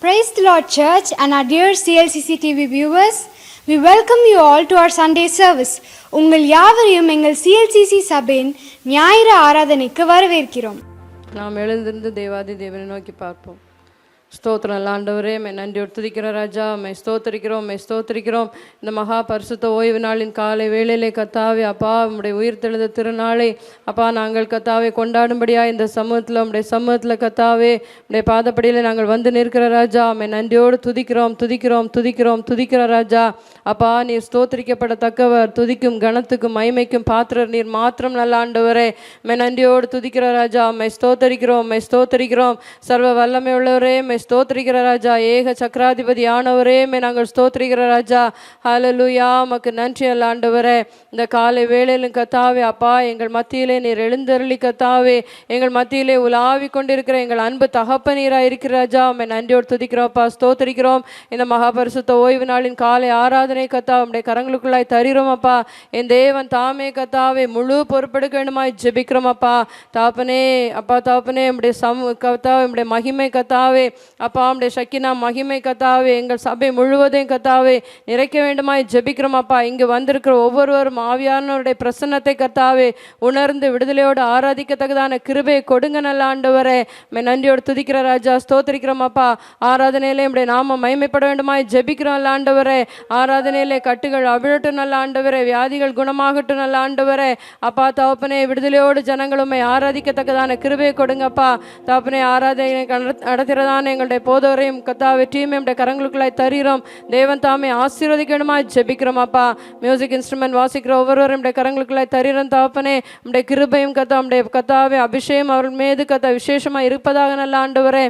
Praise the Lord Church and our dear CLCC TV viewers. We welcome you all to our Sunday service. உங்கள் யாவரையும் எங்கள் CLCC சபையின் ஞாயிறு ஆராதனைக்கு வரவேற்கிறோம். நாம் எழுந்திருந்து தேவாதி தேவனை நோக்கி பார்ப்போம். ஸ்தோத்திரம் ஆண்டவரே, மே நன்றியோடு துதிக்கிற ராஜா, மே ஸ்தோத்திரிக்கிறோம். இந்த மகா பரிசுத்த ஓய்வு நாளின் காலை வேளையிலே கத்தாவே அப்பா, உம்முடைய உயிர்த்தெழுந்த திருநாளை அப்பா நாங்கள் கத்தாவே கொண்டாடும்படியா இந்த உம்முடைய சமூகத்தில் கத்தாவே உடைய பாதப்படியில் நாங்கள் வந்து நிற்கிற ராஜா, மே நன்றியோடு துதிக்கிற ராஜா. அப்பா நீர் ஸ்தோத்திரிக்கப்படத்தக்கவர், துதிக்கும் கணத்துக்கும் மகிமைக்கும் பாத்திரர் நீர் மாத்திரம் நல்ல ஆண்டவரே. மே நன்றியோடு துதிக்கிற ராஜா, மே ஸ்தோத்திரிக்கிறோம். சர்வ வல்லமை உள்ளவரே, ஸ்தோத்திரிக்கிற ராஜா. ஏக சக்கராதிபதி ஆனவரே, நாங்கள் ஸ்தோத்திரிக்கிற ராஜா. ஹல்லேலூயா, உமக்கு நன்றி அல்ல ஆண்டவரே. இந்த காலை வேளையிலும் கத்தாவே அப்பா எங்கள் மத்தியிலே நீர் எழுந்தருளி கத்தாவே எங்கள் மத்தியிலே உலாவி கொண்டிருக்கிற எங்கள் அன்பு தகப்பனீராக இருக்கிற ராஜா, உம்மை நன்றியோடு துதிக்கிறோம்ப்பா, ஸ்தோத்திரிக்கிறோம். இந்த மகாபரிசுத்த ஓய்வு நாளின் காலை ஆராதனை கத்தா உம்முடைய கரங்களுக்குள்ளாய் தருகிறோம் அப்பா. என் தேவன் தாமே கத்தாவே முழு பொறுப்பெடுக்க வேண்டுமாய் ஜெபிக்கிறோம் அப்பா. தாப்பனே உம்முடைய கத்தாவே உம்முடைய மகிமை கத்தாவே அப்பா, உம்முடைய சக்கினா மகிமை கத்தாவே எங்கள் சபை முழுவதையும் கத்தாவே நிறைக்க வேண்டுமாய் ஜெபிக்கிறோம் அப்பா. இங்கு வந்திருக்கிற ஒவ்வொருவரும் ஆவியானவருடைய பிரசன்னத்தை கத்தாவே உணர்ந்து விடுதலையோடு ஆராதிக்கத்தக்கதான கிருபையை கொடுங்க நல்ல ஆண்டவரே. நன்றியோடு துதிக்கிற ராஜா, ஸ்தோத்திரிக்கிறோம் அப்பா. ஆராதனையிலே உம்முடைய நாம மகிமைப்பட வேண்டுமாய் ஜெபிக்கிறோம் நல்ல ஆண்டவரே. ஆராதனையிலே கட்டுகள் அவிழட்டும் நல்ல ஆண்டவரே, வியாதிகள் குணமாகட்டும் நல்ல ஆண்டவரே. அப்பா தகப்பனே, விடுதலையோடு ஜனங்கள் உம்மை ஆராதிக்கத்தக்கதான கிருபையை கொடுங்கப்பா. தகப்பனே, ஆராதனை நடத்துகிறதான எங்களுடைய போதவரையும் கத்தாவே டீமையும் கரங்களுக்குள்ளாய் தருகிறோம். தேவன் தாமே ஆசீர்வதிக்கணுமா ஜெபிக்கிறோம் அப்பா. மியூசிக் இன்ஸ்ட்ருமெண்ட் வாசிக்கிற ஒவ்வொருவரும் கரங்களுக்குள்ளாய் தருகிறோம் தாப்பனே. உம்முடைய கிருபையும் கத்தாவே அபிஷேகம் அவர்கள் மீது விசேஷமாக இருப்பதாக நல்ல ஆண்டவரே.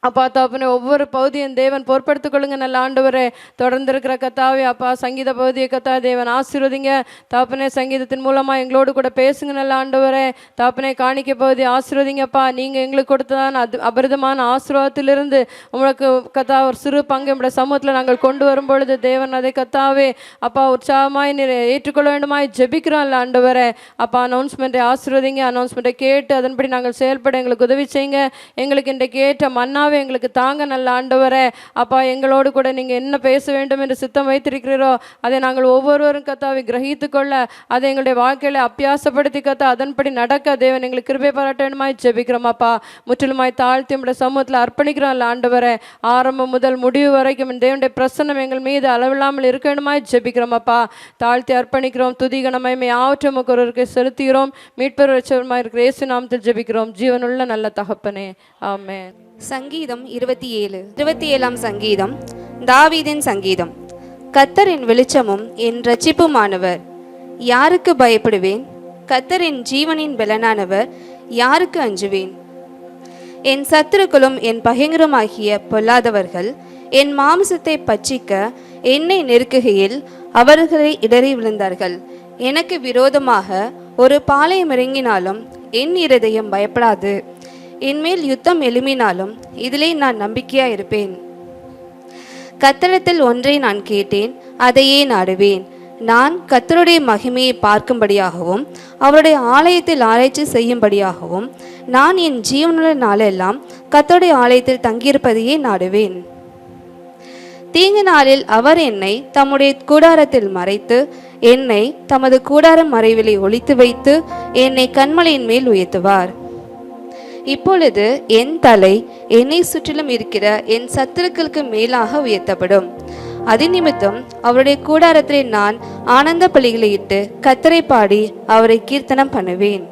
அப்பா தாப்பனே, ஒவ்வொரு பகுதியும் தேவன் பொறுப்படுத்திக் கொள்ளுங்க நல்ல ஆண்டவரே. தொடர்ந்து இருக்கிற கத்தாவே அப்பா சங்கீத பகுதியை கத்தா தேவன் ஆசீர்வதிங்க தாப்பனே. சங்கீதத்தின் மூலமாக எங்களோடு கூட பேசுங்க நல்ல ஆண்டவரே. தாப்பனே, காணிக்க பகுதி ஆசீர்வதிங்கப்பா. நீங்கள் எங்களுக்கு கொடுத்ததான அபரிதமான ஆசீர்வாதத்திலிருந்து உங்களுக்கு கத்தா ஒரு சிறு பங்கு நம்முடைய சமூகத்தில் நாங்கள் கொண்டு வரும் பொழுது தேவன் அதை கத்தாவே அப்பா உற்சாகமாய் ஏற்றுக்கொள்ள வேண்டுமாய் ஜெபிக்கிறோம் அல்ல ஆண்டவரே. அப்பா அனௌன்ஸ்மெண்ட்டை ஆசீர்வதிங்க. அனௌன்ஸ்மெண்ட்டை கேட்டு அதன்படி நாங்கள் செயல்பட எங்களுக்கு உதவி செய்யுங்க. எங்களுக்கு இன்றைக்கு கேட்ட மன்னாவே எங்களுக்கு தாங்க நல்ல ஆண்டவரே. அப்பா, எங்களோடு கூட நீங்கள் என்ன பேச வேண்டும் என்று சித்தம் வைத்திருக்கிறீரோ அதை நாங்கள் ஒவ்வொருவரும் கத்தாவை கிரகித்து கொள்ள, அதை எங்களுடைய வாழ்க்கையில அப்பியாசப்படுத்தி கத்தா அதன்படி நடக்க தேவன் எங்களுக்கு கிருபை பாராட்ட வேண்டுமாய் ஜெபிக்கிறோம் அப்பா. முற்றிலுமாய் தாழ்த்தி உம்முடைய சமூகத்தில் அர்ப்பணிக்கிறோம் அல்ல ஆண்டவரே. ஆரம்பம் முதல் முடிவு வரைக்கும் தேவனுடைய பிரசன்னம் எங்கள் மீது அளவில்லாமல் இருக்க வேண்டுமாய் ஜெபிக்கிறோம் அப்பா. தாழ்த்தி அர்ப்பணிக்கிறோம். துதிகணமயமை ஆவற்றம் ஒருவருக்கு செலுத்துகிறோம். மீட்பர் ரட்சகருமாய் இருக்கிற இயேசு நாமத்தில் ஜெபிக்கிறோம் ஜீவனுள்ள நல்ல தகப்பனே, ஆமென். சங்கீதம் 27 சங்கீதம். தாவீதின் சங்கீதம். கர்த்தர் என் வெளிச்சமும் என் இரட்சிப்புமானவர், யாருக்கு பயப்படுவேன்? கர்த்தர் என் ஜீவனின் பலனானவர், யாருக்கு அஞ்சுவேன்? என் சத்துருக்களும் என் பகைஞருமாகிய பொல்லாதவர்கள் என் மாம்சத்தை பட்சிக்க என்னை நெருக்குகையில் அவர்களை இடறி விழுந்தார்கள். எனக்கு விரோதமாக ஒரு பாளையம் இறங்கினாலும் என் இருதயம் பயப்படாது. என்மேல் யுத்தம் எழும்பினாலும் இதிலே நான் நம்பிக்கையா இருப்பேன். கர்த்தரிடத்தில் ஒன்றை நான் கேட்டேன், அதையே நாடுவேன். நான் கர்த்தருடைய மகிமையை பார்க்கும்படியாகவும் அவருடைய ஆலயத்தில் ஆராய்ச்சி செய்யும்படியாகவும் நான் என் ஜீவனுள்ள நாளெல்லாம் கர்த்தருடைய ஆலயத்தில் தங்கியிருப்பதையே நாடுவேன். தீங்கு நாளில் அவர் என்னை தம்முடைய கூடாரத்தில் மறைத்து என்னை தமது கூடார மறைவிலை ஒளித்து வைத்து என்னை கன்மலையின் மேல் உயர்த்துவார். இப்பொழுது என் தலை என்னை சுற்றிலும் இருக்கிற என் சத்துருக்களுக்கு மேலாக உயர்த்தப்படும். அது நிமித்தம் அவருடைய கூடாரத்திலே நான் ஆனந்த பலிகளை இட்டு கர்த்தரை பாடி அவரை கீர்த்தனம் பண்ணுவேன்.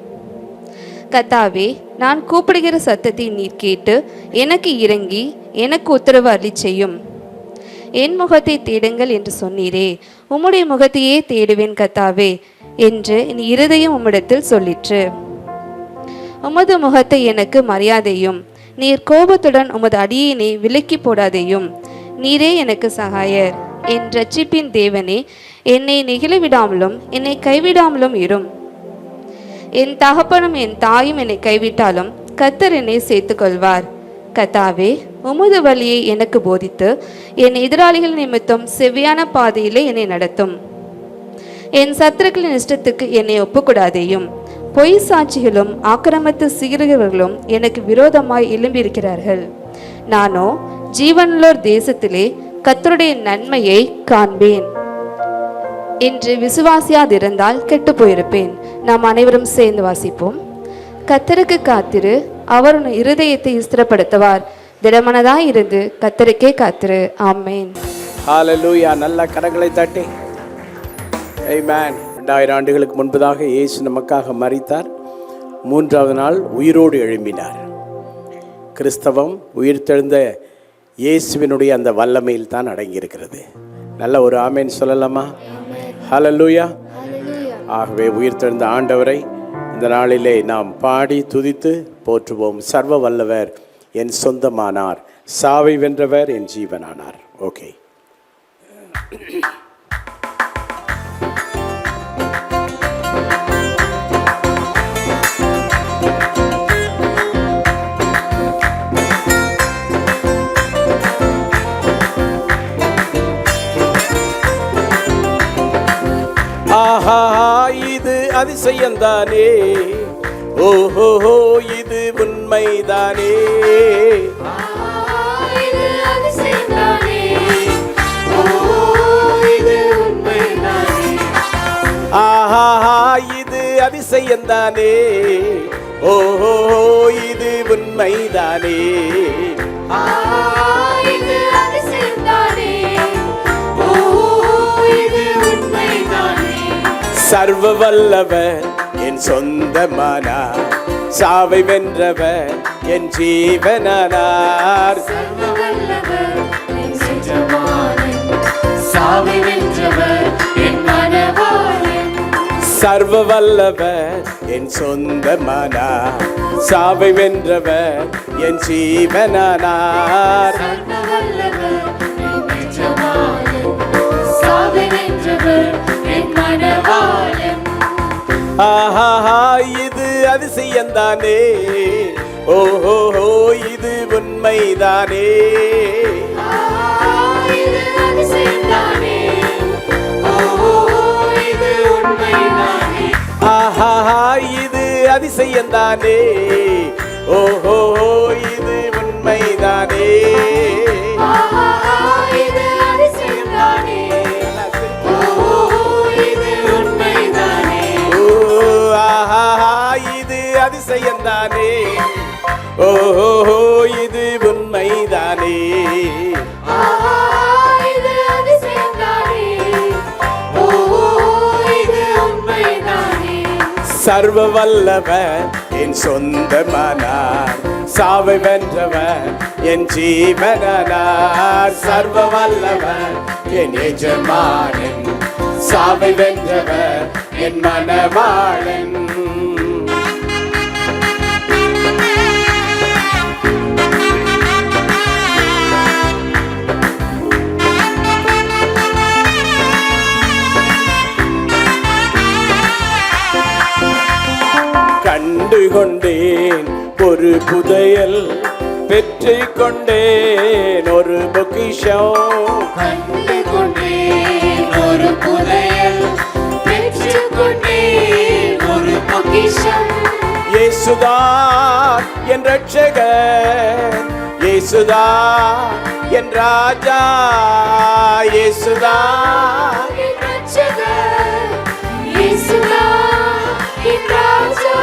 கர்த்தாவே, நான் கூப்பிடுகிற சத்தத்தை நீர் கேட்டு எனக்கு இறங்கி எனக்கு உத்தரவு அருளி செய்யும். என் முகத்தை தேடுங்கள் என்று சொன்னீரே, உம்முடைய முகத்தையே தேடுவேன் கர்த்தாவே என்று என் இருதயம் உம்மிடத்தில் சொல்லிற்று. உமது முகத்தை எனக்கு மரியாதையும், நீர் கோபத்துடன் உமது அடியினை விலக்கி போடாதேயும். நீரே எனக்கு சகாயர், என் இரட்சிப்பின் தேவனே, என்னை நெகிழவிடாமலும் என்னை கைவிடாமலும் இரும். என் தகப்பனும் என் தாயும் என்னை கைவிட்டாலும் கர்த்தர் என்னை சேர்த்து கொள்வார். கர்த்தாவே, உமது வழியை எனக்கு போதித்து என் எதிராளிகள் நிமித்தம் செவ்வியான பாதையிலே என்னை நடத்தும். என் சத்துருக்களின் இஷ்டத்துக்கு என்னை ஒப்புக்கூடாதேயும். பொய் சாட்சிகளும் ஆக்கிரமித்து சீறுகிறவர்களும் எனக்கு விரோதமாய் எழும்பியிருக்கிறார்கள். நானோ ஜீவனுள்ளோர் தேசத்திலே கர்த்தருடைய நன்மையை காண்பேன். என்று விசுவாசியாதிருந்தால் கெட்டு போயிருப்பேன். நாம் அனைவரும் சேர்ந்து வாசிப்போம். கர்த்தருக்கு காத்திரு, அவர் உன் இருதயத்தை ஸ்திரப்படுத்துவார். திடமனதாய் இருந்து கர்த்தருக்கே காத்திரு. ஆமென். ஹல்லேலூயா. நல்ல கரங்களை தட்டி ஆமென். 2000 ஆண்டுகளுக்கு முன்பதாக இயேசு நமக்காக மரித்தார். 3வது நாள் உயிரோடு எழும்பினார். கிறிஸ்தவம் உயிர்த்தெழுந்த இயேசுவினுடைய அந்த வல்லமையில் தான் அடங்கியிருக்கிறது. நல்ல ஒரு ஆமென் சொல்லலாமா? ஹல்லேலூயா. ஆகவே உயிர்த்தெழுந்த ஆண்டவரை இந்த நாளிலே நாம் பாடி துதித்து போற்றுவோம். சர்வ வல்லவர் என் சொந்தமானார், சாவை வென்றவர் என் ஜீவனானார். ஓகே. ஆஹா, இது அதிசயந்தானே, ஓஹோ இது உண்மைதானே. ஆஹா, இது அதிசயந்தானே, ஓஹோ இது உண்மைதானே. சர்வ வல்லவர் என் சொந்தமானார், சாவை வென்றவர் என் ஜீவனானார். சர்வ வல்லவர் என் சொந்தமானார், சாவை வென்றவர் என் ஜீவனானார். ஆஹா, இது அதிசயந்தானே, ஓஹோ இது உண்மைதானே. ஆஹா, இது அதிசயந்தானே, ஓஹோ இது உண்மைதானே. அதிசயந்தானே, ஓஹோ இது உண்மைதானே. சர்வ வல்லவர் என் சொந்தமானார், சாவை வென்றவர் என் ஜீவனானார். சர்வ வல்லவர் என் எஜமானன், சாவை வென்றவர் என் மனவாளன். கண்டு கொண்டேன் ஒரு புதையல், பெற்று கொண்டேன் ஒரு பொக்கிஷம். கண்டு கொண்டேன் ஒரு புதையல், பெற்று கொண்டேன் ஒரு பொக்கிஷம். இயேசுதான் என் ரட்சகர், இயேசுதான் என் ராஜா, இயேசுதான் என் ரட்சகர், இயேசுதான் என் ராஜா.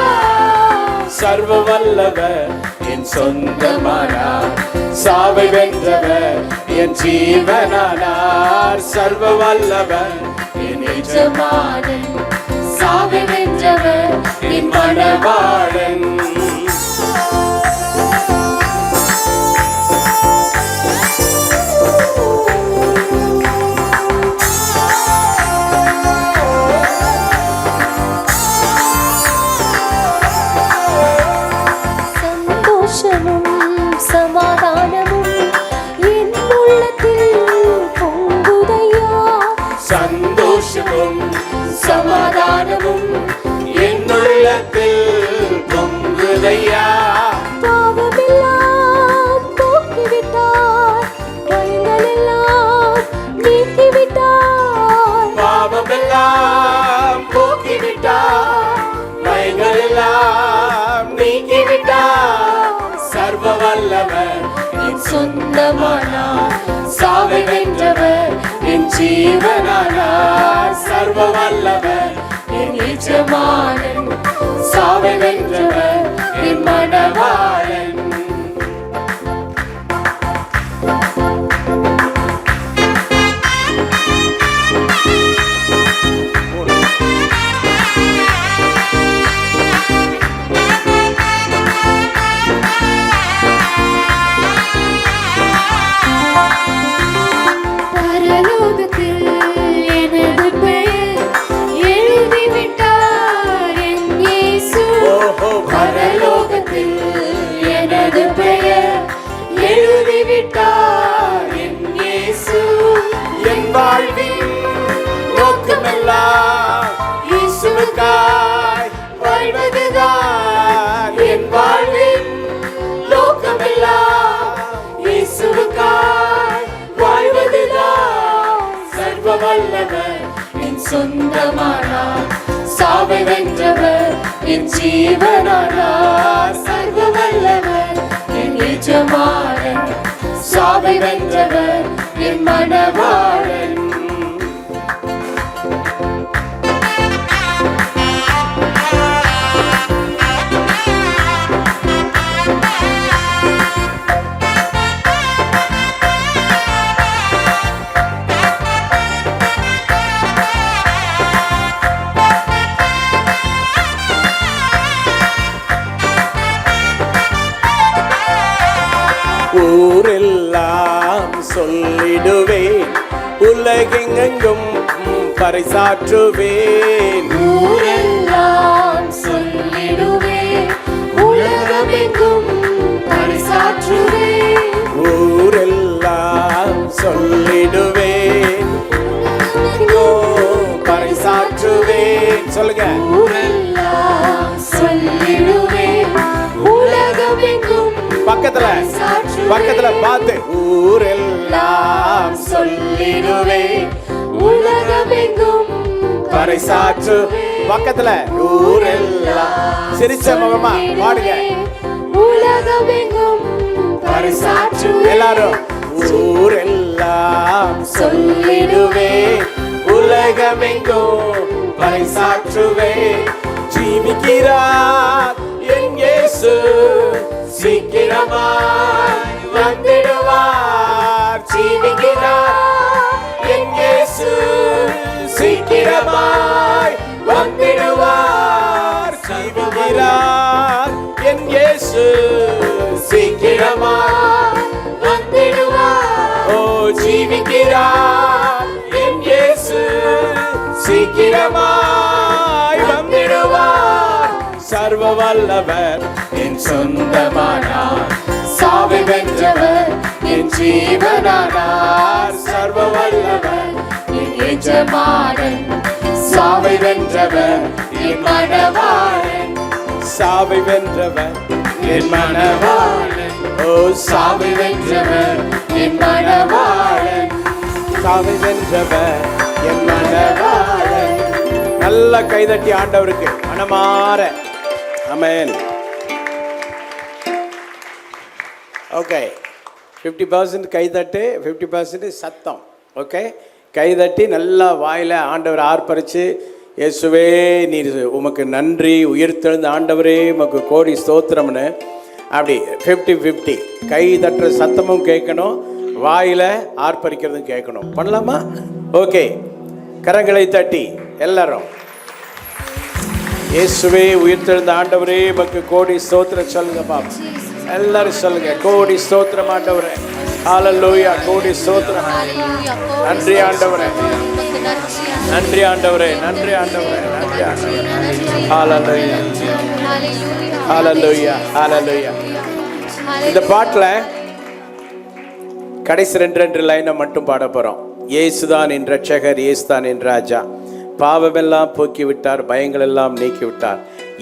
சர்வ வல்லவர் என் சொந்தமானார், சாவை வென்றவர் என் ஜீவனானார். சர்வ வல்லவர் என் எஜமானன், சாவை வென்றவர் என் மனவாளன். சமாதானமும் என் உள்ளத்தில் பொங்குதையா. பாவமெல்லாம் போக்கிவிட்டார், பயங்களெல்லாம் நீக்கிவிட்டார். பாவமெல்லாம் போக்கிவிட்டார், பயங்களெல்லாம் நீக்கிவிட்டார். சர்வ வல்லவர் என் என் சொந்தமானார். சாவை வென்றவர் என் ஜீவனானார். சர்வ வல்லவர் என் எஜமானன். சாவை வென்றவர் என் மணவாளன். பரலோகத்தில் எனது பெயர் எழுதிவிட்டார் என் இயேசு. பரலோகத்தில் எனது பெயர் எழுதிவிட்டார் என் இயேசு. என் வாழ்வின் நோக்கமெல்லாம் இயேசுவுக்காய் வாழ்வதுதான். என் வாழ்வின் நோக்கமெல்லாம் இயேசுவுக்காய் வாழ்வதுதான். சர்வ வல்லவர் என் சொந்தமானார். சாவை வென்றவர் என் ஜீவனானார். சர்வ வல்லவர் என் எஜமானன். சாவை வென்றவர் என் மணவாளன். ஊரெல்லாம் சொல்லிடுவேன், உலகெங்கும் பறைசாற்றுவேன். ஊரெல்லாம் சொல்லிடுவேன், உலகமெங்கும் பறைசாற்றுவேன். ஊரெல்லாம் சொல்லிடுவேன், பறைசாற்றுவேன். சொல்லுங்க. ஊரெல்லாம் சொல்லிடுவேன், உலகமெங்கும் பக்கத்துல பார்த்து. ஊரெல்லாம் சொல்லிடுவேன், உலகமெங்கும் பறைசாற்று. பக்கத்துல ஊரெல்லாம் சிரிச்ச முகமா பாடுங்க. உலகமெங்கும் பறைசாற்றுவேன். எல்லாரும் ஊரெல்லாம் சொல்லிடுவேன், உலகமெங்கும் பறைசாற்றுவேன். ஜீவிக்கிறார் என் இயேசு, சீக்கிரமாய் வந்திடுவார். ஜீவிக்கிறார் என் இயேசு, சீக்கிரமாய் வந்திடுவார். ஜீவிக்கிறார் என் இயேசு, சீக்கிரமாய் வந்திடுவார். ஓ ஜீவிக்கிறார் என் இயேசு, சீக்கிரமாய் வந்திடுவார். சர்வ வல்லவர் என் சொந்தமானார். சாவை வென்றவர் என் ஜீவனானார். சர்வ வல்லவர் என் எஜமானன். சாவை வென்றவர் என் மணவாளன். சாவை வென்றவர் என் மணவாளன். ஓ சாவை வென்றவர் என் மணவாளன். சாவை வென்றவர் என் மணவாளன். நல்ல கைதட்டி ஆண்டவருக்கு மனமாற ஆமென். ஓகே, 50% கைதட்டு, 50% சத்தம். ஓகே, கைதட்டி நல்லா வாயில் ஆண்டவர் ஆர்ப்பரித்து, இயேசுவே நீர் உமக்கு நன்றி, உயிர்த்தெழுந்த ஆண்டவரே உமக்கு கோடி ஸ்தோத்திரம்னு அப்படி 50-50 கை தட்டுற சத்தமும் கேட்கணும், வாயில் ஆர்ப்பரிக்கிறதும் கேட்கணும். பண்ணலாமா? ஓகே, கரங்களை தட்டி எல்லாரும் இயேசுவே உயிர்த்தெழுந்த ஆண்டவரே உமக்கு கோடி ஸ்தோத்திரம் சொல்லுங்க பாப்பா. எல்லாரும் சொல்லுங்க, கோடி ஸ்தோத்திரம் ஆண்டவரே. ஹல்லேலூயா, கோடி ஸ்தோத்திரம். நன்றி ஆண்டவரே, நன்றி ஆண்டவரே, நன்றி ஆண்டவரே, நன்றி ஆண்டவரே. ஹல்லேலூயா, ஹல்லேலூயா, ஹல்லேலூயா. இந்த பாட்டில் கடைசி ரெண்டு லைனை மட்டும் பாட போகிறோம். இயேசுதான் என் ரட்சகர், இயேசுதான் என் ராஜா, பாவமெல்லாம் போக்கி விட்டார், பயங்கள் எல்லாம் நீக்கி விட்டார்.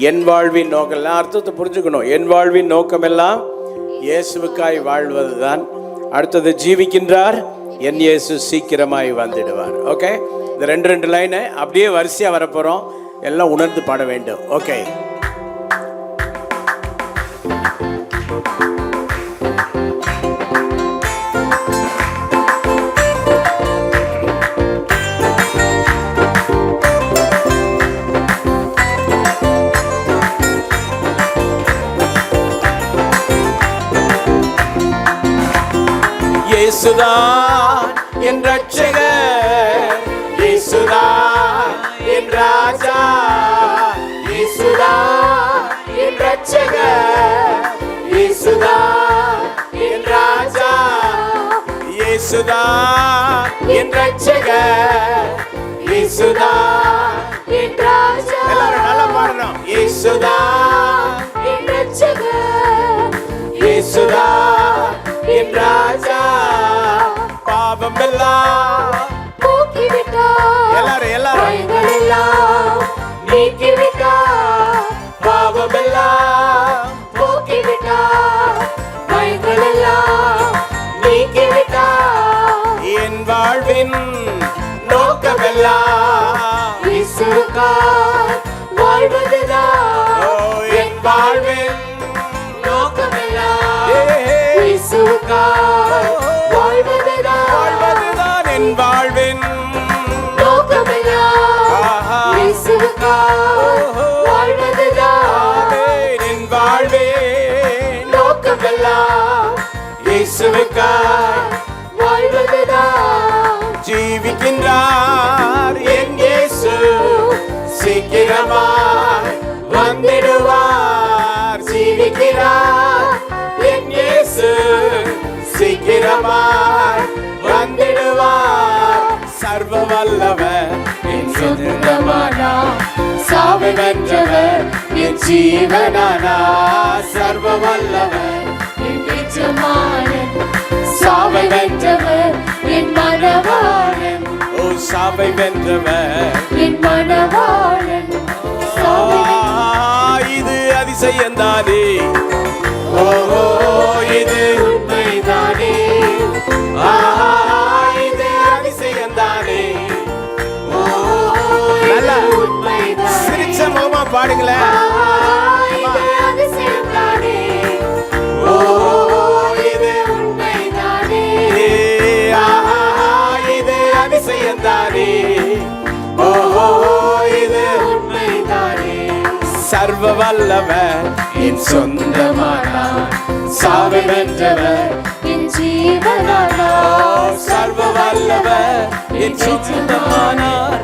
என் வாழ்வின் நோக்கம், அர்த்தத்தை புரிஞ்சுக்கணும். என் வாழ்வின் நோக்கமெல்லாம் இயேசுவுக்காய் வாழ்வது தான். அடுத்தது ஜீவிக்கின்றார் என் இயேசு, சீக்கிரமாய் வந்துடுவார். ஓகே, இந்த ரெண்டு லைனை அப்படியே வரிசையாக வரப்போகிறோம். எல்லாம் உணர்ந்து பாட வேண்டும். ஓகே, இயேசுதான் என் ரட்சகர், இயேசுதான் என் ராஜா, இயேசுதான் என் ரட்சகர், இயேசுதான் என் ராஜா, இயேசுதான் என் ரட்சகர், இயேசுதான் என் ராஜா. எல்லாரும் நல்லா பாடணும். இயேசுதான் என் ரட்சகர், இயேசுதான் என் ராஜா, பாவம் எல்லாம் போக்கிவிட்டார், எல்லாரும் கைகள் எல்லாம் நீக்கிவிட்டார், பாவம் எல்லாம் போக்கிவிட்டார், கைகள் எல்லாம் நீக்கிவிட்டார். என் வாழ்வின் நோக்கமெல்லாம் இயேசுவுக்காய் வாழ்வதுதான் ஓ, என் வாழ்வின் நோக்கமெல்லாம். ஏ, இயேசுவுக்காய் வாழ்வதுதான் வாழ்வதுதான் என் வாழ்வின் நோக்கமெல்லாம். ஆஹா. இயேசுவுக்காய் வாழ்வதுதான் ஆமென். என் வாழ்வின் நோக்கமெல்லாம். இயேசுவுக்காய் வாழ்வதுதான் ஜீவிக்கின்றார் என் இயேசு, சீக்கிரமாய் வந்திடுவார். ஜீவிக்கிறார் என் இயேசு, சீக்கிரமாய் வந்திடுவார். சர்வ வல்லவர் என் சொந்தமானார், சாவை வென்றவர் என் ஜீவனானார். சர்வ வல்லவர் என் எஜமானன், சாவை வென்றவர் என் மணவாளன், ஓ சாவை வென்றவர். என் மணவாளன். சாவை இது அதிசயந்தானே, ஓஹோ இது உண்மைதானே, ஆஹா, இது அதிசயந்தானே. நல்லா உண்மைதானே, சிரிச்ச முகமா பாடுங்களேன். இது அதிசயம்தானே, ஓ இது உண்மைதானே, ஆஹா, இது அதிசயந்தானே. ஓஹோ இது உண்மைதானே. சர்வ வல்லவர் என் சொந்தமானார், சாவை வென்றவர். என் ஜீவனானார், சர்வ வல்லவர் என் சொந்தமானார்,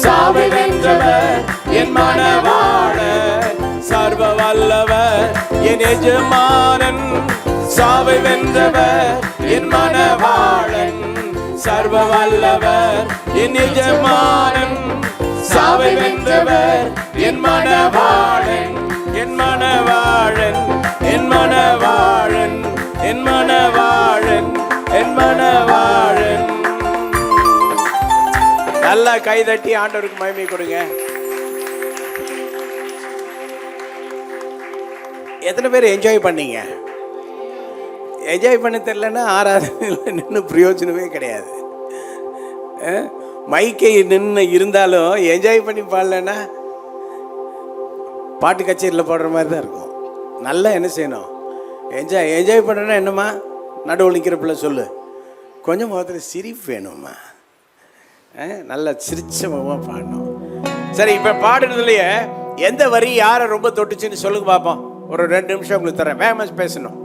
சாவை வென்றவர் என் மணவாளன். சர்வ வல்லவர் என் எஜமானன், சாவை வென்றவர் என் மணவாளன். சர்வ வல்லவர் என் எஜமானன், சாவை வென்றவர் என் மணவாளன். என் மணவாளன், என் மணவாளன், என் மணவாளன், என் மணவாளன். நல்லா கைதட்டி ஆண்டவருக்கு மகிமை கொடுங்க. எத்தனை பேர் என்ஜாய் பண்ணீங்க? என்ஜாய் பண்ண தெரியலன்னா ஆராதனையில் நின்று பிரயோஜனமே கிடையாது. மைக்கை நின்று இருந்தாலும் என்ஜாய் பண்ணி பாடலன்னா பாட்டு கச்சேரியில் பாடுற மாதிரி தான் இருக்கும். நல்லா என்ன செய்யணும்? என்ஜாய் பண்ணுறேன்னா என்னம்மா? நடுவில் நிற்கிற பிள்ளை சொல்லு, கொஞ்சம் முகத்தில் சிரிப்பு வேணும்மா. நல்லா சிரிச்ச முகமாக பாடணும். சரி, இப்போ பாடுறதுலையே எந்த வரி யாரை ரொம்ப தொட்டுச்சுன்னு சொல்லுங்க பார்ப்போம். ஒரு 2 நிமிஷம் உங்களுக்கு தரேன், வேகமாக பேசணும்.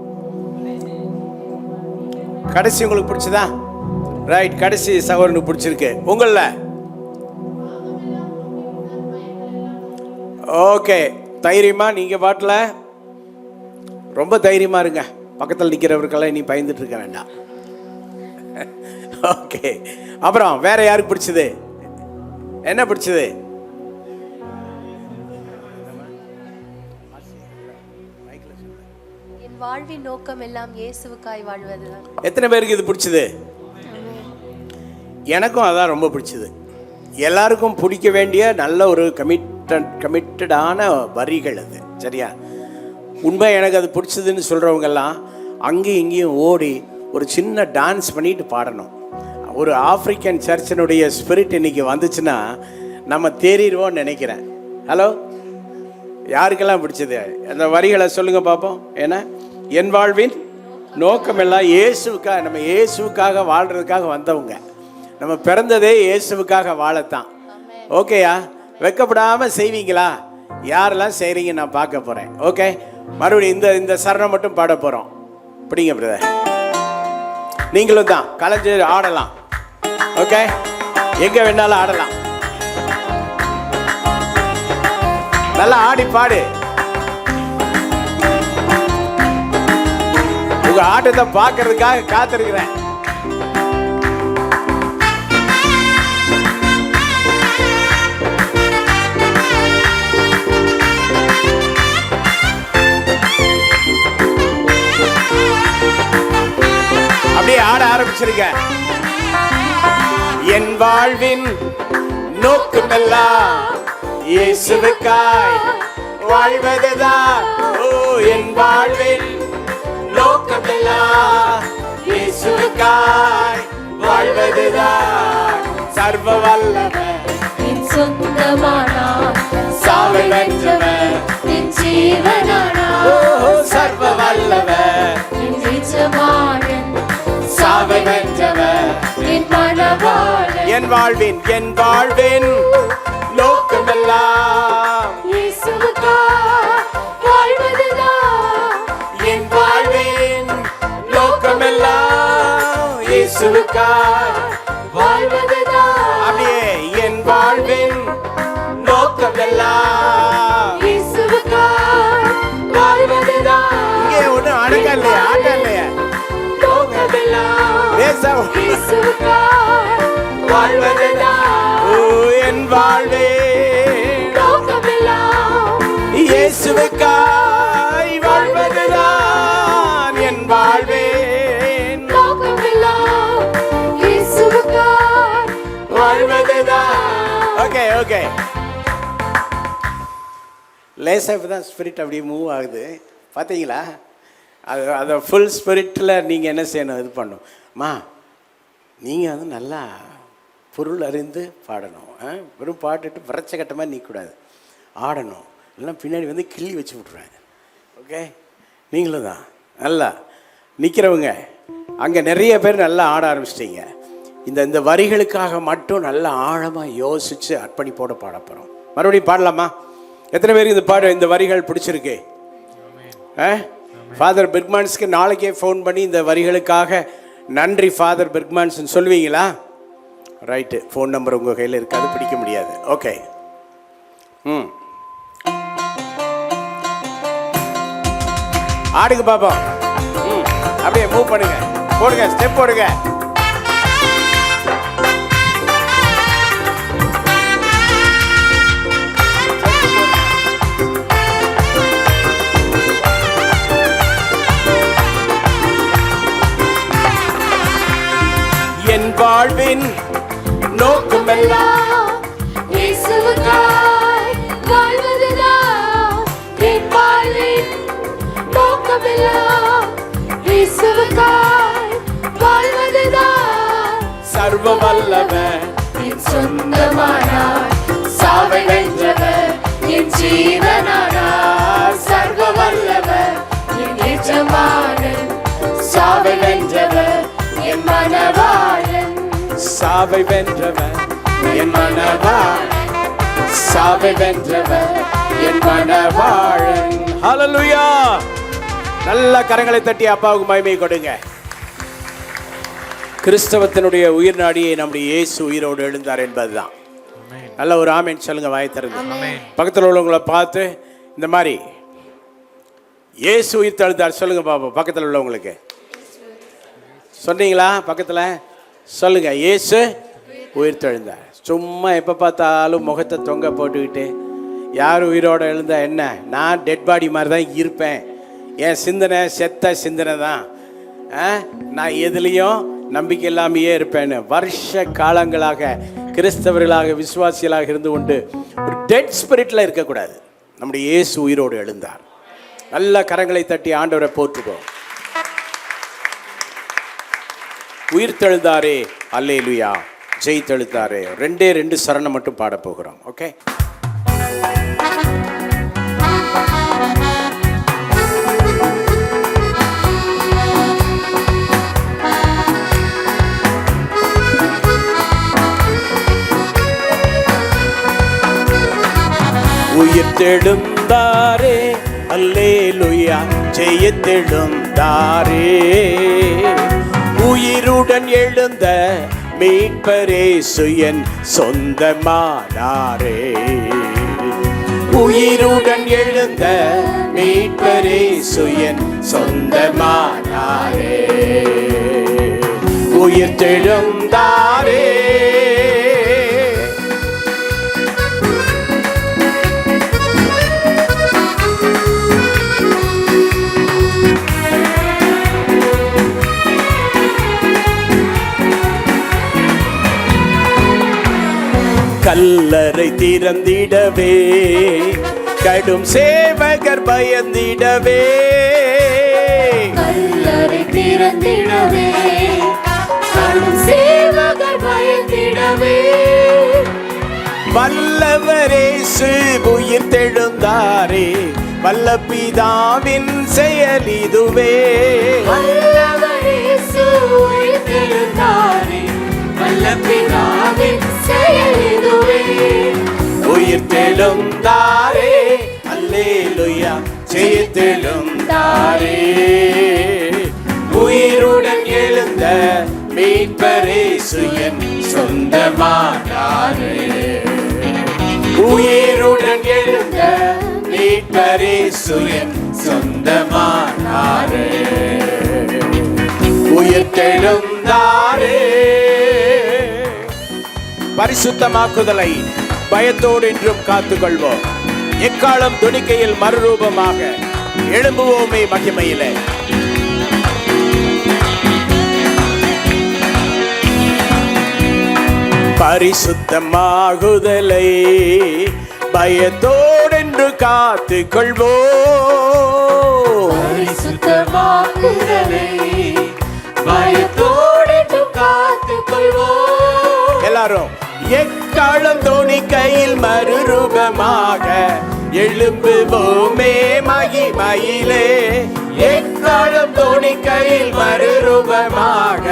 கடைசி உங்களுக்கு பிடிச்சதா? ரைட், கடைசி சகோதரனுக்கு பிடிச்சிருக்கு. உங்களில் ஓகே, தைரியமா நீங்கள் பாட்டில் ரொம்ப தைரியமா இருங்க. பக்கத்தில் நிற்கிறவருக்கெல்லாம் இனி பயந்துட்டு இருக்க வேண்டாம். ஓகே, அப்புறம் வேற யாருக்கு பிடிச்சது? என்ன பிடிச்சது? என் வாழ்வின் நோக்கம் எல்லாம் இயேசுவுக்காய் வாழ்வதுதான். எத்தனை பேருக்கு இது பிடிச்சது? எனக்கும் அதான் ரொம்ப பிடிச்சது. எல்லாருக்கும் பிடிக்க வேண்டிய நல்ல ஒரு கமிட்டடான வரிகள் அது. சரியா? உண்மை எனக்கு அது பிடிச்சதுன்னு சொல்கிறவங்கெல்லாம் அங்கேயும் இங்கேயும் ஓடி ஒரு சின்ன டான்ஸ் பண்ணிட்டு பாடணும். ஒரு ஆப்பிரிக்கன் சர்ச்சினுடைய ஸ்பிரிட் இன்னைக்கு வந்துச்சுன்னா நம்ம தேறிடுவோம்னு நினைக்கிறேன். ஹலோ, யாருக்கெல்லாம் பிடிச்சது அந்த வரிகளை சொல்லுங்கள் பார்ப்போம். ஏன்னா என் வாழ்வின் நோக்கமெல்லாம் இயேசுவுக்காக, நம்ம இயேசுவுக்காக வாழ்கிறதுக்காக வந்தவங்க. நம்ம பிறந்ததே இயேசுவுக்காக வாழத்தான். ஓகேயா? வெக்கப்படாமல் செய்வீங்களா? யாரெல்லாம் செய்கிறீங்க நான் பார்க்க போகிறேன். ஓகே, மறுபடியும் இந்த சரணம் மட்டும் பாட போகிறோம். பிடிங்க பிரதர். நீங்களும் தான் கலைஞ்சு ஆடலாம். ஓகே, எங்க வேணாலும் ஆடலாம். நல்லா ஆடி பாடு. உங்க ஆட்டத்தை பார்க்கறதுக்காக காத்திருக்கிறேன். அப்படியே ஆட ஆரம்பிச்சிருக்க. என் வாழ்வின் நோக்கமெல்லாம் இயேசுவுக்காய் வாழ்வதுதான். ஓ, என் வாழ்வின் நோக்கமெல்லாம் இயேசுவுக்காய் வாழ்வதுதான். சர்வ வல்லவர் என் சொந்தமானார், சாவை வென்றவர் என் ஜீவனானார். ஓ, சர்வ வல்லவர் என் எஜமானன், சாவை வென்றவர் என் மணவாளன். என் வாழ்வின் நோக்கமெல்லாம் இயேசுவுக்காய் வாழ்வதுதான். என் வாழ்வின் நோக்கமெல்லாம் இயேசுவுக்காய் வாழ்வதுதான். அப்படியே என் வாழ்வின் நோக்கமெல்லாம் இயேசுவுக்காய் வாழ்வதுதான். இங்கே ஒன்றும் அடக்கம் இல்லையா, ஆட்டம் இல்லையா? நோக்கமெல்லாம் பேச இயேசுவுக்காய் வாழ்வதுதான். ஓ, என் வாழ்வின் நோக்கமெல்லாம் இயேசுவுக்காய் வாழ்வதுதான். என் வாழ்வின் நோக்கமெல்லாம் இயேசுவுக்காய் வாழ்வதுதான். ஓகே ஓகே, லேசாக இப்போ தான் ஸ்பிரிட் அப்படியே மூவ் ஆகுது. பார்த்தீங்களா? அதை ஃபுல் ஸ்பிரிட்டில் நீங்கள் என்ன செய்யணும், இது பண்ணணும். நீங்கள் வந்து நல்லா பொருள் அறிந்து பாடணும். வெறும் பாட்டுட்டு வறட்ச கட்டமாக நிற்கக்கூடாது, ஆடணும். இல்லைன்னா பின்னாடி வந்து கிள்ளி வச்சு விட்ருவேன். ஓகே, நீங்களும் தான் நல்லா நிற்கிறவங்க. அங்கே நிறைய பேர் நல்லா ஆட ஆரம்பிச்சிட்டிங்க. இந்த வரிகளுக்காக மட்டும் நல்லா ஆழமாக யோசித்து அர்ப்பணிப்போடு பாட போகிறோம். மறுபடியும் பாடலாமா? எத்தனை பேருக்கு இந்த வரிகள் பிடிச்சிருக்கு? ஃபாதர் பிர்க்மான்ஸ்க்கு நாளைக்கே ஃபோன் பண்ணி இந்த வரிகளுக்காக நன்றி ஃபாதர் பிர்க்மான்ஸ்ன்னு சொல்லுவீங்களா? ரைட்டு, ஃபோன் நம்பர் உங்கள் கையில் இருக்காது, பிடிக்க முடியாது. ஓகே, ஆடுங்க பாப்போம். அப்படியே மூவ் பண்ணுங்க, போடுங்க, ஸ்டெப் போடுங்க. என் வாழ்வின் நோக்கமெல்லாம் இயேசுவுக்காய் வாழ்வதுதான். என் வாழ்வின் நோக்கமெல்லாம் இயேசுவுக்காய் வாழ்வதுதான். சர்வ வல்லவர் என் சொந்தமானார், சாவை வென்றவர் என் ஜீவனானார். சர்வ வல்லவர் என் எஜமானன், சாவை வென்றவர் என் மணவாளன். சாவை வென்றவர் என் மணவாளன், சாவை வென்றவர் என் மணவாளன். ஹல்லேலூயா! நல்ல கரங்களை தட்டி அப்பாவுக்கு மகிமை கொடுங்க. கிறிஸ்தவத்தினுடைய உயிர் நாடியை நம்முடைய இயேசு உயிரோடு எழுந்தார் என்பதுதான். நல்ல ஒரு ஆமென் சொல்லுங்க, வாய் திறந்து. பக்கத்தில் உள்ளவங்களை பார்த்து இந்த மாதிரி இயேசு உயிர் தெழுந்தார் சொல்லுங்க பாப்போம். பக்கத்தில் உள்ளவங்களுக்கு சொன்னீங்களா? பக்கத்தில் சொல்லுங்க, இயேசு உயிர் தெழுந்தார். சும்மா எப்போ பார்த்தாலும் முகத்தை தொங்க போட்டுக்கிட்டு யார் உயிரோடு எழுந்தா என்ன, நான் டெட் பாடி மாதிரி தான் இருப்பேன், என் சிந்தனை செத்த சிந்தனை தான், நான் எதுலேயும் நம்பிக்கை இல்லாமையே இருப்பேன்னு வருஷ காலங்களாக கிறிஸ்தவர்களாக விசுவாசிகளாக இருந்து கொண்டு ஒரு டெட் ஸ்பிரிட்டில் இருக்கக்கூடாது. நம்முடைய இயேசு உயிரோடு எழுந்தார். நல்ல கரங்களை தட்டி ஆண்டவரை போற்றுவோம். உயிர் தெழுந்தாரே, அல்லேலூயா, ஜெய் தெழுந்தாரே. 2 சரணம் மட்டும் பாட போகிறோம். ஓகே, உயிர் தெழுந்தாரே, அல்லேலூயா, ஜெயத்தெழுந்தாரே. உயிர் உயிருடன் எழுந்த மீட்பரேசு என் சொந்தமானாரே. உயிருடன் எழுந்த மீட்பரேசு என் சொந்தமானாரே. உயிர் தெழுந்தாரே. கல்லறை திறந்திடவே கடும் சேவகர் பயந்திடவே. கல்லறை திறந்திடவே கடும் சேவகர் பயந்திடவே. வல்லவரேசு உயிர் தெழுந்தாரே. வல்ல பிதாவின் செயல் இதுவே. வல்லவரேசு உயிர் தெழுந்தாரே. வல்ல பிதாவின் செயல் இதுவே. உயிர் தெழுந்தாரே. அல்லேலூயா. ஜெயித்தெழுந்தாரே. உயிருடன் எழுந்த மீட்பரேசு என் சொந்தமானாரே. உயிருடன் எழுந்த மீட்பரேசு என் சொந்தமானாரே. உயிர் தெழுந்தாரே. பரிசுத்தமாக்குதலை பயத்தோடு என்றும் காத்துக்கொள்வோம். எக்காலம் துணிக்கையில் மறுரூபமாக எழும்புவோமே மகிமையிலே. பரிசுத்தமாகுதலை பயத்தோடென்று காத்துக்கொள்வோம். பரிசுத்தமாகுதலை பயத்தோடென்று காத்துக்கொள்வோம். எல்லாரும் எக்காலம் துணிக்கையில் மறுரூபமாக எழும்புவோமே மகிமையிலே. எக்காலம் துணிக்கையில் மறுரூபமாக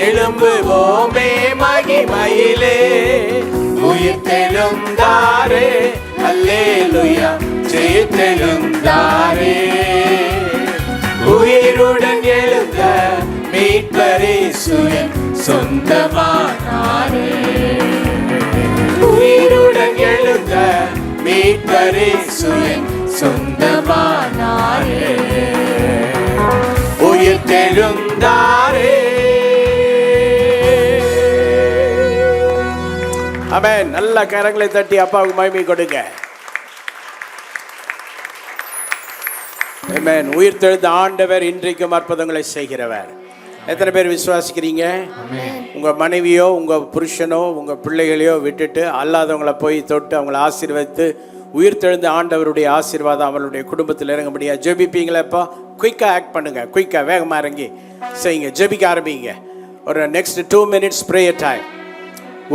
எழும்புவோமே மகிமையிலே. உயிர் தெழுந்தாரே. அல்லேலூயா. ஜெயித்தெழுந்தாரே. உயிருடன் எழுந்த மீட்பரேசு என் சொந்தமானாரே. உயிருடன் எழுந்த மீட்பரேசு என் சொந்தமானாரே. உயிர் தெழுந்தாரே. ஆமென். நல்ல கரங்களை தட்டி அப்பாவுக்கு மகிமை கொடுங்க. ஆமென். உயிர் தெழுந்த ஆண்டவர் இன்றைக்கும் அற்புதங்களை செய்கிறவர். எத்தனை பேர் விசுவாசிக்கிறீங்க? உங்கள் மனைவியோ உங்கள் புருஷனோ உங்கள் பிள்ளைகளையோ விட்டுட்டு அல்லாதவங்களை போய் தொட்டு அவங்கள ஆசீர்வதித்து உயிர் தெழுந்த ஆண்டவருடைய ஆசீர்வாதம் அவளுடைய குடும்பத்தில் இறங்க முடியாது. ஜெபிப்பீங்களா? இப்போ குயிக்காக ஆக்ட் பண்ணுங்கள். குயிக்காக வேகமாக இறங்கி செய்யுங்க. ஜெபிக்க ஆரம்பிங்க. ஒரு நெக்ஸ்ட் 2 minutes ப்ரேயர் டைம்.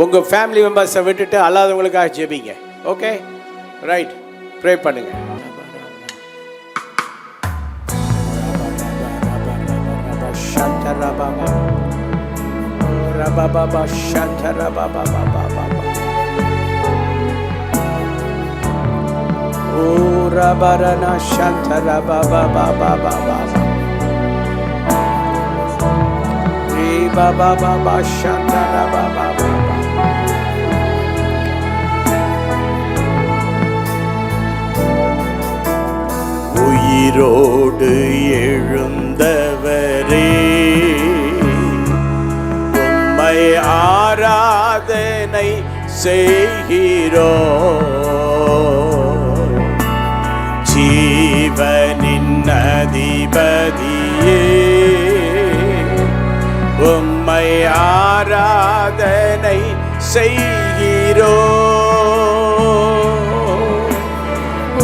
உங்கள் ஃபேமிலி மெம்பர்ஸை விட்டுட்டு அல்லாதவங்களுக்காக ஜெபிங்க. Okay, right. ப்ரே பண்ணுங்க. உயிரோடு எழுந்தவரே, உம்மை ஆராதனை செய்கிறோம். ஜீவனின் அதிபதியே, உம்மை ஆராதனை செய்கிறோம்.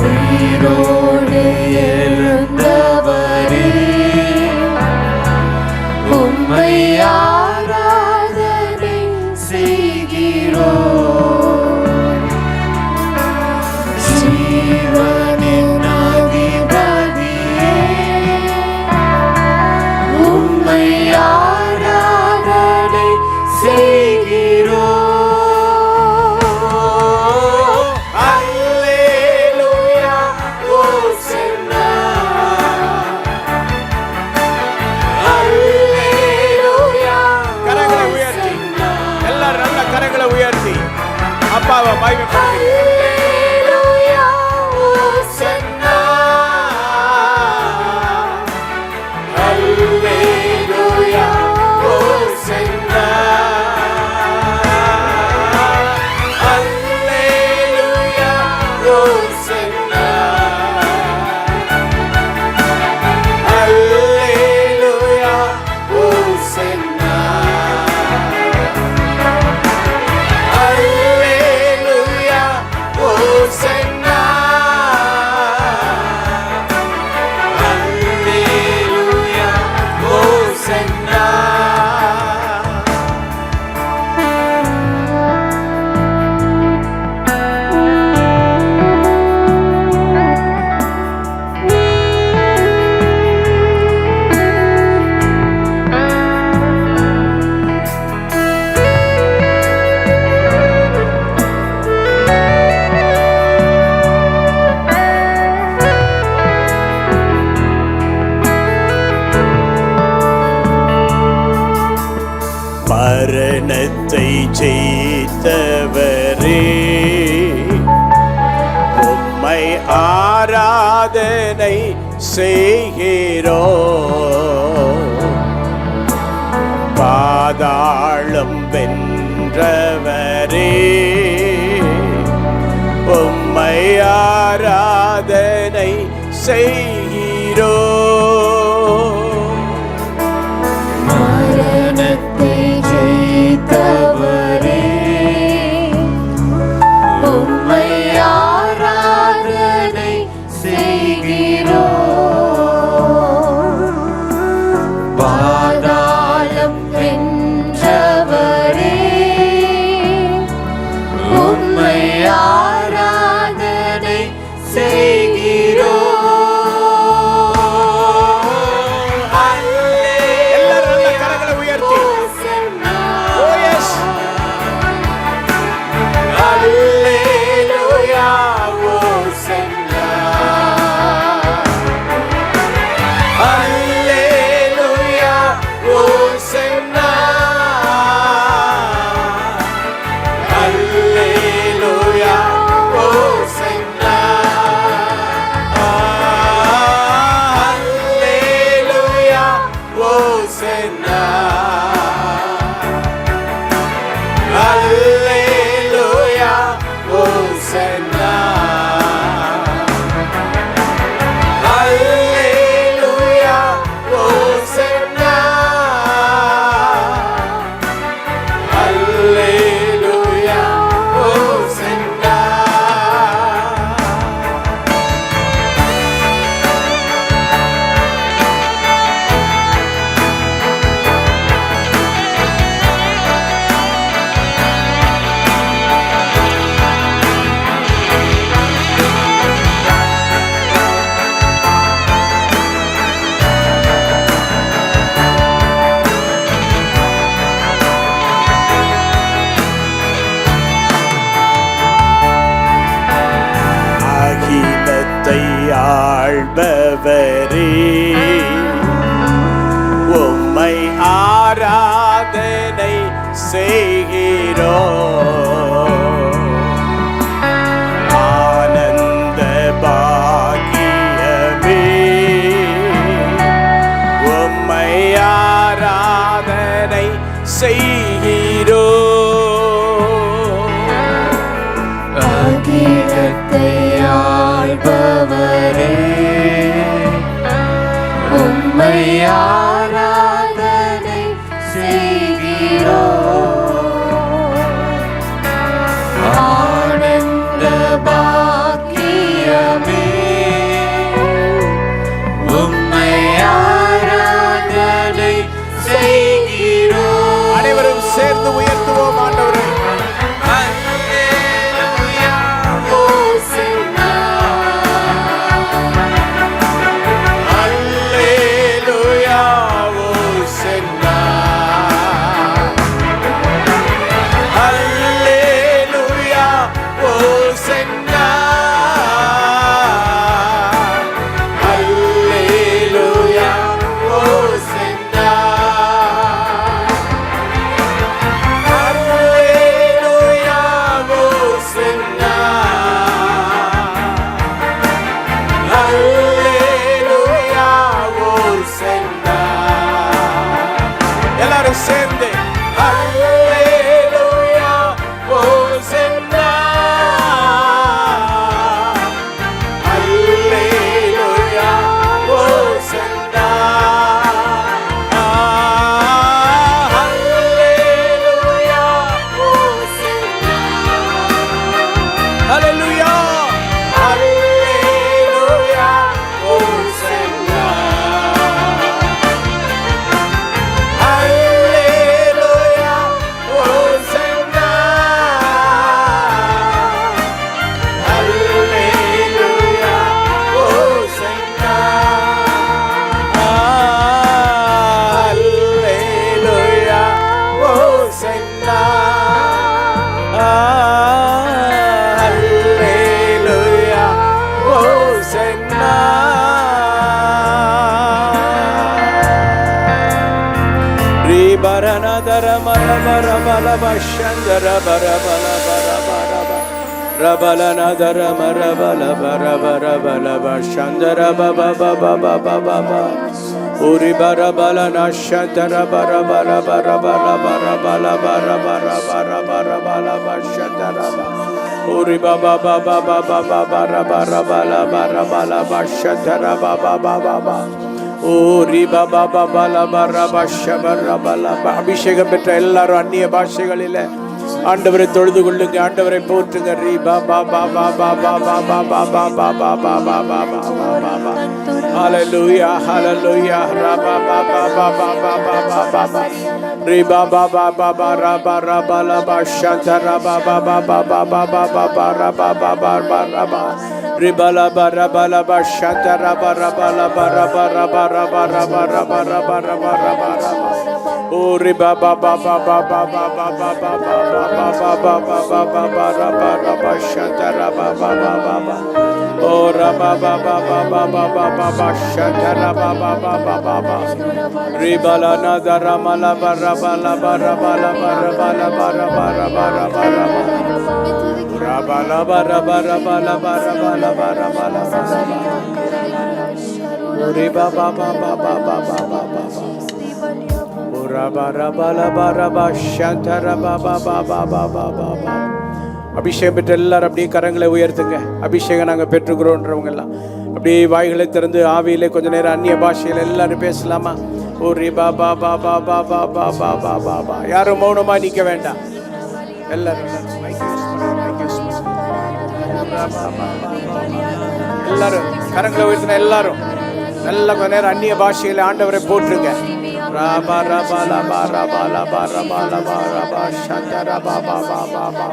உயிரோடு எழுந்தவரே, உம்மை ஆராதனை செய்கிறோம். ஜீவனின் அதிபதியே, உம்மை ஆராதனை செய்கிறோம். Hallelujah, அப்பாவை மகிமைப்படுத்துங்க. Hallelujah, Hosanna. Hallelujah, Hosanna. Hallelujah, Hosanna. Hallelujah, Hosanna. Hallelujah, Hosanna. Hallelujah, Hosanna. மரணத்தை ஜெயித்தவரே, உம்மை ஆராதனை செய்கிறோம். பாதாளம் வென்றவரே, உம்மை ஆராதனை செய்கிறோம். மரணத்தை ஜெயித்தவரே, உம்மை ஆராதனை செய்கிறோம். பாதாளம் வென்றவரே, உம்மை ஆராதனை செய்கிறோம். எல்லாரும் நல்ல கரங்களை உயர்த்தி Oh yes. Hallelujah, Hosanna. Hallelujah, Hosanna. Hallelujah, Hosanna. Hallelujah, Hosanna. Hallelujah, Hosanna. Hallelujah, Hosanna. Hallelujah, Hosanna. அகிலத்தை ஆள்பவரே, உம்மை ஆராதனை செய்கிறோம். ஆனந்த பாக்கியமே, உம்மை ஆராதனை செய்கிறோம். அகிலத்தை ஆள்பவரே, உம்மை ஆராதனை செய்கிறோம். ஆனந்த பாக்கியமே, உம்மை ஆராதனை செய்கிறோம். அனைவரும் சேர்ந்து உயர்த்துவோம் ஆண்டவரே. Hosanna. Hallelujah, Hosanna. சேர்ந்து அல்லேலூயா ஓசன்னா அல்லேலூயா ஓசன்னா அல்லேலூயா ஓசன்னா அல்லேலூயா அல்லேலூயா ஓசன்னா அல்லேலூயா ஓசன்னா அல்லேலூயா ஓசன்னா அல்லேலூயா ஓசன்னா அல்லேலூயா ஓசன்னா Ribaranadara Marabara Balabashandara Barabalabarabaraba Rabalanadara Marabala Barabara Balabashandara Baba Baba Baba Baba Uri Barabalana Shantara Barabara Barabara Barabala Barabara Barabara Balabashandara Uri Baba Baba Baba Barabara Barabala Bashandara Baba Baba அபிஷேகம் பெற்ற எல்லாரும் அந்நிய பாஷைகளில் ஆண்டவரை தொழுது கொள்ளுங்க, ஆண்டவரை போற்றுங்க. ஹalleluya ஹalleluya ரபா பாபா பாபா பாபா பாபா ரிபா பாபா பாபா ரபா ரபா லபா ஷந்தரா பாபா பாபா பாபா பாபா ரபா பாபா ரபா ரிபலா பரபலா பஷந்தரா பரபலா பரபா ரபா ரபா ரபா ரபா ரபா ரபா ரபா ரபா ஓ ரிபா பாபா பாபா பாபா பாபா பாபா பாபா பாபா பாபா ரபா ரபா ஷந்தரா பாபா பாபா ஓ ரபா பாபா பாபா பாபா பாபா ஷந்தரா பாபா பாபா பாபா ரிபலா நதரா மலா பரபலா பரபலா பரபலா பரபா ரபா ரபா ரபா Rabala bara bara bara bara bara bara bara bara. Uri ba ba ba ba ba ba ba ba ba. Ura bara bara bara ba shantara ba ba ba ba ba ba ba ba. அபிஷேகம் பெற்ற எல்லாரும் அப்படியே கரங்களை உயர்த்துங்க. அபிஷேகம் நாங்கள் பெற்றுக்கிறோன்றவங்க எல்லாம் அப்படியே வாய்களை திறந்து ஆவியிலே கொஞ்ச நேரம் அந்நிய பாஷையில் எல்லாரும் பேசலாமா? ஒரு பாபா பாபா பாபா பாபா பாபா பா. யாரும் மௌனமா நிற்க வேண்டாம். எல்லாரும் எல்லாரும் கரங்களை உயர்த்தின எல்லாரும் நல்ல கொஞ்ச நேரம் அந்நிய பாஷையில ஆண்டவரை போற்றுங்க. ராபா ரபா லபா ரபா லபா ரபா லபா ரபா ஷந்தரா பாபா பாபா பாபா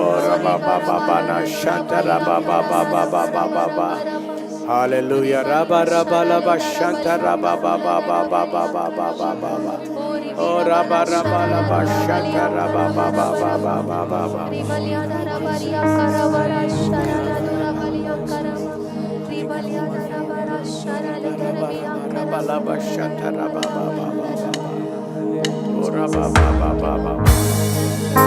ஓ ரபா பாபா பானா ஷந்தரா பாபா பாபா பாபா பாபா ஹalleluya ரபா ரபா லபா ஷந்தரா பாபா பாபா பாபா பாபா பாபா ஓ ரபா ரபா லபா ஷந்தரா Baba Baba Baba Baba Balaba Shantara Baba Baba Ora Baba Baba Baba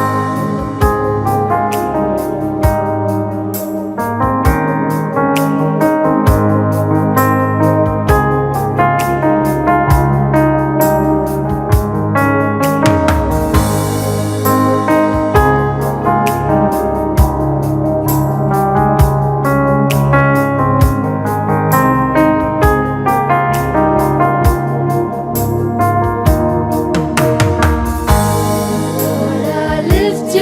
lift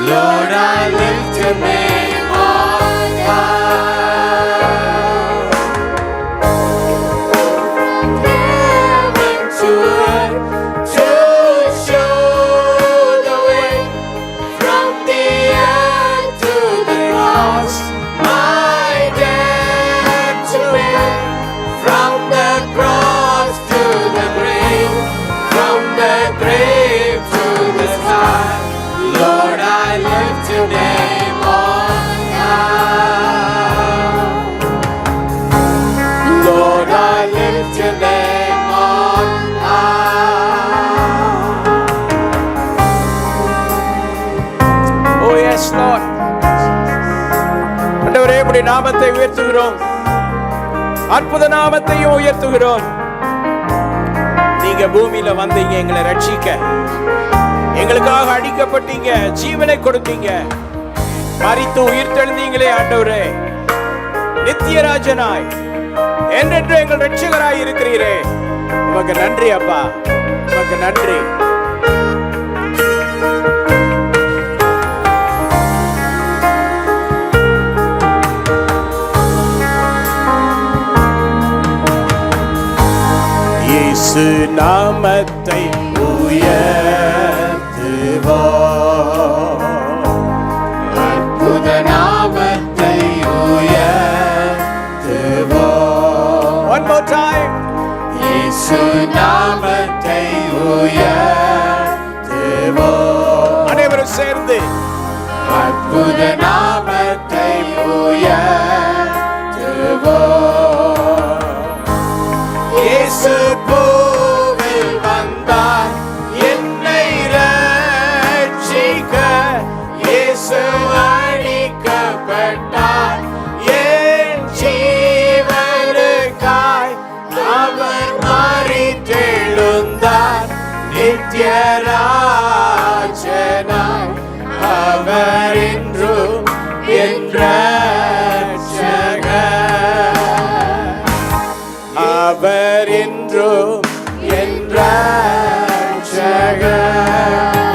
Lord, I lift your name on high. Heaven to earth to show the way, from the earth to the cross, my debt to bear, from the cross to the grave, from the grave to the sky. Lord, I lift your name on high. Lord, I lift your name on high. Oh yes, Lord. ஆண்டவரே, உம்முடைய நாமத்தை உயர்த்துகிறோம். அற்புத நாமத்தையும் உயர்த்துகிறோம். நீங்க பூமியில வந்தீங்க எங்களை ரட்சிக்க. எங்களுக்காக அடிக்கப்பட்டீங்க, ஜீவனை கொடுத்தீங்க, மரித்து உயிர் தெழுந்தீங்களே ஆண்டவரே. நித்தியராஜனாய் என்றென்று எங்கள் ரட்சகராய் இருக்கிறீரே, உமக்கு நன்றி அப்பா, உமக்கு நன்றி. இயேசு நாமத்தை உயர்த்துவோம், அற்புத நாமத்தை உயர்த்துவோம். One more time. இயேசு நாமத்தை உயர்த்துவோம். அனைவரும் சேர்ந்து அற்புத நாமத்தை உயர்த்துவோம். இயேசு பூவில் வந்தார் என்னை ரட்சிக்க, இயேசு அடிக்கப்பட்டார் என் ஜீவனுக்காய், அவர் மரித்தெழுந்தார் நித்தியராஜனாய், அவர் என்றும் என் ரட்சகர், அவர் என்றும் என் ரட்சகர்.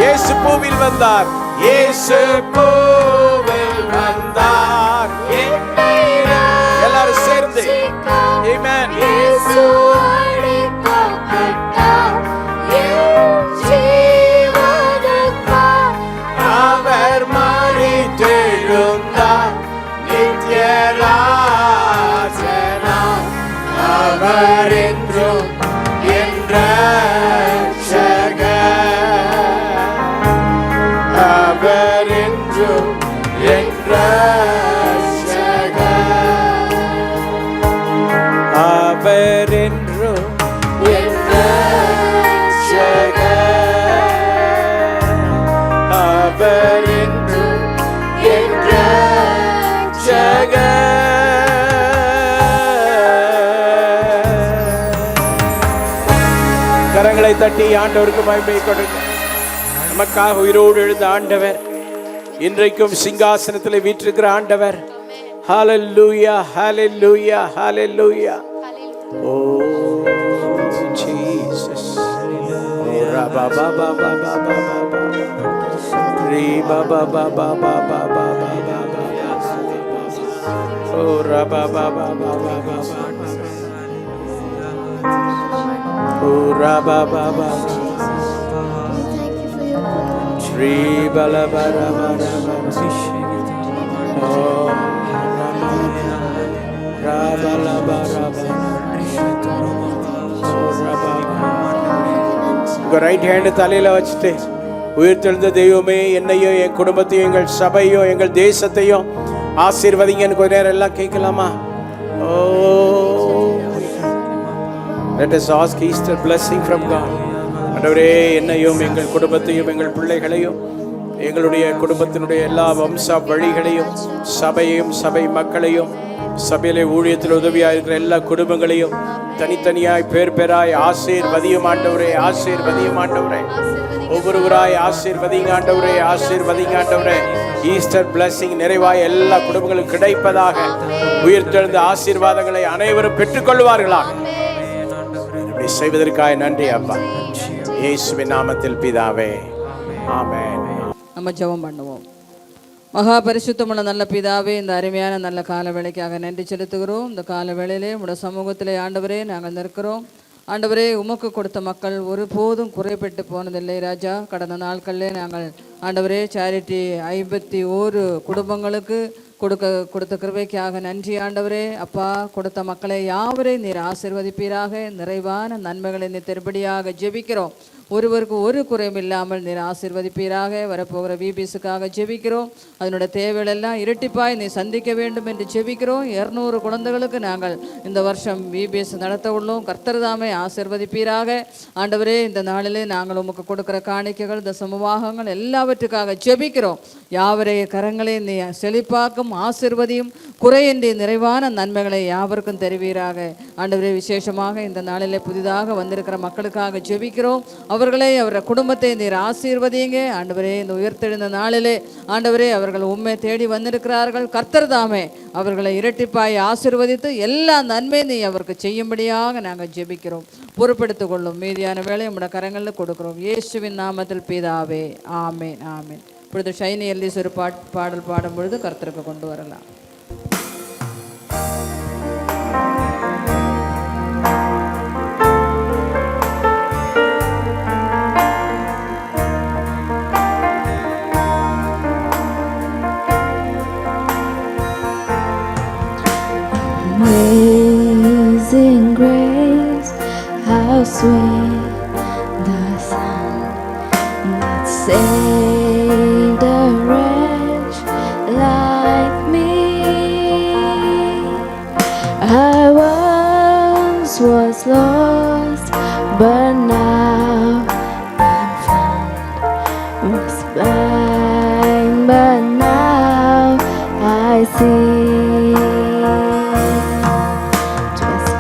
இயேசு பூவில் வந்தார், இயேசு பூவில் வந்தார் என்னை எல்லாரும் சேர்ந்து ஆமென். இயேசு அடிக்கப்பட்டார் என் ஜீவனுக்காய், அவர் மரித்தெழுந்தார் நித்தியராஜனாய், அவர் என்றும் என் ரட்சகர், அவர் என்றும் என் ரட்சகர், அவர் என்றும் என் ரட்சகர், அவர் என்றும் என் ரட்சகர். கரங்களை தட்டி ஆண்டவருக்கு மகிமை கொடுங்க. நமக்காக உயிரோடு எழுந்த ஆண்டவர், இன்றைக்கும் சிங்காசனத்தில் வீற்றிருக்கிற ஆண்டவர். ஹalleluya, hallelujah, hallelujah. Oh Jesus. Oh Rabba ba ba ba ba ba ba. Re ba ba ba ba ba ba ba ba. Oh Rabba ba ba ba ba ba ba. Oh Rabba ba ba. Shri bala bara bara bara. Oh Rabba la bara bara. Oh Rabba. உங்க right hand தலையில வச்சுட்டு, உயிர்த்தெழுந்த தெய்வமே, என்னையும் என் குடும்பத்தையும் எங்கள் சபையும் எங்கள் தேசத்தையும் ஆசீர்வதிங்கன்னு கொஞ்ச நேரம் எல்லாம் கேட்கலாமா? Let us ask Easter blessing from God. ஆண்டவரே, என்னையும் எங்கள் குடும்பத்தையும் எங்கள் பிள்ளைகளையும் எங்களுடைய குடும்பத்தினுடைய எல்லா வம்ச வழிகளையும் சபையையும் சபை மக்களையும் சபையிலே ஊழியத்தில் உதவியாக இருக்கிற எல்லா குடும்பங்களையும் தனித்தனியாய் பேர் பேராய் ஆசீர்வதியும் ஆண்டவரே, ஆசீர்வதியும் ஆண்டவரே, ஒவ்வொருவராய் ஆசீர்வதிங்க ஆண்டவரே, ஆசீர்வதிங்க ஆண்டவரே. ஈஸ்டர் பிளஸிங் நிறைவாய் எல்லா குடும்பங்களும் கிடைப்பதாக, உயிர்த்தெழுந்த ஆசீர்வாதங்களை அனைவரும் பெற்றுக்கொள்வார்களாக. இப்படி செய்வதற்காக நன்றி அப்பா, இயேசுவின் நாமத்தில் பிதாவே, ஆமென். நம்ம ஜெபம் பண்ணுவோம். மகா பரிசுத்தமுள்ள நல்ல பிதாவே, இந்த அருமையான நல்ல கால வேளைக்காக நன்றி செலுத்துகிறோம். இந்த கால வேளையிலே உடைய சமூகத்திலே ஆண்டவரே நாங்கள் நிற்கிறோம். ஆண்டவரே, உமக்கு கொடுத்த மக்கள் ஒருபோதும் குறைபட்டு போனதில்லை ராஜா. கடந்த நாட்களிலே நாங்கள் ஆண்டவரே சேரிட்டி 51 குடும்பங்களுக்கு கொடுத்த கிருபைக்காக நன்றி ஆண்டவரே. அப்பா, கொடுத்த மக்களை யாவரே நீர் ஆசீர்வதிப்பீராக. நிறைவான நன்மைகளை நீர் தரும்படியாக ஜெபிக்கிறோம். ஒருவருக்கு ஒரு குறையும் இல்லாமல் நீர் ஆசீர்வதிப்பீராக. வரப்போகிற விபிஎஸ்ஸுக்காக ஜெபிக்கிறோம். அதனுடைய தேவைகளெல்லாம் இரட்டிப்பாய் நீ சந்திக்க வேண்டும் என்று ஜெபிக்கிறோம். 200 குழந்தைகளுக்கு நாங்கள் இந்த வருஷம் விபிஎஸ் நடத்த உள்ளோம். கர்த்தர் தாமே ஆசீர்வதிப்பீராக. ஆண்டவரே, இந்த நாளிலே நாங்கள் உமக்கு கொடுக்குற காணிக்கைகள், இந்த சமூகங்கள் எல்லாவற்றுக்காக ஜெபிக்கிறோம். யாவரைய கரங்களை நீ செழிப்பாக்கும், ஆசீர்வதியும், குறையின்றி நிறைவான நன்மைகளை யாவருக்கும் தருவீராக. ஆண்டவரே, விசேஷமாக இந்த நாளிலே புதிதாக வந்திருக்கிற மக்களுக்காக ஜெபிக்கிறோம். அவர்களை, அவர குடும்பத்தை நீர் ஆசீர்வதியுங்க ஆண்டவரே. இந்த உயர்த்தெழுந்த நாளிலே ஆண்டவரே, அவர்கள் உண்மை தேடி வந்திருக்கிறார்கள். கர்த்தர் தாமே அவர்களை இரட்டிப்பாய் ஆசீர்வதித்து எல்லா நன்மை நீ அவருக்கு செய்யும்படியாக நாங்கள் ஜெபிக்கிறோம். பொறுப்படுத்திக் கொள்ளும். மீதியான வேலை உம்முடைய கரங்களில் கொடுக்கிறோம். இயேசுவின் நாமத்தில் பிதாவே, ஆமேன், ஆமேன். இப்பொழுது ஷைனி எல்லிஸ் ஒரு பாடல் பாடும் பொழுது கர்த்தருக்கு கொண்டு வரலாம். Amazing grace, how sweet the sound that saved a wretch like me. I once was lost, but now I'm found. Was blind, but now I see.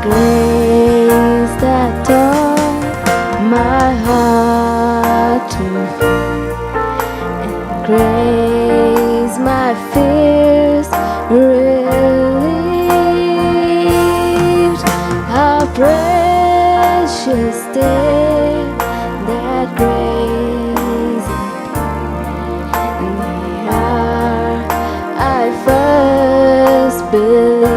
Grace that taught my heart to fear, and grace my fears relieved. How precious did that grace appear in the hour I first believed.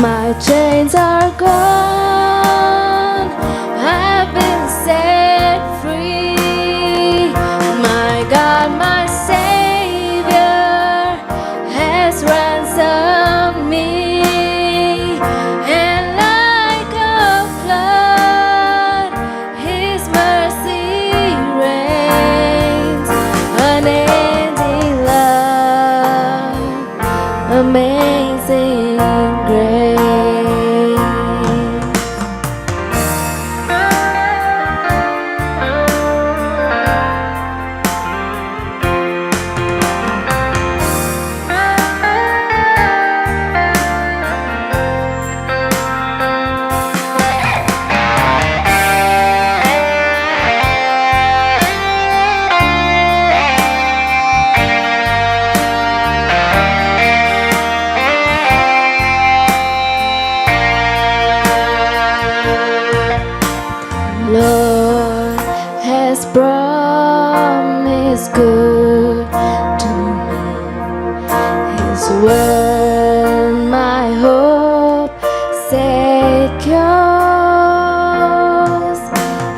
My chains are gone, I've been set free. My God, my Savior, has ransomed me. And like a flood, His mercy reigns. Unending love, amazing grace. Lord has promised good to me. His word my hope secures.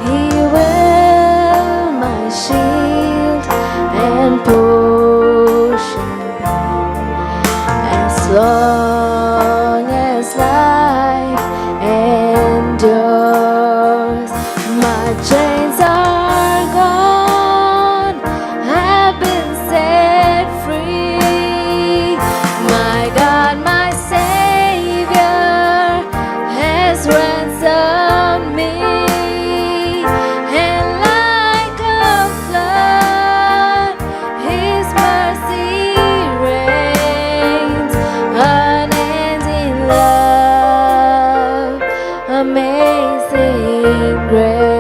He will my shield and portion be, as long as life endures. My chains are gone, I've been set free. My God, my Savior, has ransomed me. And like a flood, His mercy reigns. Unending love, amazing grace.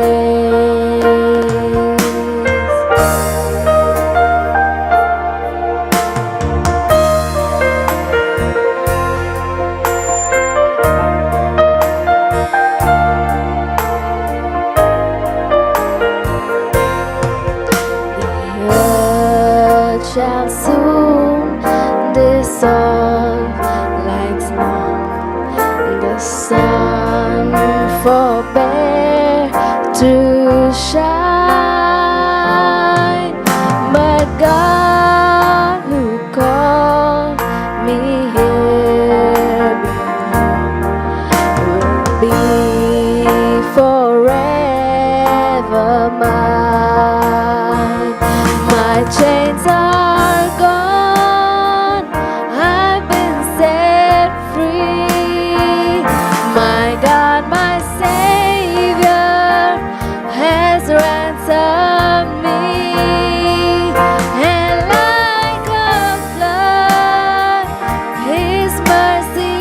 The forbear to shine, but God who called me here will be forever mine. My chains are gone, I've been set free. My God, my Savior has ransomed me, and like a flood, His mercy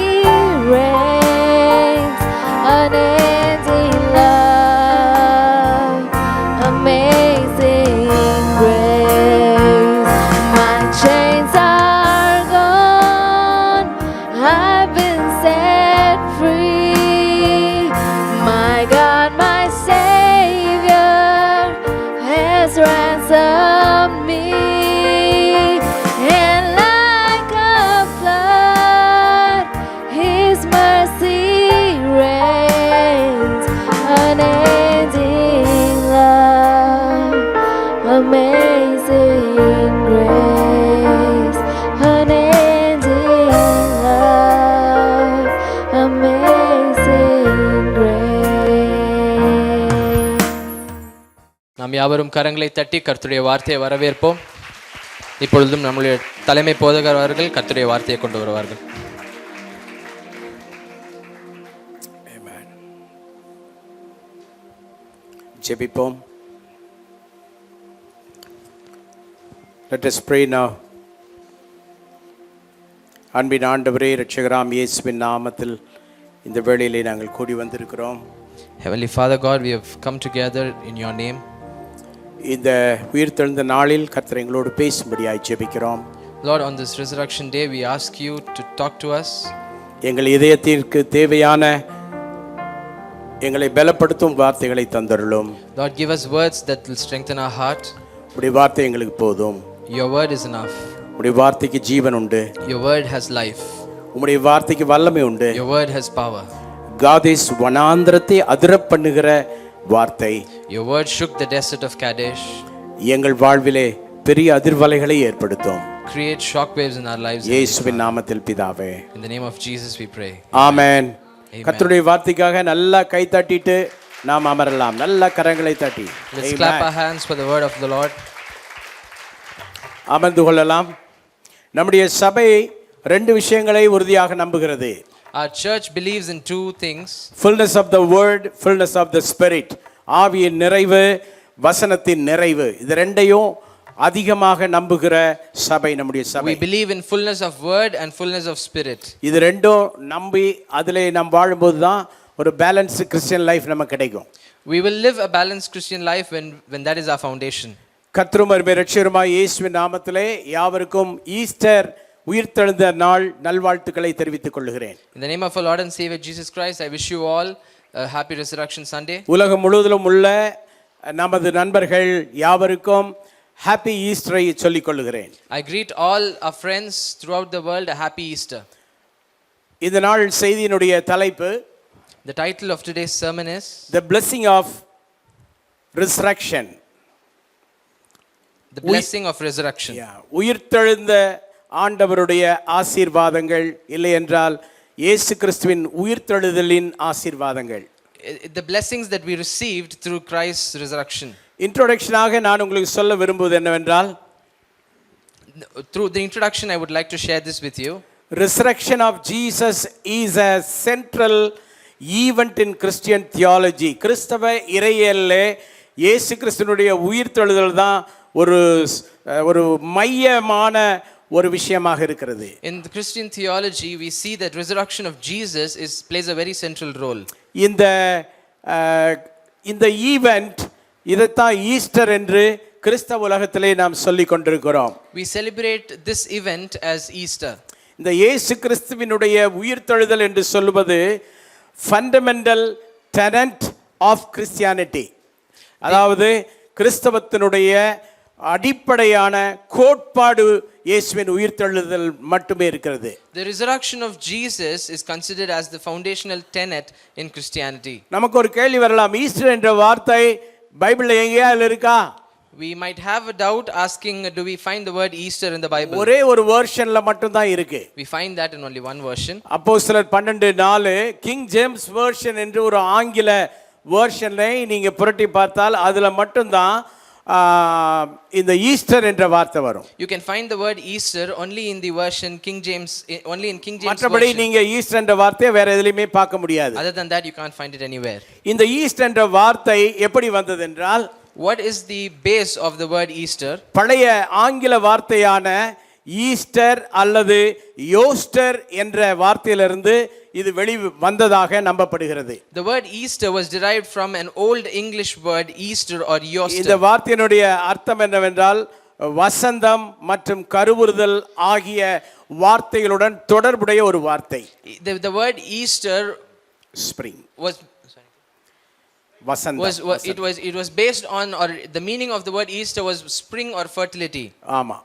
reigns, unending love, amazing grace. My chains are gone, I've been set free. My God, my Savior has ransomed me, and like a flood, His mercy reigns, unending love, amazing grace, unending love, amazing grace. நாம் யாவரும் கரங்களை தட்டி கர்த்தருடைய வார்த்தையை வரவேற்போம். இப்பொழுதும் நம்முடைய தலைமை போதகர் அவர்கள் கர்த்தருடைய வார்த்தையை கொண்டு வருவார்கள். ஜெபிப்போம். Let us pray now. அன்பின் ஆண்டவரே, இரட்சகராம் இயேசுவின் நாமத்தில் இந்த வேளையிலே நாங்கள் கூடி வந்திருக்கிறோம். Heavenly Father God, we have come together in your name. இந்த உயிர்த்தெழுந்த நாளில் கர்த்தர் எங்களோடு பேசும்படியாய் ஜெபிக்கிறோம். Lord, on this resurrection day, we ask you to talk to us. எங்கள் இதயத்திற்கு தேவையான எங்களை பலப்படுத்தும் வார்த்தைகளை தந்தருளும். Lord, give us words that will strengthen our heart. உடைய வார்த்தை எங்களுக்கு போதும். Your word is enough. உடைய வார்த்தைக்கு ஜீவன் உண்டு. Your word has life. உம்முடைய வார்த்தைக்கு வல்லமை உண்டு. Your word has power. Kadesh வனாந்திரத்தை அதிரப் பண்ணுகிற வார்த்தை. Your word shook the desert of Kadesh. எங்கள் வாழ்விலே பெரிய அதிர்வலைகளை ஏற்படுத்தும். Create shockwaves in our lives. இயேசுவின் நாமத்தில் பிதாவே. In the name of Jesus we pray. ஆமென். கர்த்தருடைய வார்த்தைக்காக நல்லா கை தட்டிட்டு நாம் அமரலாம். நல்ல கரங்களை தட்டி. Let's clap our hands for the word of the Lord. அமர்ந்து கொள்ளலாம். நம்முடைய சபை ரெண்டு விஷயங்களை உறுதியாக நம்புகிறது. Our church believes in two things. Fullness of the word, fullness of the spirit. ஆவியின் நிறைவு, வசனத்தின் நிறைவு. இது ரெண்டையும் அதிகமாக நம்புகிற சபை நம்முடைய சபை. We believe in fullness of word and fullness of spirit. இது ரெண்டும் நம்பி அதிலே நாம் வாழும்போது தான் ஒரு பேலன்ஸ் கிறிஸ்டியன் லைஃப் நமக்கு கிடைக்கும். We will live a balanced Christian life when that is our foundation. கர்த்தரும் இரட்சகருமாய் இயேசுவின் நாமத்திலே யாவருக்கும் ஈஸ்டர் உயிர்த்தெழுந்த நாள் நல்வாழ்த்துக்களை தெரிவித்துக் கொள்கிறேன். In the name of our Lord and Savior Jesus Christ, I wish you all a happy Resurrection Sunday. உலகம் முழுவதிலும் உள்ள நமது நண்பர்கள் யாவருக்கும் ஹாப்பி ஈஸ்டரை சொல்லிக் கொள்கிறேன். I greet all our friends throughout the world a happy Easter. இந்த நாள் செய்தியினுடைய தலைப்பு, The title of today's sermon is The Blessing of Resurrection. The Blessing of Resurrection. உயிர்த்தெழுந்த ஆண்டவருடைய ஆசீர்வாதங்கள், இல்லை என்றால் இயேசு கிறிஸ்துவின் உயிர்த்தெழுதலின் ஆசீர்வாதங்கள். The blessings that we received through Christ's resurrection. இன்ட்ரோடக்ஷனாக நான் உங்களுக்கு சொல்ல விரும்புவது என்னவென்றால், Through the introduction I would like to share this with you. Resurrection of Jesus is a central event in Christian theology. கிறிஸ்தவ இறையியலிலே இயேசு கிறிஸ்துவினுடைய உயிர்த்தெழுதல் தான் ஒரு மையமான ஒரு விஷயமாக இருக்கிறது. In the Christian theology we see that resurrection of Jesus plays a very central role. இந்த ஈவென்ட் இதைத்தான் ஈஸ்டர் என்று கிறிஸ்தவ உலகத்திலே நாம் சொல்லிக் கொண்டிருக்கிறோம். We celebrate this event as Easter. இந்த இயேசு கிறிஸ்துவினுடைய உயிர்த்தெழுதல் என்று சொல்வது ஃபண்டமெண்டல் டெனன்ட் ஆஃப் கிறிஸ்டியானிட்டி, அதாவது கிறிஸ்தவத்தினுடைய அடிப்படையான கோட்பாடு இயேசுவின் உயிர்த்தெழுதல் மட்டுமே இருக்கிறது. The resurrection of Jesus is considered as the foundational tenet in Christianity. நமக்கு ஒரு கேள்வி வரலாம், ஈஸ்டர் என்ற வார்த்தை பைபிள்ல எங்கேயாவது இருக்கா? We might have a doubt asking, do we find the word Easter in the Bible? ஒரே ஒரு வெர்ஷன்ல மட்டும் தான் இருக்கு. We find that in only one version. அப்போஸ்தலர் 12:4 கிங் ஜேம்ஸ் வெர்ஷன் என்று ஒரு ஆங்கில வெர்ஷனை நீங்க புரட்டி பார்த்தால் அதுல மட்டும் தான் இந்த ஈஸ்டர் என்ற வார்த்தை வரும். You can find the word Easter only in the version King James, only in King James மற்றபடி version. நீங்க ஈஸ்டர் என்ற வார்த்தையை வேற எதிலுமே பார்க்க முடியாது. Other than that you can't find it anywhere. இந்த ஈஸ்டர் என்ற வார்த்தை எப்படி வந்தது என்றால், What is the base of the word Easter? பழைய ஆங்கில வார்த்தையான ஈஸ்டர் அல்லது யோஸ்டர் என்ற வார்த்தையிலிருந்து இது வெளி வந்ததாக நம்பப்படுகிறது. The word Easter was derived from an old English word Easter or இந்த Yoster. வார்த்தையினுடைய அர்த்தம் என்னவென்றால் வசந்தம் மற்றும் கருவுறுதல் ஆகிய வார்த்தைகளுடன் தொடர்புடைய ஒரு வார்த்தை. The word Easter spring was it was based on, or the meaning of the word Easter was spring or fertility. ஆமா,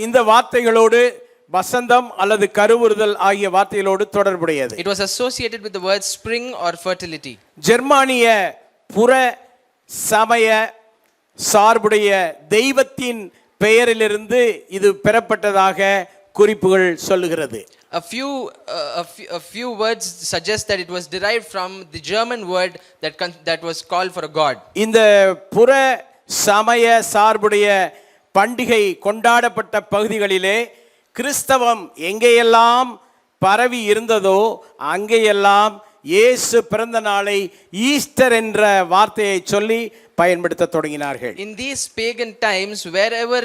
இந்த வார்த்தைகளோடு வசந்தம் அல்லது கருவுறுதல் ஆகிய வார்த்தைகளோடு தொடர்புடையது. It was associated with the word spring or fertility. ஜெர்மானிய புற சமய சார்புடைய தெய்வத்தின் பெயரிலிருந்து இது பெறப்பட்டதாக குறிப்புகள் சொல்லுகிறது. A few words suggest that it was derived from the German word that was called for a god. இந்த புற சமய சார்புடைய பண்டிகை கொண்டாடப்பட்ட பகுதிகளிலே கிறிஸ்தவம் எங்கேயெல்லாம் பரவி இருந்ததோ அங்கேயெல்லாம் இயேசு பிறந்த நாளை ஈஸ்டர் என்ற வார்த்தையை சொல்லி பயன்படுத்த தொடங்கினார்கள். In these pagan times, wherever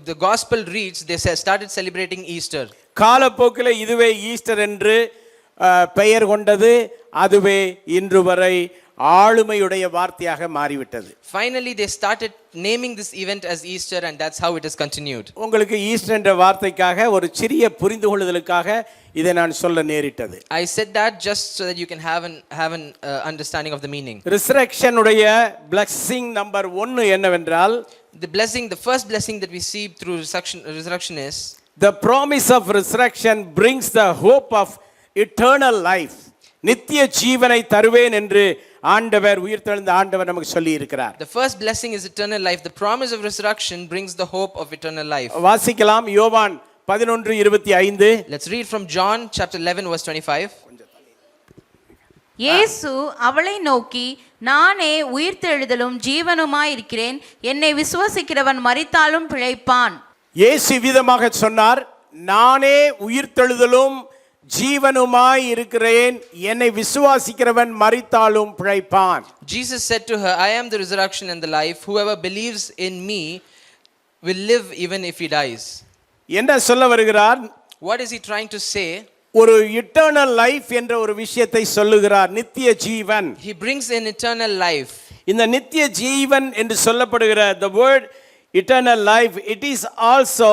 the gospel reached, they started celebrating Easter. காலப்போக்கில் இதுவே ஈஸ்டர் என்று பெயர் கொண்டது. அதுவே இன்று வரை ஆளுமையுடைய வார்த்தையாக மாறிவிட்டது. Finally, they started naming this event as Easter, and that's how it has continued. உங்களுக்கு ஈஸ்டர் என்ற வார்த்தைக்காக ஒரு சிறிய புரிந்து கொள்ளுதலுக்காக இதை நான் சொல்ல நேரிட்டது. I said that just so that you can have an understanding of the meaning. Resurrection உடைய blessing நம்பர் 1 என்னவென்றால், The first blessing that we see through resurrection is the promise of resurrection brings the hope of eternal life. நித்திய ஜீவனை தருவேன் என்று ஆண்டவர் உயிர்த்தெழுந்த ஆண்டவர் நமக்கு சொல்லி இருக்கிறார். The first blessing is eternal life. The promise of resurrection brings the hope of eternal life. வாசிக்கலாம் யோவான் 11:25. Let's read from John chapter 11 verse 25. இயேசு அவளை நோக்கி, நானே உயிர்த்தெழுதலும் ஜீவனுமாய் இருக்கிறேன், என்னை விசுவாசிக்கிறவன் மரித்தாலும் பிழைப்பான். இயேசு விதமாக சொன்னார், நானே உயிர்த்தெழுதலும் ஜீவனுமாய் இருக்கிறேன், என்னை விசுவாசிக்கிறவன் மரித்தாலும் பிழைப்பான். Jesus said to her, I am the resurrection and the life. Whoever believes in me will live even if he dies. என்ன சொல்ல வருகிறார்? What is he trying to say? ஒரு இட்டர்னல் லைஃப் என்ற ஒரு விஷயத்தை சொல்லுகிறார். நித்திய ஜீவன். He brings in eternal life. இந்த நித்திய ஜீவன் என்று சொல்லப்படுகிற the word eternal life, it is also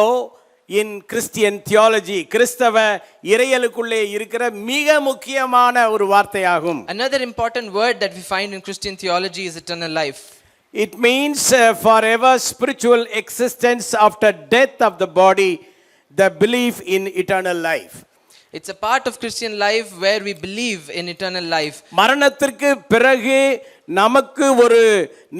in Christian theology. கிறிஸ்தவ இறையலுக்குள்ளே இருக்கிற மிக முக்கியமான ஒரு வார்த்தையாகும். Another important word that we find in Christian theology is eternal life. It means forever spiritual existence after death of the body, the belief in eternal life. It's a part of Christian life where we believe in eternal life. மரணத்திற்கு பிறகு நமக்கு ஒரு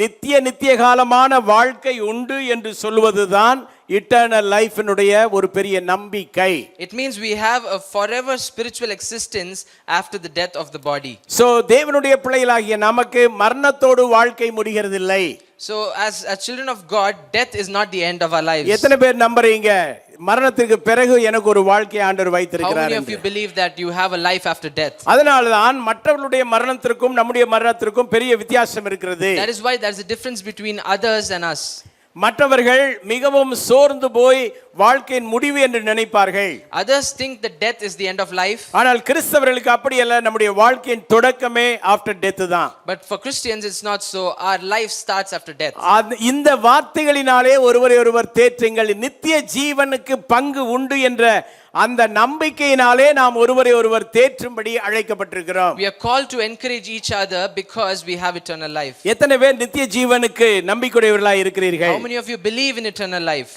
நித்திய காலமான வாழ்க்கை உண்டு என்று சொல்வதுதான் இட்டர்னல் லைஃபினுடைய ஒரு பெரிய நம்பிக்கை. It means we have a forever spiritual existence after the death of the body. So தேவனுடைய பிள்ளைகளாகிய நமக்கு மரணத்தோடு வாழ்க்கை முடிகிறதில்லை. So as children of God, death is not the end of our lives. எத்தனை பேர் நம்புறீங்க மரணத்திற்கு பிறகு எனக்கு ஒரு வாழ்க்கை ஆண்டவர் How வைத்திருக்கிறார் many of என்று? you believe that you have a life after death? அதனால்தான் மற்றவர்களுடைய மரணத்திற்கும் நம்முடைய மரணத்திற்கும் பெரிய வித்தியாசம் இருக்கிறது. That is why there's a difference between others and us. மற்றவர்கள் மிகவும் சோர்ந்து போய் வாழ்க்கையின் முடிவு என்று நினைப்பார்கள். Others think that death is the end of life. ஆனால் கிறிஸ்தவர்களுக்கு அப்படி அல்ல, நம்முடைய வாழ்க்கையின் தொடக்கமே ஆஃப்டர் டெத் தான். But for Christians it's not so. Our life starts after death. இந்த வார்த்தைகளினாலே ஒருவரை ஒருவர் தேற்றுங்கள். நித்திய ஜீவனுக்கு பங்கு உண்டு என்ற அந்த நம்பிக்கையினாலே நாம் ஒருவரை ஒருவர் தேற்றும்படி அழைக்கப்பட்டிருக்கிறோம். We are called to encourage each other because we have eternal life. எத்தனை பேர் நித்திய ஜீவனுக்கு நம்பிக்கையுடையவர்களாய் இருக்கிறீர்கள்? How many of you believe in eternal life?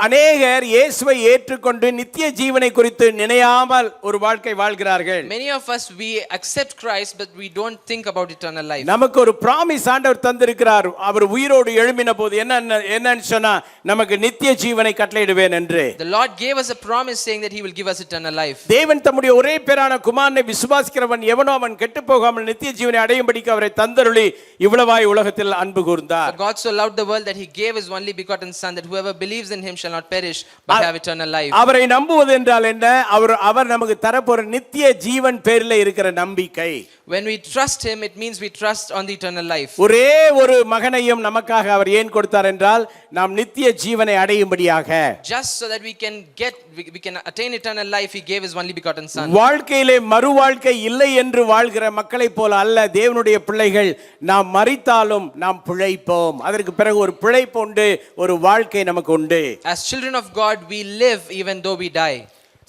அநேகர் இயேசுவை ஏற்றுக்கொண்டு நித்திய ஜீவனை குறித்து நினையாமல் ஒரு வாழ்க்கை வாழ்கிறார்கள். Many of us, we accept Christ but we don't think about eternal life. நமக்கு ஒரு ப்ராமிஸ் ஆண்டவர் தந்திருக்கிறார். அவர் உயிரோடு எழும்பின போது என்னன்னு சொன்னா நமக்கு நித்திய ஜீவனை கட்டளையிடுவேன் என்று. The Lord gave us a promise saying that he will give us eternal life. தேவன் தம்முடைய ஒரே பேரான குமாரனை விசுவாசிக்கிறவன் எவனோ அவன் கெட்டு போகாமல் நித்திய ஜீவனை அடையும்படிக்கு அவரை தந்தருளி இவ்வளவாய் உலகத்தில் அன்பு கூர்ந்தார். For God so loved the world that he gave his only begotten son, that whoever believes in him shall not perish but have eternal life. அவரை நம்புவது என்றால் என்ன? அவர் நமக்கு தரப்போற நித்திய ஜீவன் பேரிலே இருக்கிற நம்பிக்கை. When we trust him, it means we trust on the eternal life. ஒரே ஒரு மகனையும் நமக்காக அவர் ஏன் கொடுத்தார் என்றால் நாம் நித்திய ஜீவனை அடையும்படியாக. Just so that we can attain eternal life, he gave his only begotten son. வாழ்க்கையிலே மறு வாழ்க்கை இல்லை என்று வாழ்கிற மக்களைப் போல அல்ல தேவனுடைய பிள்ளைகள். நாம் மரித்தாலும் நாம் பிழைப்போம். அதற்கு பிறகு ஒரு பிழைப்பு உண்டு, ஒரு வாழ்க்கை நமக்கு உண்டு. As children of God, we live even though we die.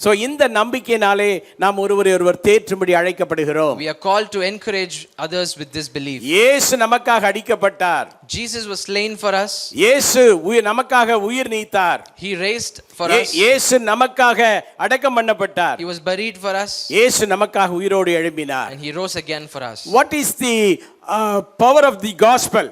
So இந்த நம்பிக்கையினாலே நாம் ஒருவரை ஒருவர் தேற்றும்படி அழைக்கப்படுகிறோம். We are called to encourage others with this belief. இயேசு நமக்காக அடிக்கப்பட்டார். Jesus was slain for us. இயேசு நமக்காக உயிர் நீத்தார். He raised for us. இயேசு நமக்காக அடக்கம் பண்ணப்பட்டார். He was buried for us. இயேசு நமக்காக உயிரோடு எழும்பினார். And he rose again for us. What is the power of the gospel?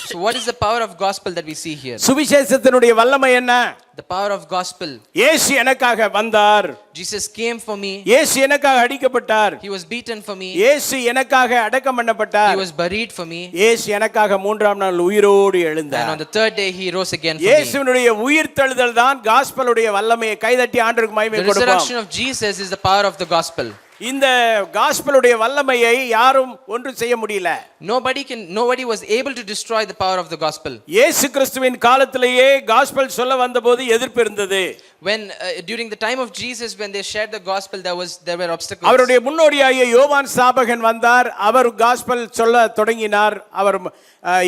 So what is the power of gospel that we see here? சுவிசேஷத்தினுடைய வல்லமை என்ன? The power of gospel. இயேசு எனக்காக வந்தார். Jesus came for me. இயேசு எனக்காக அடிக்கப்பட்டார். He was beaten for me. இயேசு எனக்காக அடக்கம் பண்ணப்பட்டார். He was buried for me. இயேசு எனக்காக மூன்றாம் நாள் உயிரோடு எழுந்தார். And on the third day he rose again for me. இயேசுவினுடைய உயிர்த்தெழுதல் தான் காஸ்பலுடைய வல்லமையை. கைதட்டி ஆண்டவருக்கு மகிமை The கொடுப்போம். resurrection of Jesus is the power of the gospel. இந்த காஸ்பலுடைய வல்லமையை யாரும் ஒன்றும் செய்ய முடியல. Nobody was able to destroy the power of the gospel. இயேசு கிறிஸ்துவின் காலத்திலேயே காஸ்பல் சொல்ல வந்தபோது எதிர்ப்பு இருந்தது. When during the time of Jesus, when they shared the gospel, there were obstacles. அவருடைய முன்னோடியாகிய யோவான் ஸ்நாபகன் வந்தார். அவர் காஸ்பல் சொல்ல தொடங்கினார். அவர்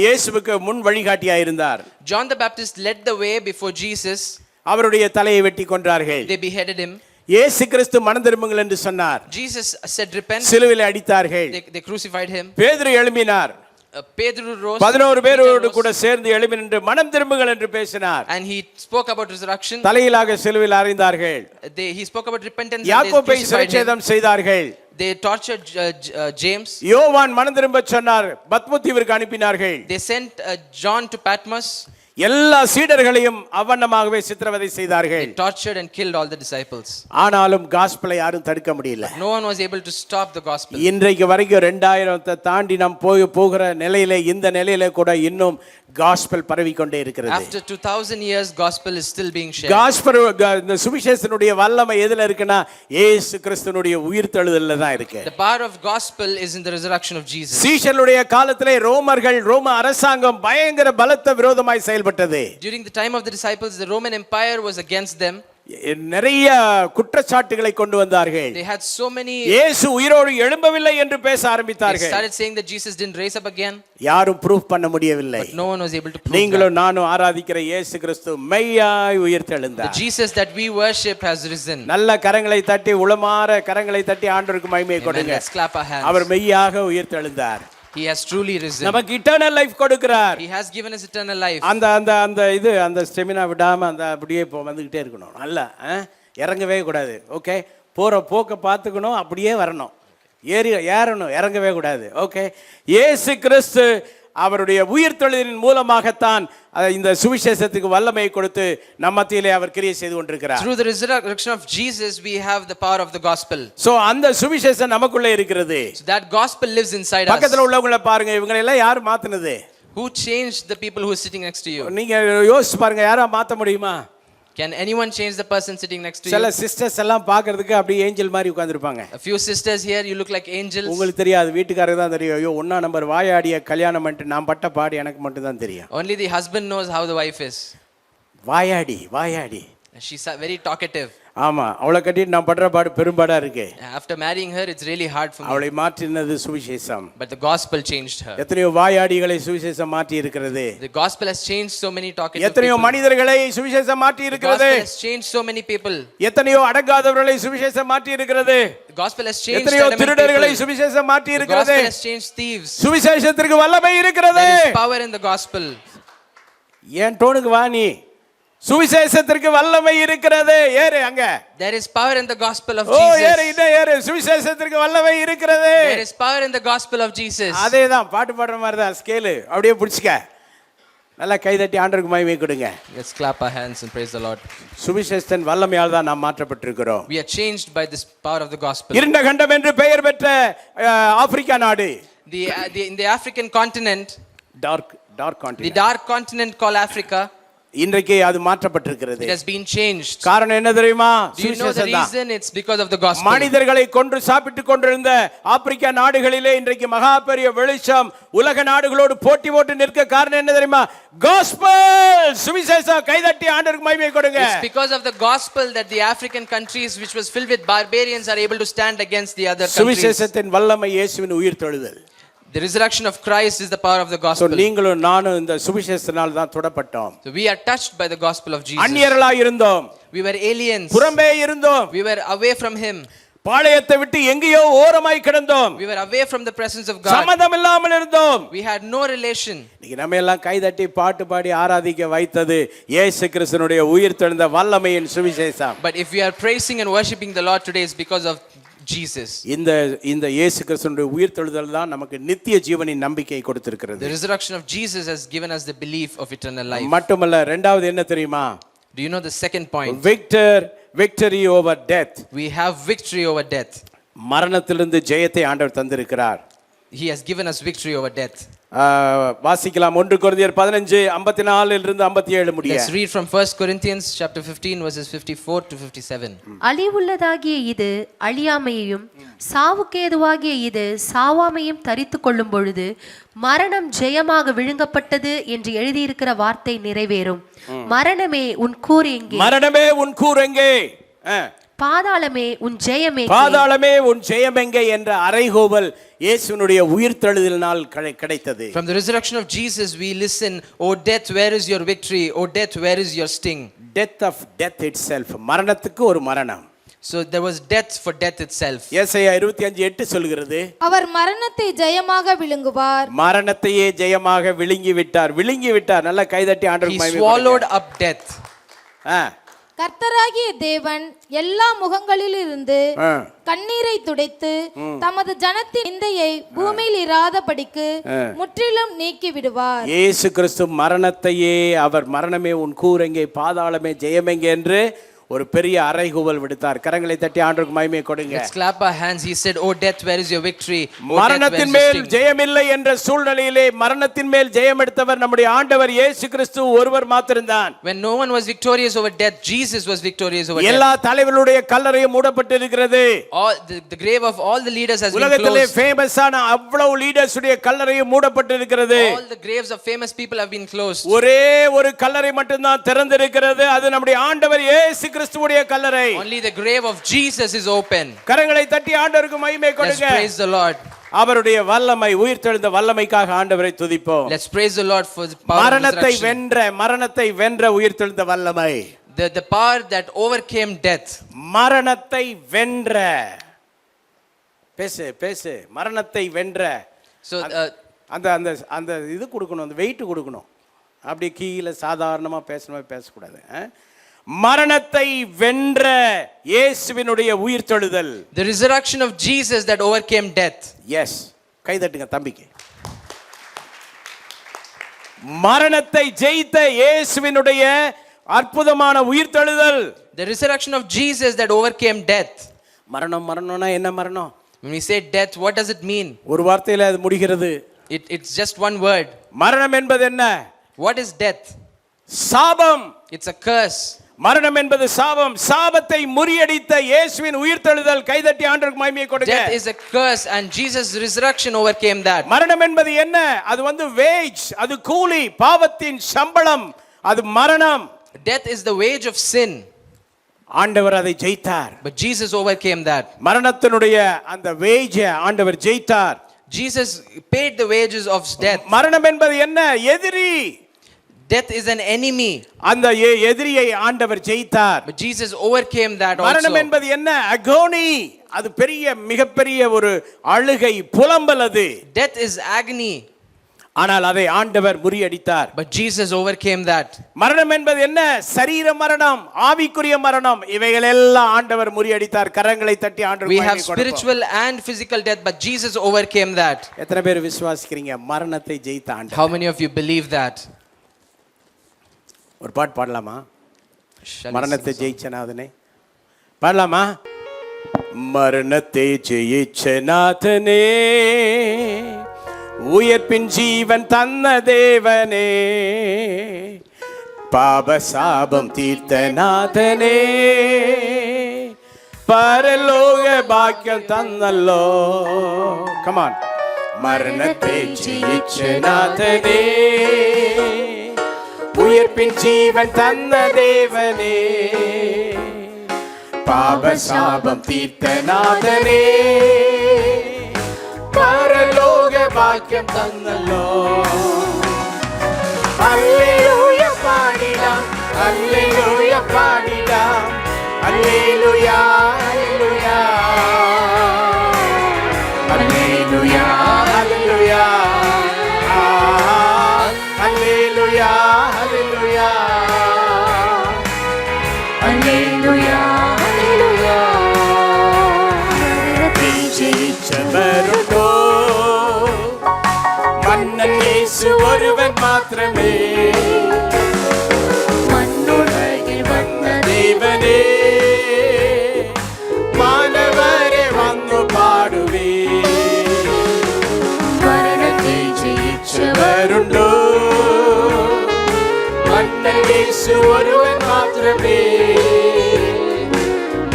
இயேசுவுக்கு முன் வழிகாட்டியாய் இருந்தார். John the Baptist led the way before Jesus. அவருடைய தலையை வெட்டி கொன்றார்கள். They beheaded him. இயேசு கிறிஸ்து மனம் திரும்புங்கள் என்று சொன்னார். Jesus said repent. சிலுவையில் அடித்தார்கள். They crucified him. பேதுரு எழும்பினார். Pedro rose. 11 பேரோடு கூட சேர்ந்து எழும்பி நின்று மனம் திரும்புங்கள் என்று பேசினார். And he spoke about resurrection. தலையிலாக சிலுவையில் அறைந்தார்கள். He spoke about repentance. யாக்கோபை சிறைச்சேதம் செய்தார்கள். They tortured James. யோவான் மனம் திரும்ப சொன்னார். பத்மோத்தீவிற்கு அனுப்பினார்கள். They sent John to Patmos. எல்லா சீடர்களையும் அவண்ணமாகவே சித்திரவதை செய்தார்கள். They tortured and killed all the disciples. ஆனாலும் காஸ்பலை யாரும் தடுக்க முடியல. No one was able to stop the gospel. இன்றைக்கு வரைக்கும் 2000 தாண்டி நாம் போகிற நிலையிலே இந்த நிலையிலே கூட இன்னும் காஸ்பல் பரவிக்கொண்டே இருக்கிறது. After 2000 years, gospel is still being shared. Gospel இந்த சுவிசேஷனுடைய வல்லமை எதுல இருக்குன்னா இயேசு கிறிஸ்துவினுடைய உயிர்த்தெழுதல்ல தான் இருக்கு. The power of gospel is in the resurrection of Jesus. சீஷர்களுடைய காலத்திலே ரோம அரசாங்கம் பயங்கர பலத்த விரோதமாய் செயல்பட்டது. During the time of the disciples, the Roman Empire was against them. நிறைய குற்றச்சாட்டுகளை கொண்டு வந்தார்கள். They had so many. இயேசு உயிரோடு எழும்பவில்லை என்று பேச ஆரம்பித்தார்கள். They started saying that Jesus didn't raise up again. யாரும் ப்ரூஃப் பண்ண முடியவில்லை. But no one was able to prove நீங்களும் நானும் ஆராதிக்கிற இயேசு கிறிஸ்து மெய்யாய் உயிர்த்தெழுந்தார். The Jesus that we worship has risen. நல்ல கரங்களை தட்டி உளமாற கரங்களை தட்டி ஆண்டவருக்கு மகிமை கொடுங்க. Let's clap our hands. அவர் மெய்யாக உயிர்த்தெழுந்தார். He has truly risen. நமக்கு இட்டர்னல் லைஃப் கொடுக்கிறார். He has given us eternal life. அந்த ஸ்டெமினா விடாம அப்படியே வந்துகிட்டே இருக்கணும். நல்லா இறங்கவே கூடாது. ஓகே, போற போக்க பார்த்துக்கணும், அப்படியே வரணும். ஏறணும், இறங்கவே கூடாது. ஓகே, இயேசு கிறிஸ்து அவருடைய உயிர்த்தெழுதலின் மூலமாகத்தான் இந்த சுவிசேஷத்துக்கு வல்லமையை கொடுத்து நம்ம மத்தியிலே அவர் கிரியை செய்து கொண்டிருக்கிறார். Through the resurrection of Jesus, we have the power of the gospel. So அந்த சுவிசேஷம் நமக்குள்ளே இருக்கிறது. So that gospel lives inside us. பக்கத்துல உள்ளவங்கள பாருங்க, இவங்க எல்லாம் யார் மாத்துனது? Who changed the people who are sitting next to you? நீங்க யோசிச்சு பாருங்க, யாரா மாத்த முடியுமா? Can anyone change the person sitting next to you? சில சிஸ்டர்ஸ் எல்லாம் பார்க்கிறதுக்கு அப்படியே ஏஞ்சல் மாதிரி உட்கார்ந்திருப்பாங்க. A few sisters here, you look like angels. உங்களுக்கு தெரியாது, வீட்டுக்காரருக்கு தான் தெரியும். ஐயோ, ஒண்ணா நம்பர் வாயாடிய கல்யாணம் பண்ணிட்டு நான் பட்ட பாடு எனக்கு மட்டும் தான் தெரியும். Only the husband knows how the wife is. Vayadi She's very talkative. ஆமா, அவளை கட்டிட்டு நான் படுற பாடு பெரும்பாடா இருக்கு. After marrying her, it's really hard for me. அவளை மாற்றினது சுவிசேஷம். But the gospel changed her. எத்தனையோ வாயாடிகளை சுவிசேஷம் மாற்றி இருக்கிறது. The gospel has changed so many talkative எத்தனையோ people. மனிதர்களை சுவிசேஷம் மாற்றி The இருக்கிறது. gospel has changed so many people. எத்தனையோ அடங்காதவர்களை சுவிசேஷம் மாற்றி இருக்கிறது. The gospel has changed எத்தனையோ adamant திருடர்களை people. சுவிசேஷம் மாற்றி The இருக்கிறது. gospel has changed thieves. சுவிசேஷத்திற்கு வல்லமை இருக்கிறது. There is power in the gospel. ஏன் டோனுக்கு வா நீ. சுவிசேஷத்திற்கு வல்லமை இருக்கிறது. ஏறு அங்க. There is power in the gospel of ஓ ஏறு Jesus. இன்ன ஏறு. சுவிசேஷத்திற்கு வல்லமை இருக்கிறது. There is power in the gospel of Jesus. அதேதான் பாட்டு பாடுற மாதிரி தான் ஸ்கேலு. அப்படியே பிடிச்சிக்க. நல்லா கை தட்டி ஆண்டவருக்கு மகிமை கொடுங்க. Let's clap our hands and praise the Lord. சுவிசேஷத்தின் வல்லமையால் தான் நாம் மாற்றப்பட்டிருக்கிறோம். We are changed by this power of the gospel. இருண்ட கண்டம் என்று பெயர் பெற்ற ஆப்பிரிக்கா நாடு. In the African continent, dark the continent. dark continent called Africa, இன்றைக்கு அது மாற்றப்பட்டிருக்கிறது. it has been changed. காரணம் என்ன தெரியுமா? Do you know the reason? It's because of the gospel. மனிதர்களை கொன்று சாப்பிட்டுக் கொண்டிருந்த ஆப்பிரிக்கா நாடுகளிலே இன்றைக்கு மகா பெரிய வெளிச்சம் உலக நாடுகளோடு போட்டி போட்டு நிற்க காரணம் என்ன தெரியுமா? gospel சுவிசேஷம். கைதட்டி ஆண்டவருக்கு மகிமை கொடுங்க. It's because of the gospel that the African countries which was filled with barbarians are able to stand against the other countries. சுவிசேஷத்தின் வல்லமை இயேசுவின் உயிர்த்தெழுதல். The resurrection of Christ is the power of the gospel. நீங்களும் நானும் இந்த சுவிசேஷத்தினால் தான் தொடப்பட்டோம். So we are touched by the gospel of Jesus. அந்நியர்களாய் இருந்தோம். We were aliens. புறம்பே இருந்தோம். We were away from him. பாளையத்தை விட்டு எங்கேயோ ஓரமாய் கிடந்தோம். We were away from the presence of God. சம்பந்தம் இல்லாமல் இருந்தோம். We had no relation. இன்னைக்கு நம்ம எல்லாம் கைதட்டி பாட்டு பாடி ஆராதிக்க வைத்தது இயேசு கிறிஸ்துவினுடைய உயிர்த்தெழுந்த வல்லமையின் சுவிசேஷம். But if we are praising and worshiping the Lord today, it's because of Jesus. இந்த இயேசு கிறிஸ்துவினுடைய உயிர்த்தெழுதல் தான் நமக்கு நித்திய ஜீவனின் நம்பிக்கையை கொடுத்திருக்கிறது. The resurrection of Jesus has given us the belief of eternal life. மட்டுமல்ல, இரண்டாவது என்ன தெரியுமா? Do you know the second point? victory over death. We have victory over death. மரணத்திலிருந்து ஜெயத்தை ஆண்டவர் தந்திருக்கிறார். He has given us victory over death. வாசிக்கலாம் 1 கொரிந்தியர் 15:54 இலிருந்து 57 முடிய. Let's read from 1 Corinthians chapter 15 verses 54 to 57. அழிவுள்ளதாகிய இது அழியாமையையும் சாவுக்கேதுவாகிய இது சாவாமையும் தரித்து கொள்ளும் பொழுது மரணம் ஜெயமாக விழுங்கப்பட்டது என்று எழுதியிருக்கிற வார்த்தை நிறைவேறும். மரணமே உன் கூர் எங்கே? மரணமே உன் கூர் எங்கே? பாதாளமே உன் ஜெயமே? பாதாளமே உன் ஜெயமெங்கே என்ற அறைகூவல் இயேசுவினுடைய உயிர்த்தெழுதலினால் கிடைத்தது. From the resurrection of Jesus we listen, O death, where is your victory? O death, where is your sting? Death of death itself. மரணத்துக்கு ஒரு மரணம். So there was death for death itself. ஏசாயா 25:8 சொல்கிறது, அவர் மரணத்தை ஜெயமாக விழுங்குவார். மரணத்தையே ஜெயமாக விழுங்கி விட்டார். நல்லா கைதட்டி ஆண்டவருக்கு மகிமை. He swallowed up death. கர்த்தராகிய தேவன் எல்லா முகங்களிலிருந்து கண்ணீரை துடைத்து தமது ஜனத்தின் நிந்தையை பூமியில் இராதபடிக்கு முற்றிலும் நீக்கி விடுவார். இயேசு கிறிஸ்து மரணத்தையே அவர் மரணமே உன் கூர் எங்கே, பாதாளமே ஜெயமெங்கே என்று ஒரு பெரிய அறைகூவல் விடுத்தார். கரங்களை தட்டி ஆண்டவருக்கு மகிமை கொடுங்க. Let's clap our hands. He said, "O death, where is your victory?" மரணத்தின் மேல் ஜெயமில்லை என்ற சூழ்நிலையிலே மரணத்தின் மேல் ஜெயம் எடுத்தவர் நம்முடைய ஆண்டவர் இயேசு கிறிஸ்து ஒருவர் மாத்திரம்தான். When no one was victorious over death, Jesus was victorious over death. எல்லா தலைவர்களுடைய கல்லறையும் மூடப்பட்டிருக்கிறது. All the grave of all the leaders has been உலகத்திலே closed. ஃபேமஸான அவ்வளவு லீடர்ஸ் உடைய கல்லறையும் மூடப்பட்டிருக்கிறது. All the graves of famous people have been closed. ஒரே ஒரு கல்லறை மட்டும் தான் திறந்திருக்கிறது. அது நம்முடைய ஆண்டவர் இயேசு கிறிஸ்துவுடைய கல்லறை. Only the grave of Jesus is open. கரங்களை தட்டி ஆண்டவருக்கு மகிமை கொடுங்க. Let's praise the Lord. அவருடைய வல்லமை, உயிர்த்தெழுந்த வல்லமைக்காக ஆண்டவரை துதிப்போம். Let's praise the Lord for the power of resurrection. மரணத்தை வென்ற உயிர்த்தெழுந்த வல்லமை. The power that overcame death. மரணத்தை வென்ற. பேசு மரணத்தை வென்ற. So அந்த இது கொடுக்கணும், அந்த வெயிட் கொடுக்கணும். அப்படி கீழே சாதாரணமா பேசக்கூடாது. மரணத்தை வென்ற இயேசுவினுடைய உயிர்த்தெழுதல். The resurrection of Jesus that overcame death. Yes, கை தட்டுங்க தம்பிக்கு. மரணத்தை ஜெயித்த இயேசுவினுடைய அற்புதமான உயிர்த்தெழுதல். The resurrection of Jesus that overcame death. மரணம்னா என்ன மரணம்? When we say death, what does it mean? ஒரு வார்த்தையில அது முடிகிறது. It's just one word. மரணம் என்பது என்ன? What is death? சாபம். It's a curse. மரணம் என்பது சாபம். சாபத்தை முறியடித்த இயேசுவின் உயிர்த்தெழுதல். கைதட்டி ஆண்டவருக்கு மகிமை கொடுங்க. Death is a curse and Jesus' resurrection overcame that. மரணம் என்பது என்ன? அது வேஜ், அது கூலி, பாவத்தின் சம்பளம், அது மரணம். Death is the wage of sin. ஆண்டவர் அதை ஜெயித்தார். But Jesus overcame that. மரணத்தினுடைய அந்த வேஜை ஆண்டவர் ஜெயித்தார். Jesus paid the wages of death. மரணம் என்பது என்ன? எதிரி. Death is an enemy. அந்த எதிரியை ஆண்டவர் ஜெயித்தார். But Jesus overcame that also. மரணம் என்பது என்ன? அகோனி. அது பெரிய மிகப்பெரிய ஒரு அழுகை, புலம்பல் அது. Death is agony. ஆனால் அதை ஆண்டவர் முறியடித்தார். But Jesus overcame that. மரணம் என்பது என்ன? சரீர மரணம், ஆவிக்குரிய மரணம், இவைகள் எல்லாம் ஆண்டவர் முறியடித்தார். கரங்களை தட்டி ஆண்டவர் We have spiritual and physical death, but Jesus overcame that. எத்தனை பேர் விசுவாசிக்கிறீங்க மரணத்தை ஜெயித்த ஆண்டவர்? How many of you believe that? ஒரு பாட்டு பாடலாமா? Shall we மரணத்தை sing a song? ஜெயிச்ச நாதனே பாடலாமா? மரணத்தை ஜெயிச்ச நாதனே, உயிர்ப்பின் ஜீவன் தந்த தேவனே, பாப சாபம் தீர்த்த நாதனே, பரலோக பாக்கியம் தந்தல்லோ. கமான். மரணத்தை ஜெயிச்ச நாதனே, உயிர்ப்பின் ஜீவன் தந்த தேவனே, பாப சாபம் தீர்த்த நாதனே, பரலோக பாக்கியம் தந்தல்லோ. அல்லேலூயா பாடிடாம், அல்லேலூயா பாடிடாம், அல்லேலூயா அல்லேலூயா அல்லேலூயா அல்லேலூயா அல்லேலூயா அல்லேலூயா அல்லேலூயா அல்லேலூயா. ஜெயிச்சவருண்டோ மன்னன் இயேசு ஒருவன் மாத்திரமே, மண்ணுலகில் வந்த தேவனே, மானவரே வந்து பாடுவே. மரணத்தை ஜெயிச்சவருண்டோ மன்னன் இயேசு ஒருவன் மாத்திரமே,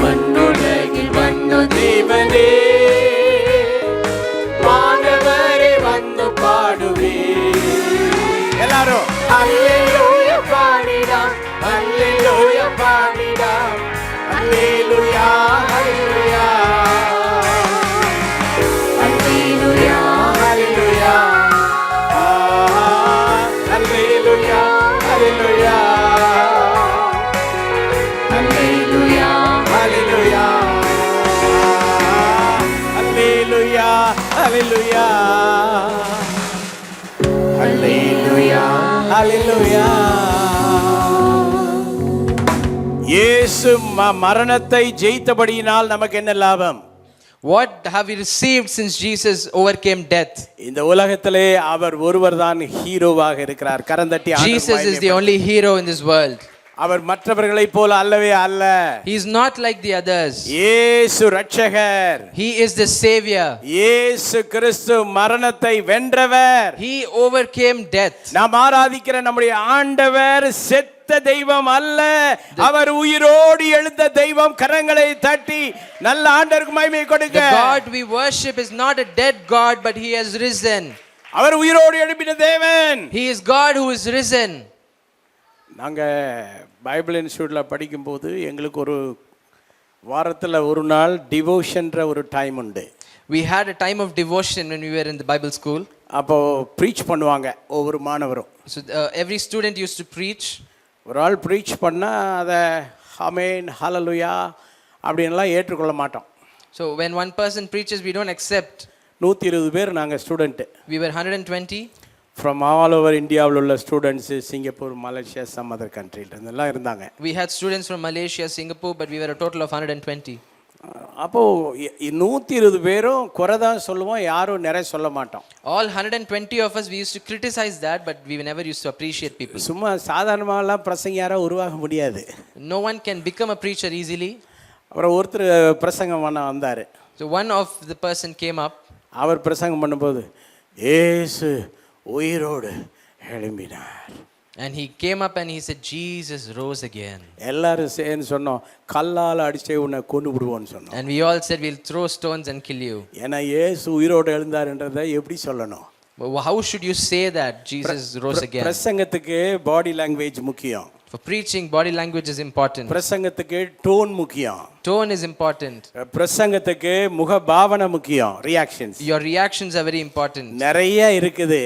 மண்ணுலகில் வந்த தேவனே, மானவரே வந்து பாடுவே. எல்லாரும் அல்லேலூயா பாடிடாம், அல்லேலூயா பாடிடாம், அல்லேலூயா அல்லேலூயா அல்லேலூயா அல்லேலூயா அல்லேலூயா அல்லேலூயா அல்லேலூயா அல்லேலூயா அல்லேலூயா அல்லேலூயா அல்லேலூயா அல்லேலூயா. இயேசு மரணத்தை ஜெயித்தபடியினால் நமக்கு என்ன லாபம்? What have we received since Jesus overcame death? இந்த உலகத்திலே அவர் ஒருவர் தான் ஹீரோவாக இருக்கிறார். கரந்தட்டி Jesus is the only hero in this world. அவர் மற்றவர்களைப் போல அல்லவே அல்ல. He is not like the others. இயேசு ரட்சகர். He is the savior. இயேசு கிறிஸ்து மரணத்தை வென்றவர். He overcame death. நாம் ஆராதிக்கிற நம்முடைய ஆண்டவர் செத்த தெய்வம் அல்ல, அவர் உயிரோடு எழுந்த தெய்வம். கரங்களை தட்டி நல்ல ஆண்டவருக்கு மகிமை கொடுங்க. The God we worship is not a dead God, but he has risen. அவர் உயிரோடு எழுப்பின தேவன். He is God who is risen. நாங்கள் பைபிள் இன்ஸ்டியூட்டில் படிக்கும்போது எங்களுக்கு ஒரு வாரத்தில் ஒரு நாள் டிவோஷன்ற ஒரு டைம் உண்டு. We had a time of devotion when we were in the Bible school. அப்போது ப்ரீச் பண்ணுவாங்க ஒவ்வொரு மாணவரும். So every student used to preach. ஒரு ஆள் ப்ரீச் பண்ணால் அதை ஆமென் ஹல்லேலூயா அப்படின்லாம் ஏற்றுக்கொள்ள மாட்டோம். So when one person preaches, we don't accept. 120 பேர் நாங்கள் student. We were 120. From all over இந்தியாவில் உள்ள students, Singapore, Malaysia, some other கண்ட்ரிலாம் இருந்தாங்க. We had students from Malaysia, Singapore, but we were a total of 120. அப்போது 120 பேரும் குறை தான் சொல்லுவோம், யாரும் நிறைய சொல்ல மாட்டோம். All 120 of us, we used to criticize that, but we never used to appreciate people. சும்மா சாதாரணமாகலாம் பிரசங்கியாராக உருவாக முடியாது. No one can become a preacher easily. அப்புறம் ஒருத்தர் பிரசங்கம் பண்ண வந்தார். So one of the person came up. அவர் பிரசங்கம் பண்ணும்போது இயேசு உயிரோடு எழும்பினார். And he came up and he said, Jesus rose again. எல்லாரும் சேர்ந்து சொன்னோம், கல்லால் அடிச்சே உன்னை கொண்டு விடுவோன்னு சொன்னோம். And we all said, we'll throw stones and kill you. ஏன்னா இயேசு உயிரோடு எழுந்தார்ன்றதை எப்படி சொல்லணும்? But how should you say that Jesus rose again? பிரசங்கத்துக்கு பாடி லாங்குவேஜ் முக்கியம். For preaching, body language is important. பிரசங்கத்துக்கு டோன் முக்கியம். Tone is important. பிரசங்கத்துக்கு முக பாவனை முக்கியம். Reactions. Your reactions are very important. நிறைய இருக்குது.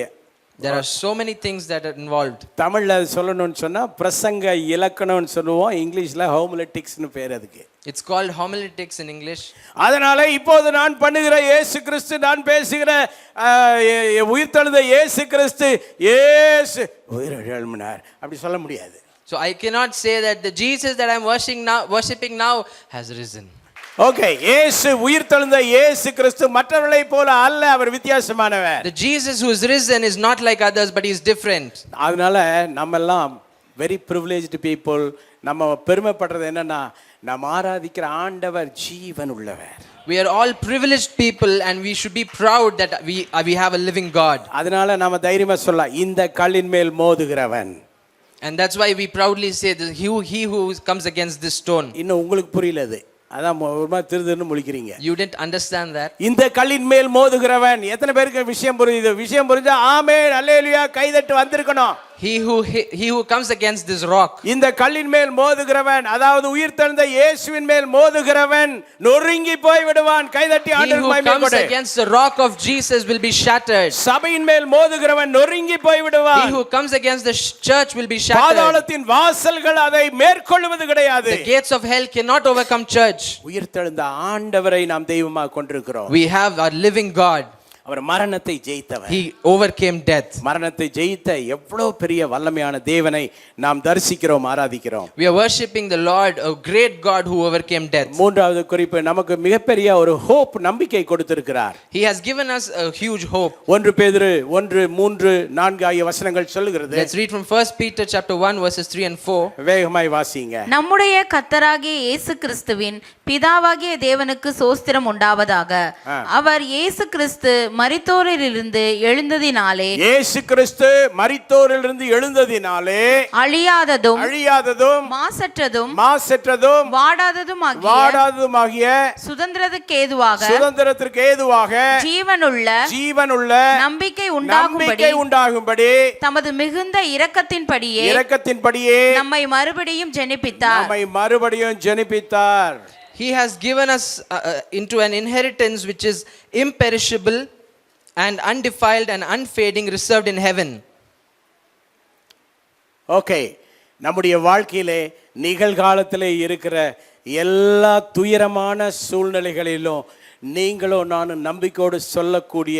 There are so many things that are involved. தமிழ்ல சொல்லணும்னு சொன்னா பிரசங்க இலக்கணம்னு சொல்லுவோம். இங்கிலீஷ்ல ஹோமிலெட்டிக்ஸ்னு பேர் அதுக்கு. It's called homiletics in English. அதனால இப்போது நான் பண்ணுகிற இயேசு கிறிஸ்து, நான் பேசுகிற உயிர்த்தெழுந்த இயேசு கிறிஸ்து, இயேசு உயிர் எழும்பினார் அப்படி சொல்ல முடியாது. So I cannot say that the Jesus that I'm worshiping now has risen. Okay, இயேசு உயிர்த்தெழுந்த இயேசு கிறிஸ்து மற்றவர்களை போல அல்ல, அவர் வித்தியாசமானவர். The Jesus who is risen is not like others, but he is different. அதனால நம்ம எல்லாம் வெரி privileged people. நம்ம பெருமைப்படுறது என்னன்னா, நாம் ஆராதிக்கிற ஆண்டவர் ஜீவன் உள்ளவர். We are all privileged people and we should be proud that we have a living God. அதனால நாம தைரியமா சொல்லலாம், இந்த கல்லின் மேல் மோதுகிறவன். And that's why we proudly say that he who comes against this stone. இன்னும் உங்களுக்கு புரியல அது, அதான் ஒரு மாதிரி திருதுன்னு முழிக்கிறீங்க. You didn't understand that. இந்த கல்லின் மேல் மோதுகிறவன். எத்தனை பேருக்கு விஷயம் புரியுது? விஷயம் புரிஞ்சா ஆமென் அல்லேலூயா கைதட்டு வந்திருக்கணும். He who comes against this rock. இந்த கல்லின் மேல் மோதுகிறவன், அதாவது உயிர்த்தெழுந்த இயேசுவின் மேல் மோதுகிறவன் நொறுங்கி போய் விடுவான். கைதட்டி ஆண்டவருக்கு மகிமை He who comes கொடு. against the rock of Jesus will be shattered. சபையின் மேல் மோதுகிறவன் நொறுங்கி போய் விடுவான். He who comes against the church will be shattered. பாதாளத்தின் வாசல்கள் அதை மேற்கொள்வது கிடையாது. The gates of hell cannot overcome church. உயிர்த்தெழுந்த ஆண்டவரை நாம் தெய்வமாக கொண்டிருக்கிறோம். We have our living God. அவர் மரணத்தை ஜெயித்தவர். He overcame death. மரணத்தை ஜெயித்த எவ்வளவு பெரிய வல்லமையான தேவனை நாம் தரிசிக்கிறோம், ஆராதிக்கிறோம். We are worshiping the Lord, a great God who overcame death. மூன்றாவது குறிப்பு, நமக்கு மிகப்பெரிய ஒரு ஹோப், நம்பிக்கை கொடுத்திருக்கிறார். He has given us a huge hope. 1 பேதுரு 1:3-4 ஆகிய வசனங்கள் சொல்லுகிறது. Let's read from 1 Peter chapter 1 verses 3 and 4. வேகமாய் வாசிங்க. நம்முடைய கர்த்தராகிய இயேசு கிறிஸ்துவின் பிதாவாகிய தேவனுக்கு சோஸ்திரம் உண்டாவதாக. அவர் இயேசு கிறிஸ்து மரித்தோரிலிருந்து எழுந்ததினாலே, இயேசு கிறிஸ்து மரித்தோரிலிருந்து எழுந்ததினாலே அழியாததும் மாசற்றதும் வாடாததுமாகிய சுதந்திரத்திற்கு ஏதுவாக ஜீவனுள்ள நம்பிக்கை உண்டாகும்படி தமது மிகுந்த இரக்கத்தின்படியே நம்மை மறுபடியும் ஜெனிப்பித்தார். He has given us into an inheritance which is imperishable and undefiled and unfading, reserved in heaven. Okay, நம்முடைய வாழ்க்கையிலே நிகழ்காலத்திலே இருக்கிற எல்லா துயரமான சூழ்நிலைகளிலும் நீங்களும் நானும் நம்பிக்கையோடு சொல்லக்கூடிய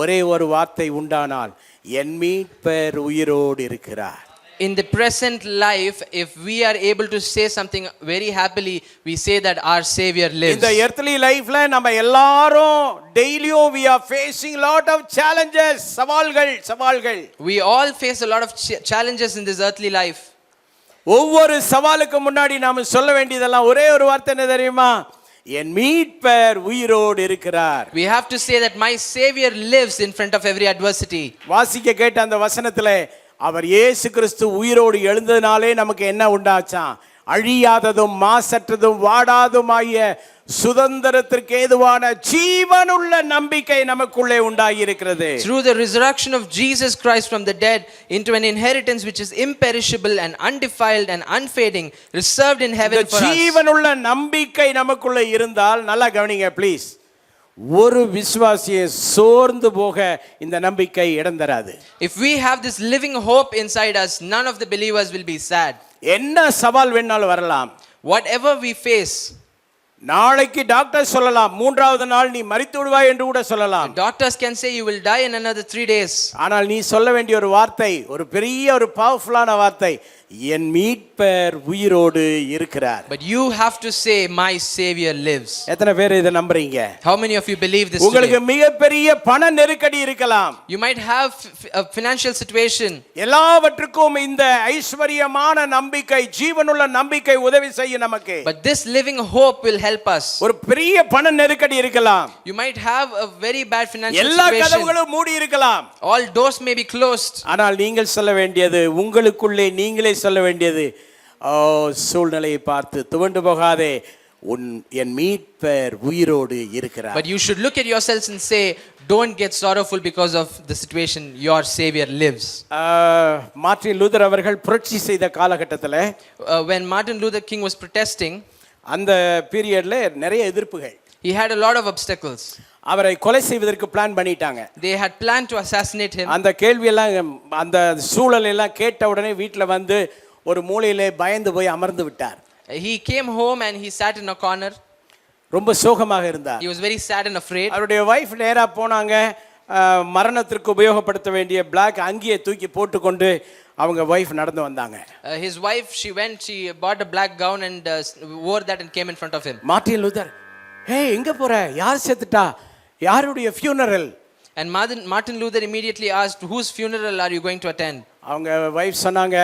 ஒரே ஒரு வார்த்தை உண்டானால், என் மீட்பர் உயிரோடு இருக்கிறார். In the present life, if we are able to say something very happily, we say that our Savior lives. இந்த earthly lifeல நம்ம எல்லாரும் டெய்லியும் we are facing lot of challenges, சவால்கள். We all face a lot of challenges in this earthly life. ஒவ்வொரு சவாலுக்கு முன்னாடி நாம சொல்ல வேண்டியதெல்லாம் ஒரே ஒரு வார்த்தை என்ன தெரியுமா? என் மீட்பர் உயிரோடு இருக்கிறார். We have to say that my Savior lives in front of every adversity. வாசிக்க கேட்ட அந்த வசனத்திலே அவர் இயேசு கிறிஸ்து உயிரோடு எழுந்ததினாலே நமக்கு என்ன உண்டாச்சாம்? அழியாததும் மாசற்றதும் வாடாதுமாகிய சுதந்திரத்திற்கு ஏதுவான ஜீவனுள்ள நம்பிக்கை நமக்குள்ளே உண்டாகி இருக்கிறது. Through the resurrection of Jesus Christ from the dead into an inheritance which is imperishable and undefiled and unfading, reserved in heaven for us. ஜீவனுள்ள நம்பிக்கை நமக்குள்ளே இருந்தால், நல்லா கவனிங்க ப்ளீஸ், ஒரு விசுவாசியை சோர்ந்து போக இந்த நம்பிக்கை இடம் தராது. If we have this living hope inside us, none of the believers will be sad. என்ன சவால் வேணாலும் வரலாம். Whatever we face, நாளைக்கு டாக்டர் சொல்லலாம், மூன்றாவது நாள் நீ மரித்து விடுவாய் என்று கூட சொல்லலாம். doctors can say you will die in another 3 days. ஆனால் நீ சொல்ல வேண்டிய ஒரு வார்த்தை, ஒரு பெரிய ஒரு பவர்ஃபுல்லான வார்த்தை, என் மீட்பர் உயிரோடு இருக்கிறார். But you have to say my Savior lives. எத்தனை பேர் இதை நம்புறீங்க? How many of you believe this உங்களுக்கு today? மிகப்பெரிய பண நெருக்கடி இருக்கலாம். You might have a financial situation. எல்லாவற்றுக்கும் இந்த ஐஸ்வரியமான நம்பிக்கை, ஜீவனுள்ள நம்பிக்கை உதவி செய்யும் நமக்கு. But this living hope will help us. ஒரு பெரிய பண நெருக்கடி இருக்கலாம். You might have a very bad financial எல்லா situation. கதவுகளும் மூடி இருக்கலாம். All doors may be closed. ஆனால் நீங்கள் சொல்ல வேண்டியது, உங்களுக்குள்ளே நீங்களே சொல்ல வேண்டியது, சூழ்நிலையை பார்த்து துவண்டு போகாதே, என் மீட்பர் உயிரோடு இருக்கிறார். But you should look at yourselves and say, don't get sorrowful because of the situation. Your Savior lives. Martin Luther அவர்கள் புரட்சி செய்த காலகட்டத்தில் When Martin Luther King was protesting, அந்த பீரியட்ல நிறைய எதிர்ப்புகள். he had a lot of obstacles. அவரை கொலை செய்வதற்கு பிளான் பண்ணிட்டாங்க. They had planned to assassinate him. அந்த கேள்வியெல்லாம் அந்த சூழல் எல்லாம் கேட்ட உடனே வீட்டில் வந்து ஒரு மூலையிலே பயந்து போய் அமர்ந்து விட்டார். He came home and he sat in a corner. ரொம்ப சோகமாக இருந்தார். He was very sad and afraid. அவருடைய வைஃப் நேரா போனாங்க. மரணத்திற்கு உபயோகப்படுத்த வேண்டிய பிளாக் அங்கியை தூக்கி போட்டுக்கொண்டு அவங்க வைஃப் நடந்து வந்தாங்க. His wife, she bought a black gown and wore that and came in front of him. Martin Luther, ஹே எங்க போற? யார் செத்துட்டா? யாருடைய funeral? And Martin Luther immediately asked, whose funeral are you going to attend? அவங்க wife சொன்னாங்க,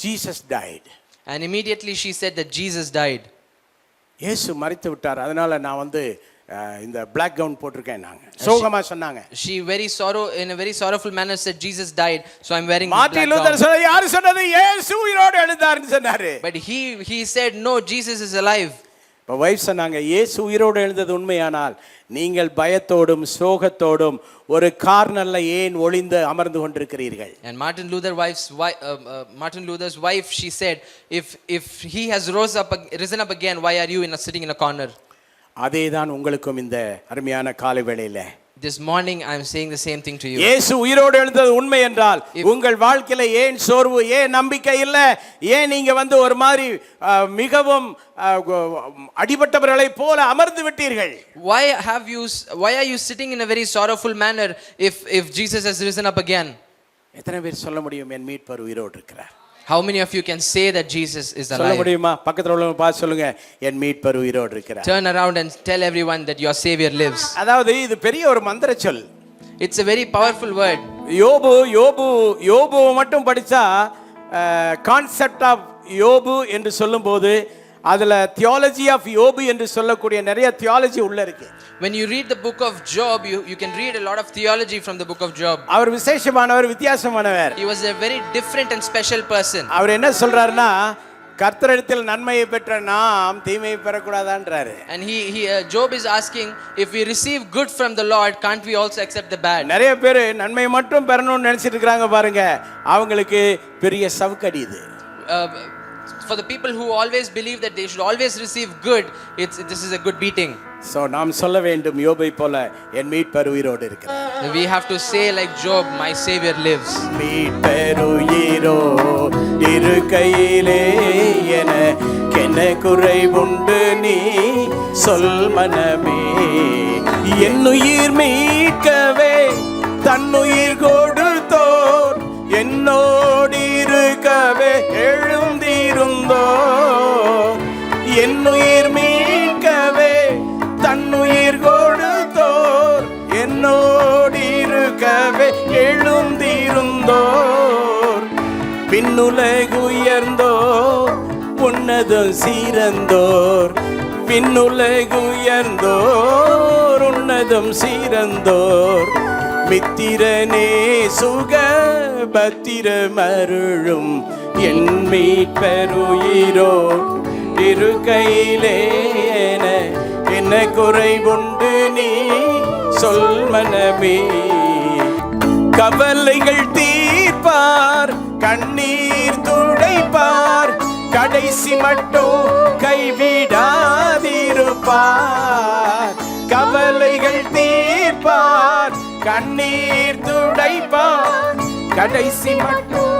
Jesus died. And immediately she said that Jesus died. இயேசு மரித்து விட்டார், அதனால நான் வந்து இந்த black gown போட்டிருக்கேன். நாங்க சோகமா சொன்னாங்க. She in a very sorrowful manner said Jesus died, so I'm wearing this Martin black Luther gown. சொன்னாரு, யார் சொன்னது? இயேசு உயிரோடு எழுந்தார்னு சொன்னாரு. But he said, no, Jesus is alive. இப்போ வைஃப் சொன்னாங்க, இயேசு உயிரோடு எழுந்தது உண்மையானால் நீங்கள் பயத்தோடும் சோகத்தோடும் ஒரு கார்னர்ல ஏன் ஒளிந்து அமர்ந்து கொண்டிருக்கிறீர்கள்? And Martin Luther's wife, she said, if he has risen up again, why are you sitting in a corner? அதேதான் உங்களுக்கும் இந்த அருமையான காலை வேளையில. This morning I am saying the same thing to you. இயேசு உயிரோடு எழுந்தது உண்மை என்றால் உங்கள் வாழ்க்கையில ஏன் சோர்வு, ஏன் நம்பிக்கை இல்ல, ஏன் நீங்க வந்து ஒரு மாதிரி மிகவும் அடிபட்டவர்களை போல அமர்ந்து விட்டீர்கள்? Why are you sitting in a very sorrowful manner if Jesus has risen up again? எத்தனை பேர் சொல்ல முடியும் என் மீட்பர் உயிரோடு இருக்கிறார்? How many of you can say that Jesus is alive? சொல்ல முடியுமா? பக்கத்துல உள்ளவங்க பார்த்து சொல்லுங்க, என் மீட்பர் உயிரோடு இருக்கிறார். Turn around and tell everyone that your Savior lives. அதாவது இது பெரிய ஒரு மந்திர சொல். It's a very powerful word. யோபு மட்டும் படிச்சா கான்செப்ட் ஆஃப் யோபு என்று சொல்லும்போது அதுல தியாலஜி ஆஃப் யோபு என்று சொல்லக்கூடிய நிறைய தியாலஜி உள்ள இருக்கு. When you read the book of Job, you can read a lot of theology from the book of Job. Our விசேஷமானவர், வித்தியாசமானவர். He was a very different and special person. அவர் என்ன சொல்றாருன்னா, கர்த்தரிடத்தில் நன்மையை பெற்ற நாம் தீமையை பெறக்கூடாதான்றாரு. And Job is asking, if we receive good from the Lord, can't we also accept the bad? நிறைய பேர் நன்மை மட்டும் பெறணும்னு நினைச்சிட்டு இருக்காங்க பாருங்க, அவங்களுக்கு பெரிய சவுக்கடி இது. For the people who always believe that they should always receive good, this is a good beating. So நாம் சொல்ல வேண்டும், யோபை போல என் மீட்பர் உயிரோடு இருக்கிறார். We have to say like Job, my Savior lives. மீட்பர் உயிரோடு இருக்கையிலே எனக்கென்ன குறைவுண்டு நீ சொல் மனமே. என் உயிர் மீட்கவே தன்னுயிர் கொடுத்தோர் என்னோடு இருக்கவே எழுந்திருந்தோ. என்னுயிர் மீட்கவே தன்னுயிர் கொடுத்தோர் என்னோடு இருக்கவே எழுந்திருந்தோர். விண்ணுலகு உயர்ந்தோர் உன்னதம் சீரந்தோர். விண்ணுலகு உயர்ந்தோர் உன்னதம் சீரந்தோர். மித்திரனே சுக பத்திரமருளும் என் மீட்பர் உயிரோ இருக்கையிலே என்ன குறைவுண்டு நீ சொல் மனமே. கவலைகள் தீர்ப்பார், கண்ணீர் துடைப்பார், கடைசி மட்டும் கைவிடாதிருப்பார். கவலைகள் தீர்ப்பார், கண்ணீர் துடைப்பார், கடைசி மட்டும்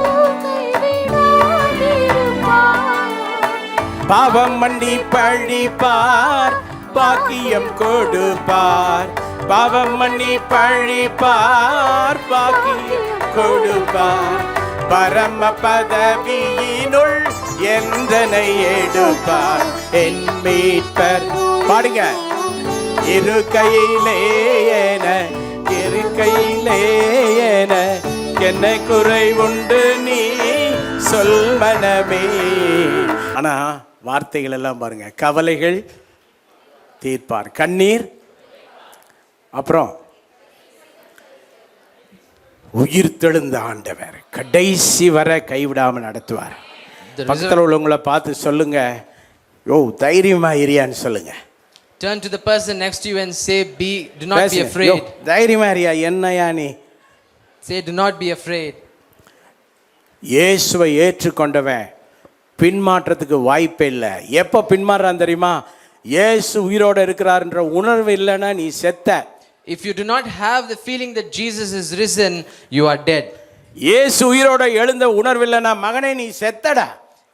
பாவம் மன்னி பழிப்பார், பாக்கியம் கொடுப்பார். பாவம் மன்னி பழிப்பார், பாக்கியம் கொடுப்பார். பரம பதவியினுள் எந்தனை எடுப்பார் என் மீட்பர். பாடுங்க. இருக்கையிலே என்ன குறை உண்டு நீ சொல் மனமே. ஆனா வார்த்தைகள் எல்லாம் பாருங்க, கவலைகள் தீர்ப்பார், கண்ணீர், அப்புறம் உயிர் தெழுந்த ஆண்டவர் கடைசி வரை கைவிடாமல் நடத்துவார். பக்கத்தில் உள்ளவங்களை பார்த்து சொல்லுங்க, யோ தைரியமா இரியான்னு சொல்லுங்க. Turn to the person next to you and say, do not be yo afraid. தைரியமா இரியா. என்னையா நீ? Say, do not be afraid. இயேசுவை ஏற்றுக்கொண்டவன் பின்மாற்றத்துக்கு வாய்ப்பே இல்லை. எப்போ பின்மாறான் தெரியுமா? இயேசு உயிரோடு இருக்கிறார்ன்ற உணர்வு இல்லைன்னா நீ செத்த. If you do not have the feeling that Jesus is risen, you are dead. இயேசு உயிரோட எழுந்த உணர்வு இல்லைன்னா மகனே நீ செத்தடா.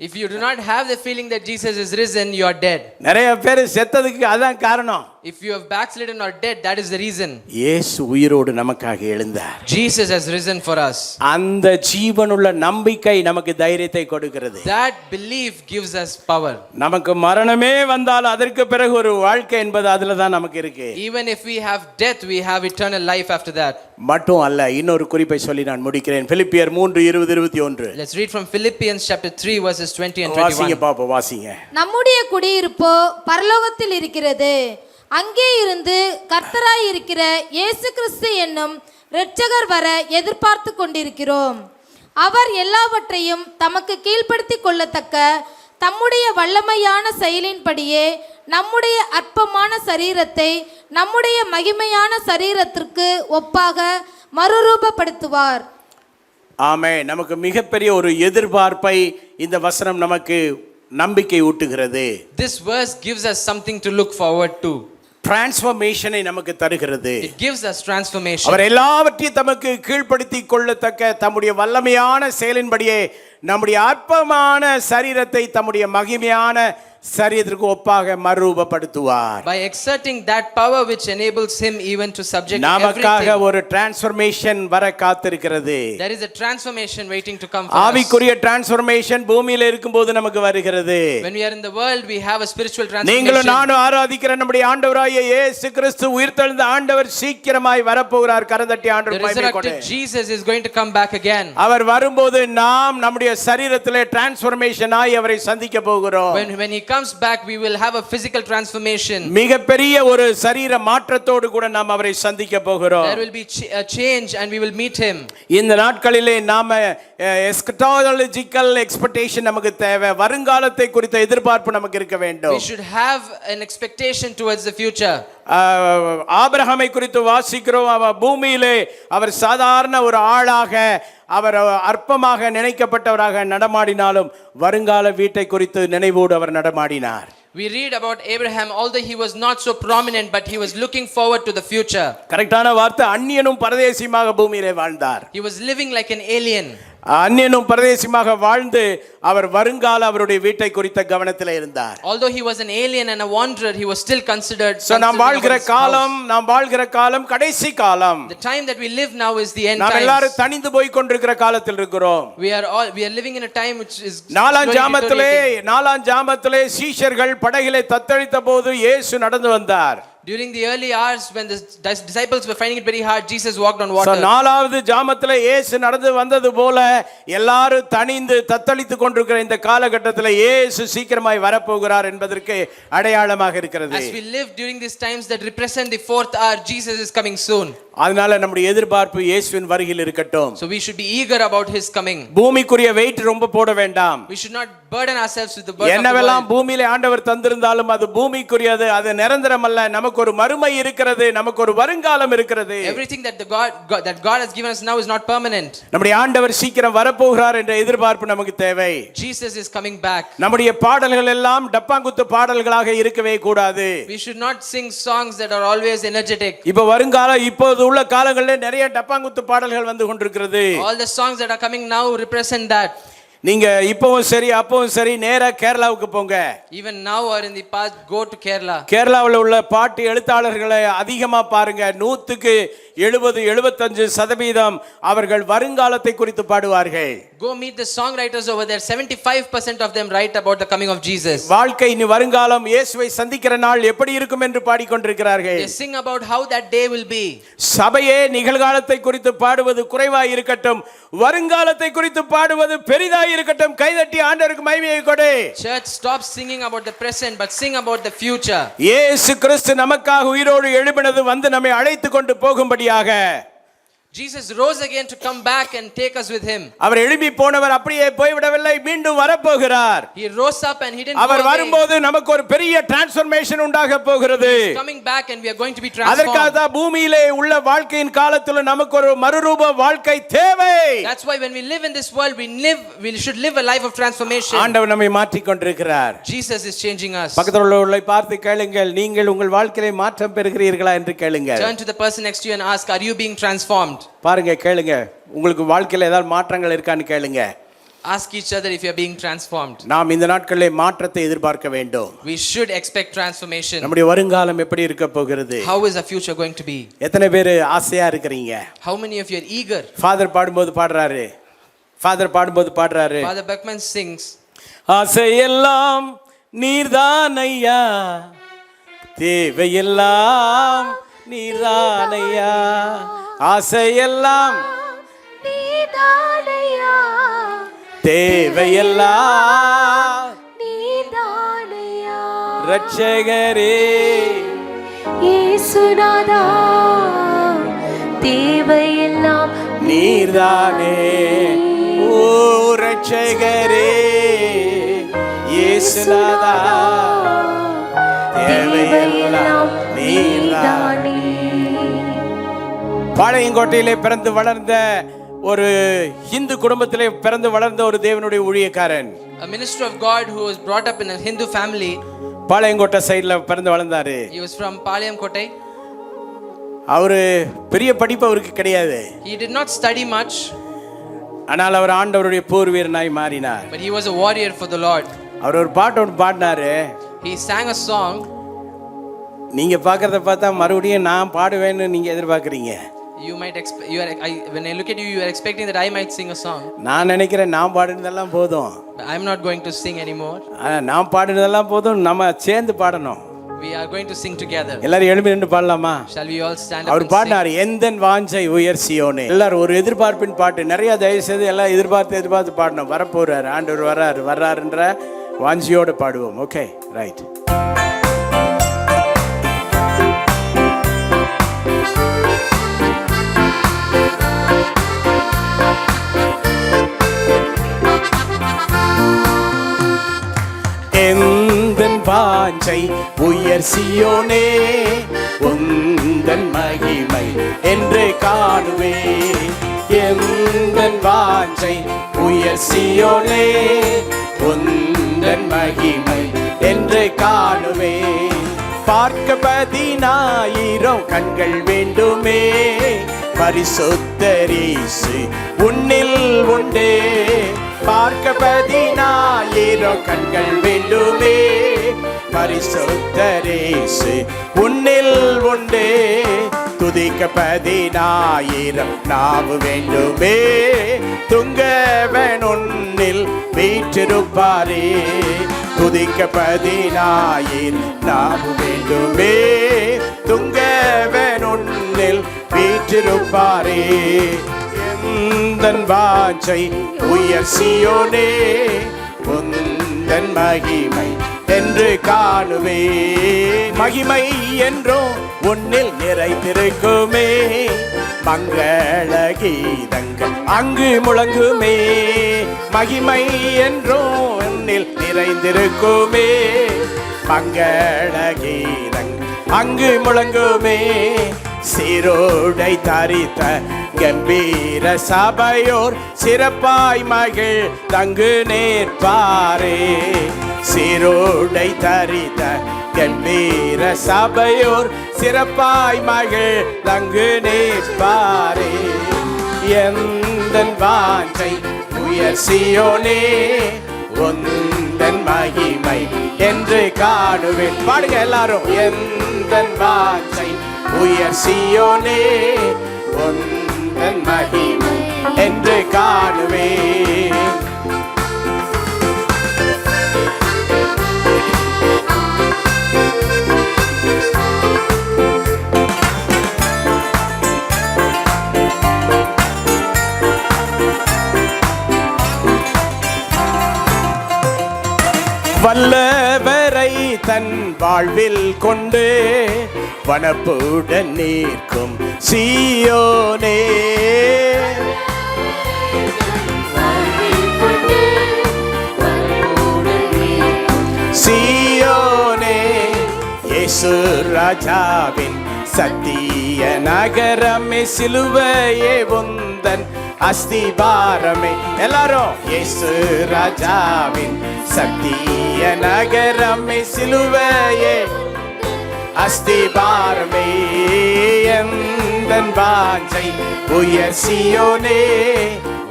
If you do not have the feeling that Jesus is risen, you are dead. நிறைய பேர் செத்ததுக்கு அதான் காரணம். If you have backslidden or dead, that is the reason. இயேசு உயிரோடு நமக்காக எழுந்தார். Jesus has risen for us. அந்த ஜீவனுள்ள நம்பிக்கை நமக்கு தைரியத்தை கொடுக்கிறது. That belief gives us power. நமக்கு மரணமே வந்தாலும் அதற்கு பிறகு ஒரு வாழ்க்கை என்பது அதுல தான் நமக்கு இருக்கு. Even if we have death, we have eternal life after that. மட்டும் அல்ல, இன்னொரு குறிப்பை சொல்லி நான் முடிக்கிறேன். பிலிப்பியர் 3:20-21. Let's read from Philippians chapter 3 verses 20 and 21. வாசிங்க பாப்போம், வாசிங்க. நம்முடைய குடியிருப்போ பரலோகத்தில் இருக்கிறது. அங்கே இருந்து கர்த்தராய் இருக்கிற இயேசு கிறிஸ்து என்னும் இரட்சகர் வர எதிர்பார்த்து கொண்டிருக்கிறோம். அவர் எல்லாவற்றையும் தமக்கு கீழ்ப்படுத்தி கொள்ளத்தக்க தம்முடைய வல்லமையான செயலின்படியே நம்முடைய அற்பமான சரீரத்தை நம்முடைய மகிமையான சரீரத்திற்கு ஒப்பாக மறுரூபப்படுத்துவார். ஆமே. நமக்கு மிகப்பெரிய ஒரு எதிர்பார்ப்பை இந்த வசனம் நமக்கு நம்பிக்கை ஊட்டுகிறது. This verse gives us something to look forward to. டிரான்ஸ்ஃபர்மேஷனை நமக்கு தருகிறது. It gives us transformation. அவர் எல்லாவற்றையும் தமக்கு கீழ்ப்படுத்தி கொள்ளத்தக்க தம்முடைய வல்லமையான செயலின்படியே நம்முடைய அற்பமான சரீரத்தை தம்முடைய மகிமையான சரீரத்திற்கு ஒப்பாக மறுரூபப்படுத்துவார். By exerting that power which enables him even to subject நமக்காக everything. ஒரு டிரான்ஸ்ஃபர்மேஷன் வர காத்திருக்கிறது. There is a transformation waiting to come for us. ஆவிக்குரிய டிரான்ஸ்ஃபர்மேஷன் பூமியில இருக்கும்போது நமக்கு வருகிறது. When we are in the world, we have a spiritual transformation. நீங்களும் நானும் ஆராதிக்கிற நம்முடைய ஆண்டவராகிய இயேசு கிறிஸ்து உயிர்த்தெழுந்த ஆண்டவர் சீக்கிரமாய் வரப்போகிறார். கரந்தட்டி ஆண்டவர் The மகிமை கொண்டு. resurrected Jesus is going to come back again. அவர் வரும்போது நாம் நம்முடைய சரீரத்திலே டிரான்ஸ்ஃபர்மேஷன் ஆகி அவரை சந்திக்க போகிறோம். When he comes back, we will have a physical transformation. மிகப்பெரிய ஒரு சரீர மாற்றத்தோடு கூட நாம் அவரை சந்திக்க போகிறோம். There will be a change and we will meet him. இந்த நாட்களிலே நாம எஸ்கட்டாலஜிக்கல் எக்ஸ்பெக்டேஷன் நமக்கு தேவை. வருங்காலத்தை குறித்த எதிர்பார்ப்பு நமக்கு இருக்க வேண்டும். We should have an expectation towards the future. ஆபிரகாமை குறித்து வாசிக்கிறோம். அவர் பூமியிலே அவர் சாதாரண ஒரு ஆளாக அவர் அற்பமாக நினைக்கப்பட்டவராக நடமாடினாலும் வருங்கால வீட்டை குறித்து நினைவோடு அவர் நடமாடினார். We read about Abraham, although he was not so prominent, but he was looking forward to the future. கரெக்டான வார்த்தை. அந்நியனும் பரதேசியாக பூமியிலே வாழ்ந்தார். He was living like an alien. அந்நியனும் பரதேசியாக வாழ்ந்து அவர் வருங்கால அவருடைய வீட்டை குறித்த கவனத்தில் இருந்தார். Although he was an alien and a wanderer, he was still considered. So நாம் வாழ்கிற காலம் கடைசி காலம். The time that we live now is the end time. நாம் எல்லாரும் தனிந்து போய் கொண்டிருக்கிற காலத்தில் இருக்கிறோம். We are living in a time which is நாலாம் ஜாமத்திலே சீஷர்கள் படகிலே தத்தளித்த போது இயேசு நடந்து வந்தார். During the early hours when the disciples were finding it very hard, Jesus walked on water. So நாலாவது ஜாமத்திலே இயேசு நடந்து வந்தது போல எல்லாரும் தனிந்து தத்தளித்து கொண்டிருக்கிற இந்த காலகட்டத்தில் இயேசு சீக்கிரமாய் வரப்போகிறார் என்பதற்கு அடையாளமாக இருக்கிறது. As we live during these times that represent the fourth hour, Jesus is coming soon. அதனால நம்முடைய எதிர்பார்ப்பு இயேசுவின் வருகையில் இருக்கட்டும். So we should be eager about his coming. பூமிக்குரிய வெயிட் ரொம்ப போட வேண்டாம். We should not burden ourselves with the burden of the என்னவெல்லாம் world. பூமியிலே ஆண்டவர் தந்திருந்தாலும் அது பூமிக்குரியது, அது நிரந்தரமல்ல. நமக்கு ஒரு மறுமை இருக்கிறது, நமக்கு ஒரு வருங்காலம் இருக்கிறது. Everything that God has given us now is not permanent. நம்முடைய ஆண்டவர் சீக்கிரம் வரப்போகிறார் என்ற எதிர்பார்ப்பு நமக்கு தேவை. Jesus is coming back. நம்முடைய பாடல்கள் எல்லாம் டப்பாங்குத்து பாடல்களாக இருக்கவே கூடாது. We should not sing songs that are always energetic. இப்போ வருங்காலம் இப்போது உள்ள காலங்களிலே நிறைய டப்பாங்குத்து பாடல்கள் வந்து கொண்டிருக்கிறது. All the songs that are coming now represent that. நீங்க இப்பவும் சரி அப்பவும் சரி நேரா கேரளாவுக்கு போங்க. Even now or in the past, go to Kerala. கேரளாவில் உள்ள பாட்டு எழுத்தாளர்களை அதிகமா பாருங்க. 100-75% அவர்கள் வருங்காலத்தை குறித்து பாடுவார்கள். Go meet the songwriters over there. 75% of them write about the coming of Jesus. வாழ்க்கை இனி வருங்காலம் இயேசுவை சந்திக்கிற நாள் எப்படி இருக்கும் என்று பாடிக்கொண்டிருக்கிறார்கள். They sing about how that day will be. சபையே நிகழ்காலத்தை குறித்து பாடுவது குறைவாய் இருக்கட்டும், வருங்காலத்தை குறித்து பாடுவது பெரிதாய் இருக்கட்டும். கைதட்டி ஆண்டவருக்கு மகிமையை கொடு. Church, stop singing about the present but sing about the future. இயேசு கிறிஸ்து நமக்காக உயிரோடு எழும்பினது வந்து நம்மை அழைத்து கொண்டு போகும்படியாக Jesus rose again to come back and take us with him. அவர் எழும்பி போனவர் அப்படியே போய்விடவில்லை, மீண்டும் வரப்போகிறார். He rose up and he didn't go our away. வரும்போது நமக்கு ஒரு பெரிய டிரான்ஸ்ஃபர்மேஷன் உண்டாக போகிறது. He's coming back and we are going to be transformed. அதற்காக தான் பூமியிலே உள்ள வாழ்க்கையின் காலத்துல நமக்கு ஒரு மறுரூப வாழ்க்கை தேவை. That's why when we live in this world we should live a life of transformation. ஆண்டவர் நம்மை மாற்றிக் கொண்டிருக்கிறார். Jesus is changing us. பக்கத்துல உள்ளவர்களை பார்த்து கேளுங்கள், நீங்கள் உங்கள் வாழ்க்கையிலே மாற்றம் பெறுகிறீர்களா என்று கேளுங்கள். Turn to the person next to you and ask, are you being transformed? பாருங்க, கேளுங்க, உங்களுக்கு வாழ்க்கையில ஏதாவது மாற்றங்கள் இருக்கான்னு கேளுங்க. Ask each other if you are being transformed. நாம் இந்த நாட்களிலே மாற்றத்தை எதிர்பார்க்க வேண்டும். We should expect transformation. நம்முடைய வருங்காலம் எப்படி இருக்க போகிறது? How is our future going to be? எத்தனை பேர் ஆசையா இருக்கிறீங்க? How many of you are eager? Father பாடும்போது பாடுறாரு. Father Beckman sings, ஆசையெல்லாம் நீர்தானையா, தேவையெல்லாம் நீர்தானையா, ஆசையெல்லாம் நீதானையா, தேவையெல்லாம் நீதானையா, இரட்சகரே இயேசுநாதா, தேவையெல்லாம் நீர்தானே. ஓ இரட்சகரே இயேசுநாதா, தேவையெல்லாம் நீர்தானே. பாளையங்கோட்டையிலே பிறந்து வளர்ந்த ஒரு இந்து குடும்பத்திலே பிறந்து வளர்ந்த ஒரு தேவனுடைய ஊழியக்காரன், a minister of God who was brought up in a Hindu family. Palayamkottai சைடுல பிறந்து வளர்ந்தாரு. He was from Palayam Kottai. அவரு பெரிய படிப்பு அவருக்கு கிடையாது. He did not study much. ஆனால் அவர் ஆண்டவருடைய போர் வீரனாய் மாறினார். But he was a warrior for the Lord. அவர் ஒரு பாட்டு ஒன்று பாடினாரு. He sang a song. நீங்க பார்க்கறத பார்த்தா மறுபடியும் நான் பாடுவேன்னு நீங்க எதிர்பார்க்கறீங்க. You might when I look at you, you are expecting that I might sing a song. நான் நினைக்கிறேன் நான் பாடுனதெல்லாம் போதும். I'm not going to sing anymore. நான் பாடுனதெல்லாம் போதும், நம்ம சேர்ந்து பாடணும். We are going to sing together. எல்லாரும் எழும்பி நின்று பாடலாமா? Shall we all stand up? அவர் பாடினார், எந்தன் வாஞ்சை உயர் சீயோனே. எல்லாரும் ஒரு எதிர்பார்ப்பின் பாட்டு, நிறைய தயவு செய்து எல்லாம் எதிர்பார்த்து பாடணும். வரப்போறாரு, ஆண்டவர் வர்றாருன்ற வாஞ்சியோடு பாடுவோம். Okay, right. எந்தன் வாஞ்சை உயர் சீயோனே, உந்தன் மகிமை என்று காணுவே. எந்தன் வாஞ்சை உயர் சீயோனே, உந்தன் மகிமை என்று காணுவே. பார்க்க 10,000 கண்கள் வேண்டுமே, பரிசுத்தர் இயேசு உன்னில் உண்டே. பார்க்க 10,000 கண்கள் வேண்டுமே, பரிசுத்தர் இயேசு உன்னில் உண்டே. துதிக்க 10,000 நாவு வேண்டுமே, துங்கவன் உன்னில் வீற்றிருப்பாரே. துதிக்க 10,000 நாவு வேண்டுமே, துங்கவன் உன்னில் வீற்றிருப்பாரே. எந்தன் வாஞ்சை உயர் சீயோனே, உந்தன் மகிமை என்று காணுவே. மகிமை என்றும் உன்னில் நிறைந்திருக்குமே, மங்கள கீதங்கள் அங்கு முழங்குமே. மகிமை என்றும் உன்னில் நிறைந்திருக்குமே, மங்கள கீதங்கள் அங்கு முழங்குமே. சீரோடை தரித்த கம்பீர சபையோர் சிறப்பாய் மகிழ் தங்கு நேர்பாரே. சீரோடை தரித்த கம்பீர சபையோர் சிறப்பாய் மகிழ் தங்கு நேர்பாரே. எந்தன் வாஞ்சை உயர் சீயோனே, உந்தன் மகிமை என்று காணுவேன். பாடுங்க எல்லாரும். எந்தன் வாஞ்சை உயர் சீயோனே, உந்தன் மகிமை என்று காணுவேன். வல்லவரை தன் வாழ்வில் கொண்டு வனப்புடன் நீர்க்கும் சீயோனே சீயோனே இயேசு ராஜாவின் சத்திய நகரமே சிலுவையே உந்தன் அஸ்திபாரமே. எல்லாரும் இயேசு ராஜாவின் சத்திய நகரமே சிலுவையே அஸ்திபாரமே. எந்தன் வாஞ்சை உயர் சீயோனே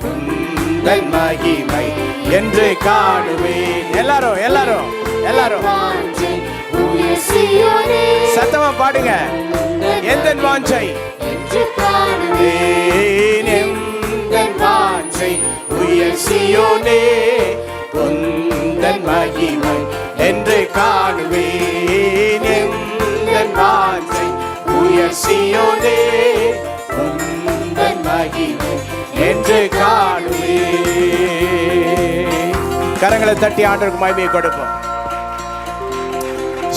உந்தன் மகிமை என்று காணுவேன். எல்லாரும் எல்லாரும் எல்லாரும் சத்தமா பாடுங்க. எந்தன் வாஞ்சை எந்தன் வாஞ்சை உயர் சீயோனே உந்தன் மகிமை என்று காணுவேன். எந்தன் வாஞ்சை உயர் சீயோனே உந்தன் மகிமை என்று காணுவேன். கரங்களை தட்டி ஆண்டவருக்கு மகிமையை கொடுப்போம்.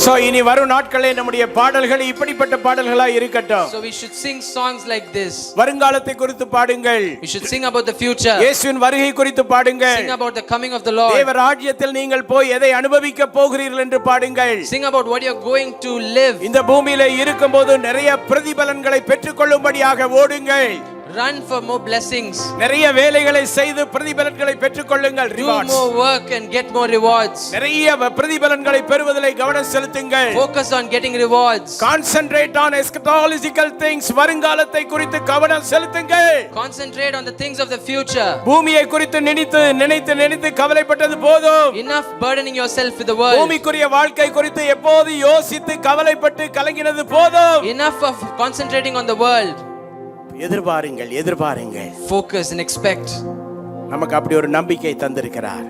So இனி வரும் நாட்களே நம்முடைய பாடல்கள் இப்படிப்பட்ட பாடல்களா இருக்கட்டும். So we should sing songs like this. வருங்காலத்தை குறித்து பாடுங்கள். We should sing about the future. இயேசுவின் வருகை குறித்து பாடுங்கள். Sing about the coming of the Lord. தேவ ராஜ்யத்தில் நீங்கள் போய் எதை அனுபவிக்க போகிறீர்கள் என்று பாடுங்கள். Sing about what you are going to live. இந்த பூமியிலே இருக்கும்போது நிறைய பிரதிபலன்களை பெற்றுக்கொள்ளும்படியாக ஓடுங்கள். Run for more blessings. நிறைய வேலைகளை செய்து பிரதிபலன்களை பெற்றுக்கொள்ளுங்கள். Do more work and get more rewards. நிறைய பிரதிபலன்களை பெறுவதிலே கவனம் செலுத்துங்கள். Focus on getting rewards. Concentrate on eschatological things. வருங்காலத்தை குறித்து கவனம் செலுத்துங்கள். Concentrate on the things of the future. பூமியை குறித்து நினைத்து கவலைப்பட்டது போதும். Enough burdening yourself with the world. பூமிக்குரிய வாழ்க்கை குறித்து எப்போது யோசித்து கவலைப்பட்டு கலங்கினது போதும். Enough of concentrating on the world. எதிர்பாருங்கள் எதிர்பாருங்கள். Focus and expect. நமக்கு அப்படி ஒரு நம்பிக்கை தந்திருக்கிறார்.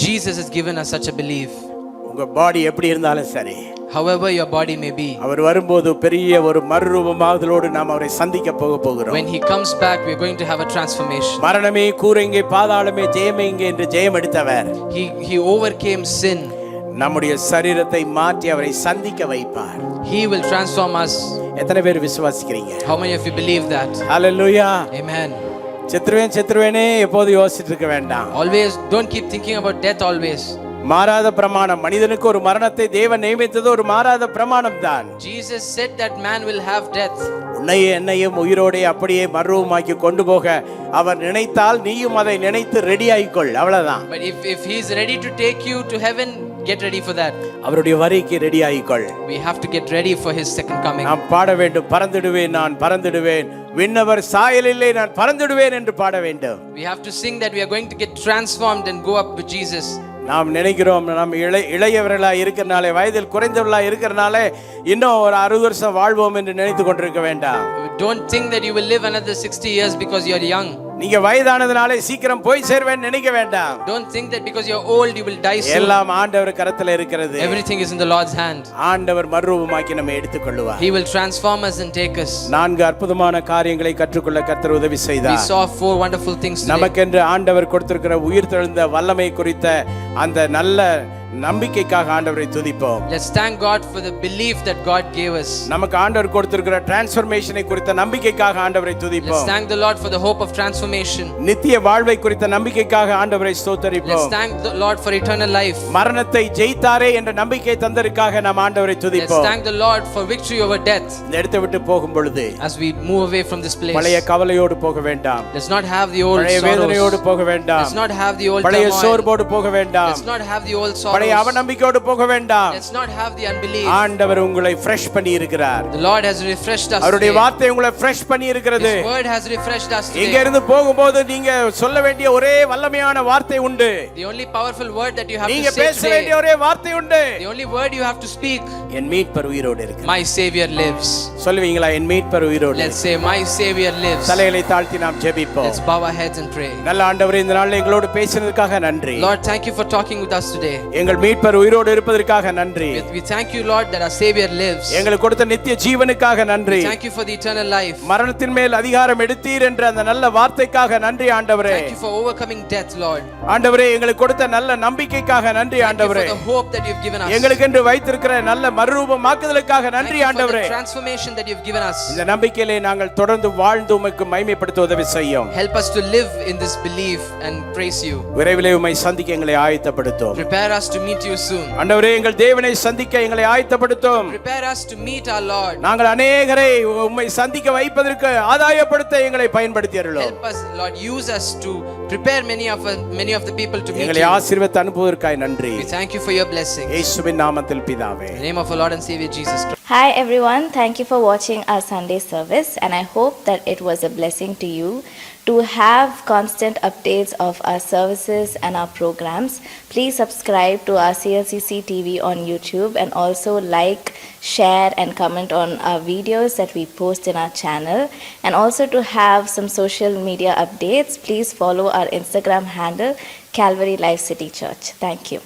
Jesus has given us such a belief. உங்க பாடி எப்படி இருந்தாலும் சரி, however your body may be, அவர் வரும்போது பெரிய ஒரு மறுரூபமாகுதலோடு நாம் அவரை சந்திக்க போகிறோம். when he comes back we are going to have a transformation. மரணமே கூரெங்கே பாதாளமே ஜெயமே எங்கே என்று ஜெயம் எடுத்தவர். He overcame sin. நம்முடைய சரீரத்தை மாற்றி அவரை சந்திக்க வைப்பார். He will transform us. எத்தனை பேர் விசுவாசிக்கிறீங்க? How many of you believe that? Hallelujah. Amen. செத்துருவேனே எப்போது யோசிச்சுட்டு இருக்க வேண்டாம். Always don't keep thinking about death always. மாறாத பிரமாணம். மனிதனுக்கு ஒரு மரணத்தை தேவன் நியமித்தது ஒரு மாறாத பிரமாணம் தான். Jesus said that man will have death. உன்னையும் என்னையும் உயிரோடே அப்படியே மறுரூபமாக்கி கொண்டு போக அவர் நினைத்தால் நீயும் அதை நினைத்து ரெடி ஆயிக்கொள். அவ்வளவுதான். But if he is ready to take you to heaven, get ready for that. அவருடைய வருகைக்கு ready ஆயிக்கொள். We have to get ready for his second coming. நாம் பாட வேண்டும். பறந்துடுவேன் நான் பறந்துடுவேன் விண்ணவர் சாயலிலே நான் பறந்துடுவேன் என்று பாட வேண்டும். We have to sing that we are going to get transformed and go up with Jesus. நாம் நினைக்கிறோம் நாம் இளையவர்களாக இருக்கிறனாலே, வயதில் குறைந்தவர்களாக இருக்கிறனாலே இன்னும் ஒரு 60 வருஷம் வாழ்வோம் என்று நினைத்து கொண்டிருக்க வேண்டாம். Don't think that you will live another 60 years because you are young. நீங்க வயதானதுனாலே சீக்கிரம் போய் சேர்வேன்னு நினைக்க வேண்டாம். Don't think that because you are old you will die soon. எல்லாம் ஆண்டவர் கரத்தில் இருக்கிறது. Everything is in the Lord's hand. ஆண்டவர் மறுரூபமாக்கி நம்மை எடுத்துக்கொள்வார். He will transform us and take us. 4 அற்புதமான காரியங்களை கற்றுக்கொள்ள கர்த்தர் உதவி செய்தார். We saw 4 wonderful things today. நமக்கென்று ஆண்டவர் கொடுத்திருக்கிற உயிர்த்தெழுந்த வல்லமை குறித்த அந்த நல்ல நம்பிக்கைக்காக ஆண்டவரை துதிப்போம். Let's thank God for the belief that God gave us. நமக்கு ஆண்டவர் கொடுத்திருக்கிற டிரான்ஸ்ஃபர்மேஷனை குறித்த நம்பிக்கைக்காக ஆண்டவரை துதிப்போம். Let's thank the Lord for the hope of transformation. நித்திய வாழ்வை குறித்த நம்பிக்கைக்காக ஆண்டவரை ஸ்தோத்திரிப்போம். Let's thank the Lord for eternal life. மரணத்தை ஜெயித்தாரே என்ற நம்பிக்கை தந்ததற்காக நாம் ஆண்டவரை துதிப்போம். Let's thank the Lord for victory over death. இந்த இடத்தை விட்டு போகும் பொழுது as we move away from this place, பழைய கவலையோடு போக வேண்டாம். let's not have the old பழைய வேதனையோடு போக வேண்டாம். let's not have the old பழைய turmoil. சோர்வோடு போக வேண்டாம். let's not have the old sorrows. பழைய அவநம்பிக்கையோடு போக வேண்டாம். let's not have the unbelief. ஆண்டவர் உங்களை ஃப்ரெஷ் பண்ணி இருக்கிறார். the Lord has refreshed us. அவருடைய today. வார்த்தை உங்களை ஃப்ரெஷ் பண்ணி இருக்கிறது. His word has refreshed us today. இங்க இருந்து போகும்போது நீங்க சொல்ல வேண்டிய ஒரே வல்லமையான வார்த்தை உண்டு. the only powerful word that you have நீங்க to say பேச today, வேண்டிய ஒரே வார்த்தை உண்டு. the only word you have to speak, என் மீட்பர் உயிரோடு இருக்கிறார். my savior lives. சொல்லுவீங்களா? என் மீட்பர் உயிரோடு. let's say my savior lives. தலைகளை தாழ்த்தி நாம் ஜெபிப்போம். let's bow our heads and pray. நல்ல ஆண்டவரே, இந்த நாள்ல எங்களோடு பேசினதுக்காக நன்றி. Lord, thank you for talking with us today. எங்களை எங்கள் மீட்பர் உயிரோடு இருப்பதற்காக நன்றி. We thank you, Lord, that our Savior lives. எங்களுக்கு கொடுத்த நித்திய ஜீவனுக்காக நன்றி. We thank you for the eternal life. மரணத்தின் மேல் அதிகாரம் எடுத்தீர் என்ற அந்த நல்ல வார்த்தைக்காக நன்றி ஆண்டவரே. Thank you for overcoming death, Lord. ஆண்டவரே, எங்களுக்கு கொடுத்த நல்ல நம்பிக்கைக்காக நன்றி ஆண்டவரே. Thank you for the hope that you've given us. எங்களுக்கென்று வைத்திருக்கிற நல்ல மறுரூபமாக்குதலுக்காக நன்றி ஆண்டவரே. The transformation that you've given us. இந்த நம்பிக்கையிலே நாங்கள் தொடர்ந்து வாழ்ந்து உமக்கு மகிமைப்படுத்த உதவி செய்யும். Help us to live in this belief and praise you. விரைவிலே உம்மை சந்திக்க எங்களை ஆயத்தப்படுத்தும். Prepare us to meet you soon. ஆண்டவரே, எங்கள் தேவனை சந்திக்க எங்களை ஆயத்தப்படுத்தும். Prepare us to meet our Lord. நாங்கள் அநேகரை உம்மை சந்திக்க வைப்பதற்கு ஆதாயப்படுத்த எங்களை பயன்படுத்தி அருளும். Help us, Lord, use us to prepare many of the people to meet எங்களை you. ஆசீர்வதித்து அனுப்புவதற்காக நன்றி. We thank you for your blessings. இயேசுவின் நாமத்தில் பிதாவே. In the name of our Lord and Savior Jesus Christ. Hi everyone, thank you for watching our Sunday service, and I hope that it was a blessing to you. To have constant updates of our services and our programs, please subscribe to our CLCC TV on YouTube, and also like, share and comment on our videos that we post in our channel. And also to have some social media updates, please follow our Instagram handle, Calvary Life City Church. Thank you.